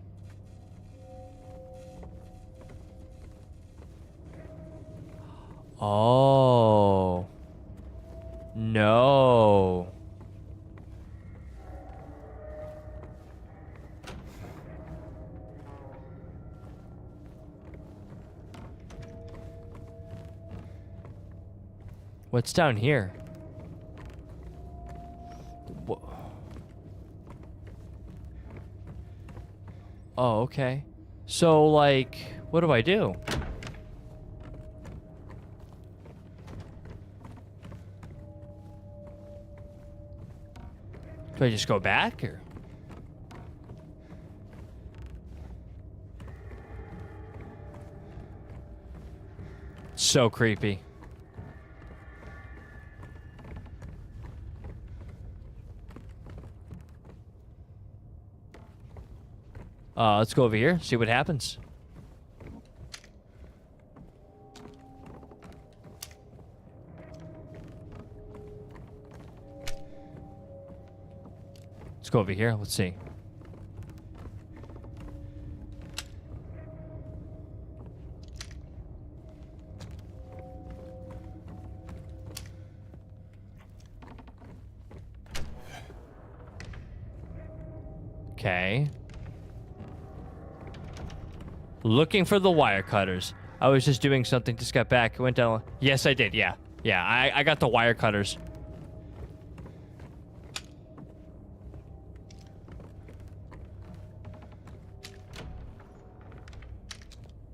Oh. No. What's down here? Oh, okay. So, like, what do I do? Do I just go back, or? So creepy. Let's go over here, see what happens. Let's go over here, let's see. Okay. Looking for the wire cutters. I was just doing something, just got back. Went down. Yes, I did. Yeah. Yeah, I got the wire cutters.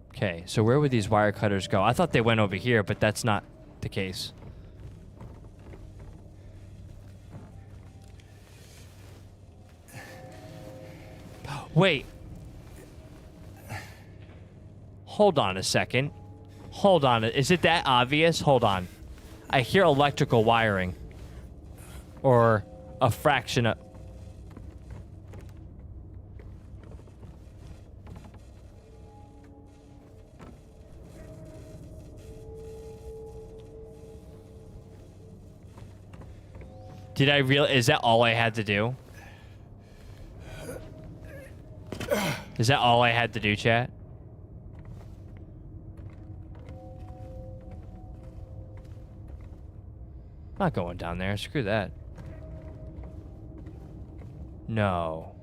Okay, so where would these wire cutters go? I thought they went over here, but that's not the case. Wait. Hold on a second. Hold on. Is it that obvious? Hold on. I hear electrical wiring. Or a fraction of... Did I realize... Is that all I had to do? Is that all I had to do, chat? I'm not going down there. Screw that. No.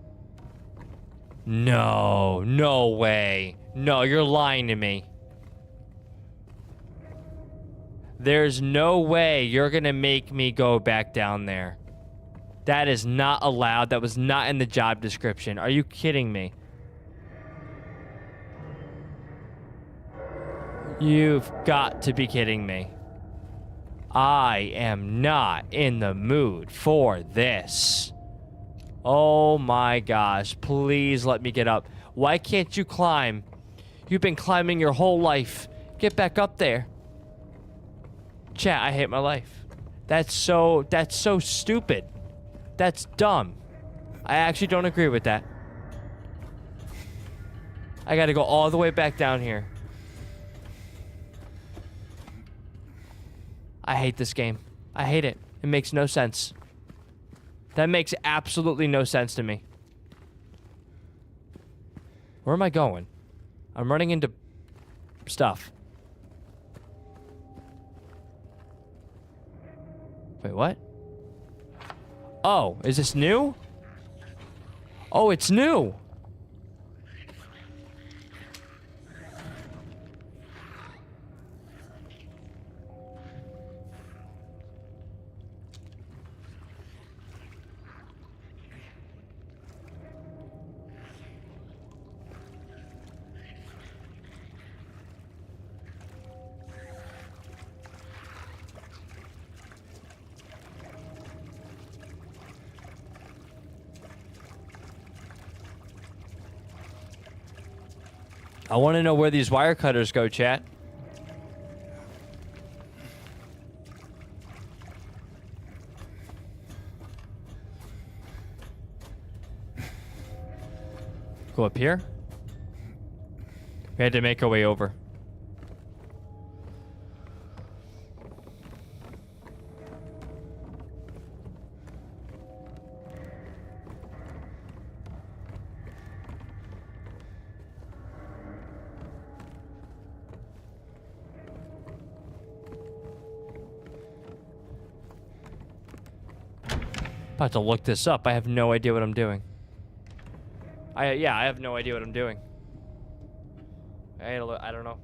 No. No way. No, you're lying to me. There's no way you're gonna make me go back down there. That is not allowed. That was not in the job description. Are you kidding me? You've got to be kidding me. I am not in the mood for this. Oh my gosh. Please let me get up. Why can't you climb? You've been climbing your whole life. Get back up there. Chat, I hate my life. That's so stupid. That's dumb. I actually don't agree with that. I gotta go all the way back down here. I hate this game. I hate it. It makes no sense. That makes absolutely no sense to me. Where am I going? I'm running into stuff. Wait, what? Oh, is this new? Oh, it's new. I want to know where these wire cutters go, chat. Go up here. We had to make our way over. About to look this up. I have no idea what I'm doing. I have no idea what I'm doing. I don't know.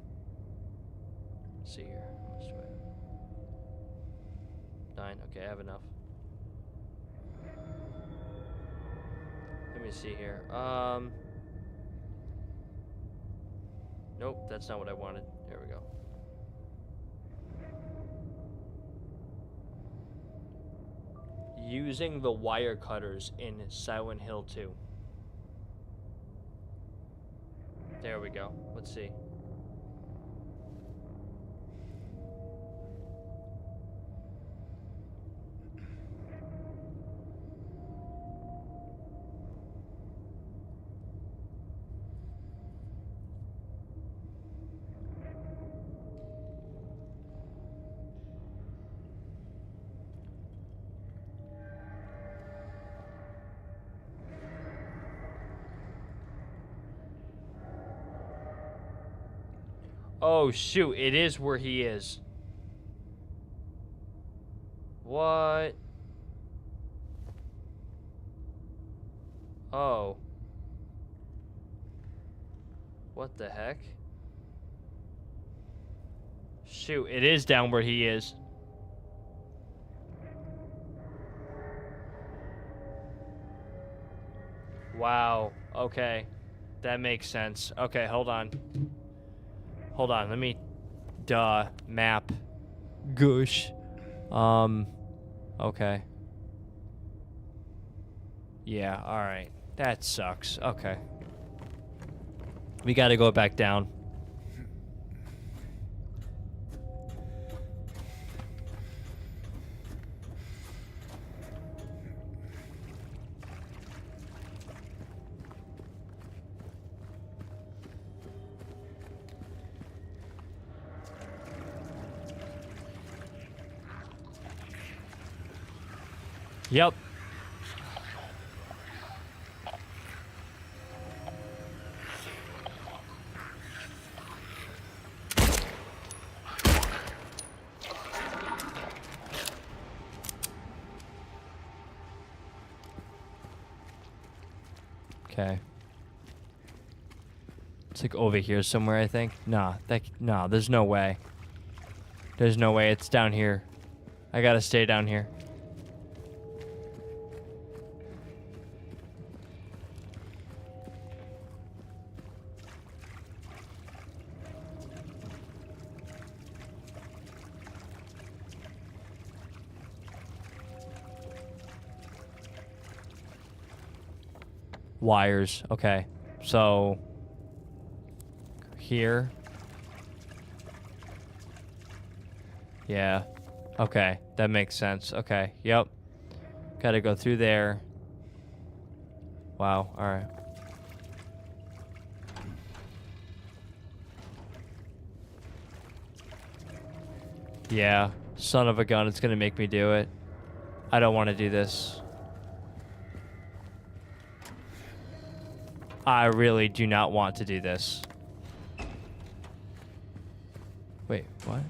Let's see here. Let's try it. 9. Okay, I have enough. Let me see here. Nope, that's not what I wanted. There we go. Using the wire cutters in Silent Hill 2. There we go. Let's see. Oh, shoot. It is where he is. What? Oh. What the heck? Shoot, it is down where he is. Wow. Okay. That makes sense. Okay, hold on. Hold on, let me... map. Goosh. Okay. Yeah, alright. That sucks. Okay. We gotta go back down. Yep. Okay. It's like over here somewhere, I think. Nah, there's no way. There's no way it's down here. I gotta stay down here. Wires. Okay. So here. Yeah. Okay. That makes sense. Okay. Yep. Gotta go through there. Wow. All right. Yeah. Son of a gun. It's gonna make me do it. I don't want to do this. I really do not want to do this. Wait, what?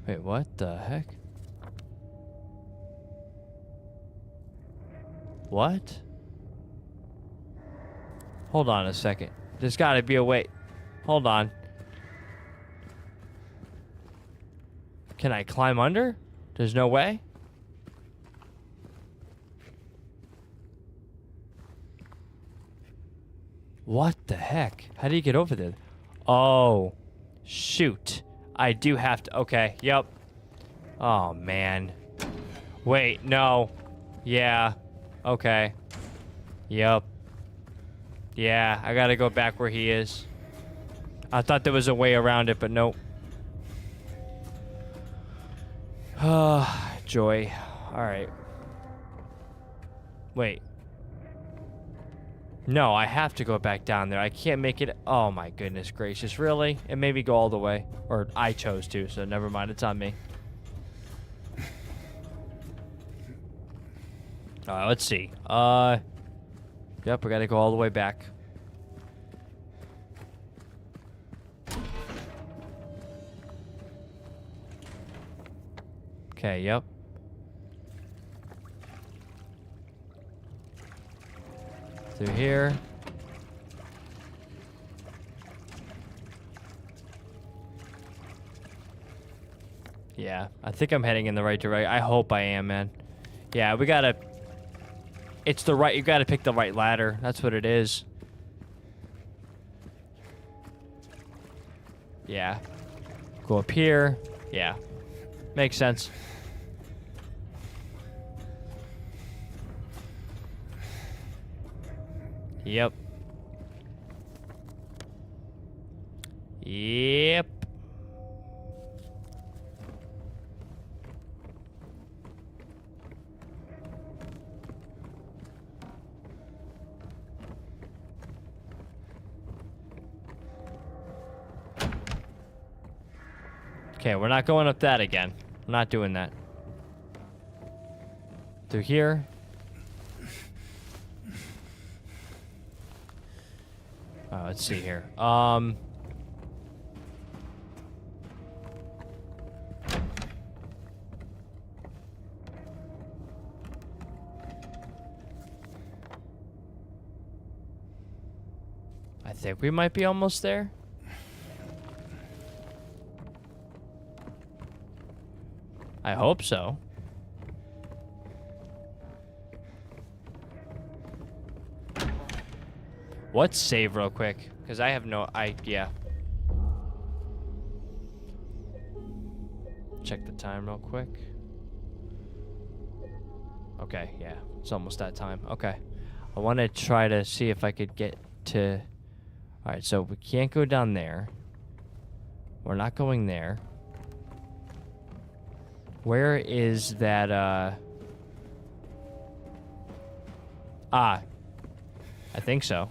Wait, what the heck? What? Hold on a second. There's gotta be a way. Hold on. Can I climb under? There's no way? What the heck? How do you get over there? Oh, shoot. I do have to. Okay, yep. Oh, man. Wait, no. Yeah. Okay. Yep. Yeah, I gotta go back where he is. I thought there was a way around it, but nope. Joy. Alright. Wait. No, I have to go back down there. I can't make it. Oh my goodness gracious. Really? It made me go all the way. Or I chose to, so never mind. It's on me. Alright, let's see. Yep, we gotta go all the way back. Okay, yep. Through here. Yeah, I think I'm heading in the right direction. I hope I am, man. Yeah, we gotta It's the right... You got to pick the right ladder. That's what it is. Yeah. Go up here. Yeah. Makes sense. Yep. Yep. Okay, we're not going up that again. We're not doing that. Through here. Let's see here. I think we might be almost there. I hope so. Let's save real quick, because I have no idea. Check the time real quick. Okay, yeah, it's almost that time. Okay. I want to try to see if I could get to... Alright, so we can't go down there. We're not going there. Where is that, I think so.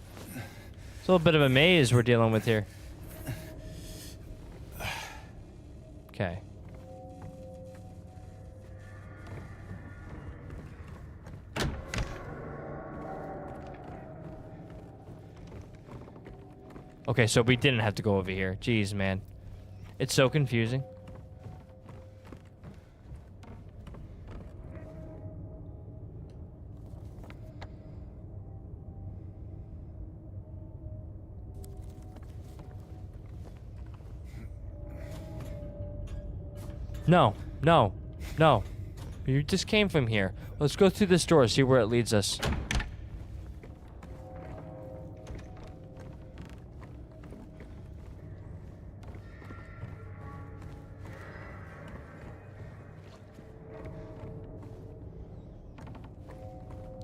It's a little bit of a maze we're dealing with here. Okay. Okay, so we didn't have to go over here. Jeez, man. It's so confusing. No, no, no. You just came from here. Let's go through this door, see where it leads us.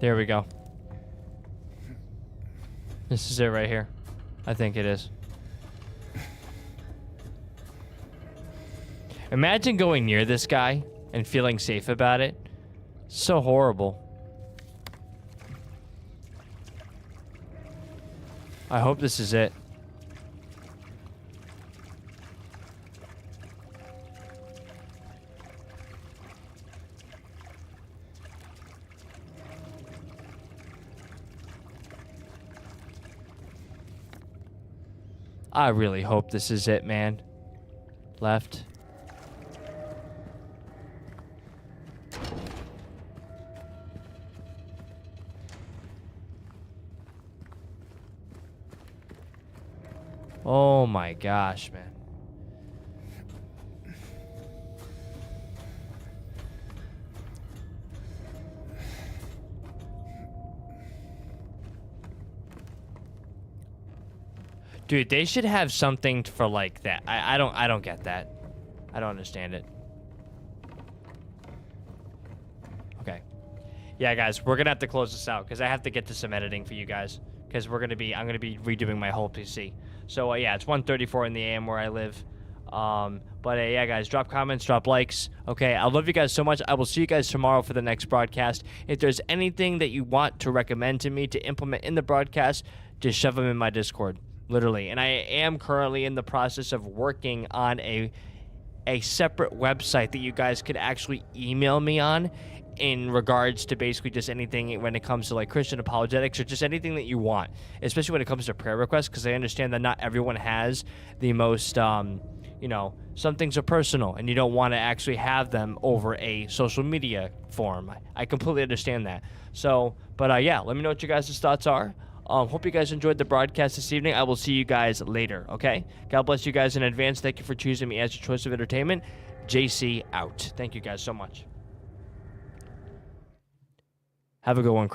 There we go. This is it right here. I think it is. Imagine going near this guy and feeling safe about it. So horrible. I hope this is it. I really hope this is it, man. Left. Oh my gosh, man. Dude, they should have something for like that. I don't get that. I don't understand it. Okay. Yeah, guys, we're gonna have to close this out because I have to get to some editing for you guys. Because I'm gonna be redoing my whole PC. So yeah, it's 1:34 in the AM where I live. But yeah, guys, drop comments, drop likes. Okay, I love you guys so much. I will see you guys tomorrow for the next broadcast. If there's anything that you want to recommend to me to implement in the broadcast, just shove them in my Discord, literally. And I am currently in the process of working on a separate website that you guys could actually email me on in regards to basically just anything when it comes to like Christian apologetics or just anything that you want, especially when it comes to prayer requests, because I understand that not everyone has the most, you know, some things are personal and you don't want to actually have them over a social media form. I completely understand that. So, but yeah, let me know what you guys' thoughts are. Hope you guys enjoyed the broadcast this evening. I will see you guys later, okay? God bless you guys in advance. Thank you for choosing me as your choice of entertainment. JC out. Thank you guys so much. Have a good one.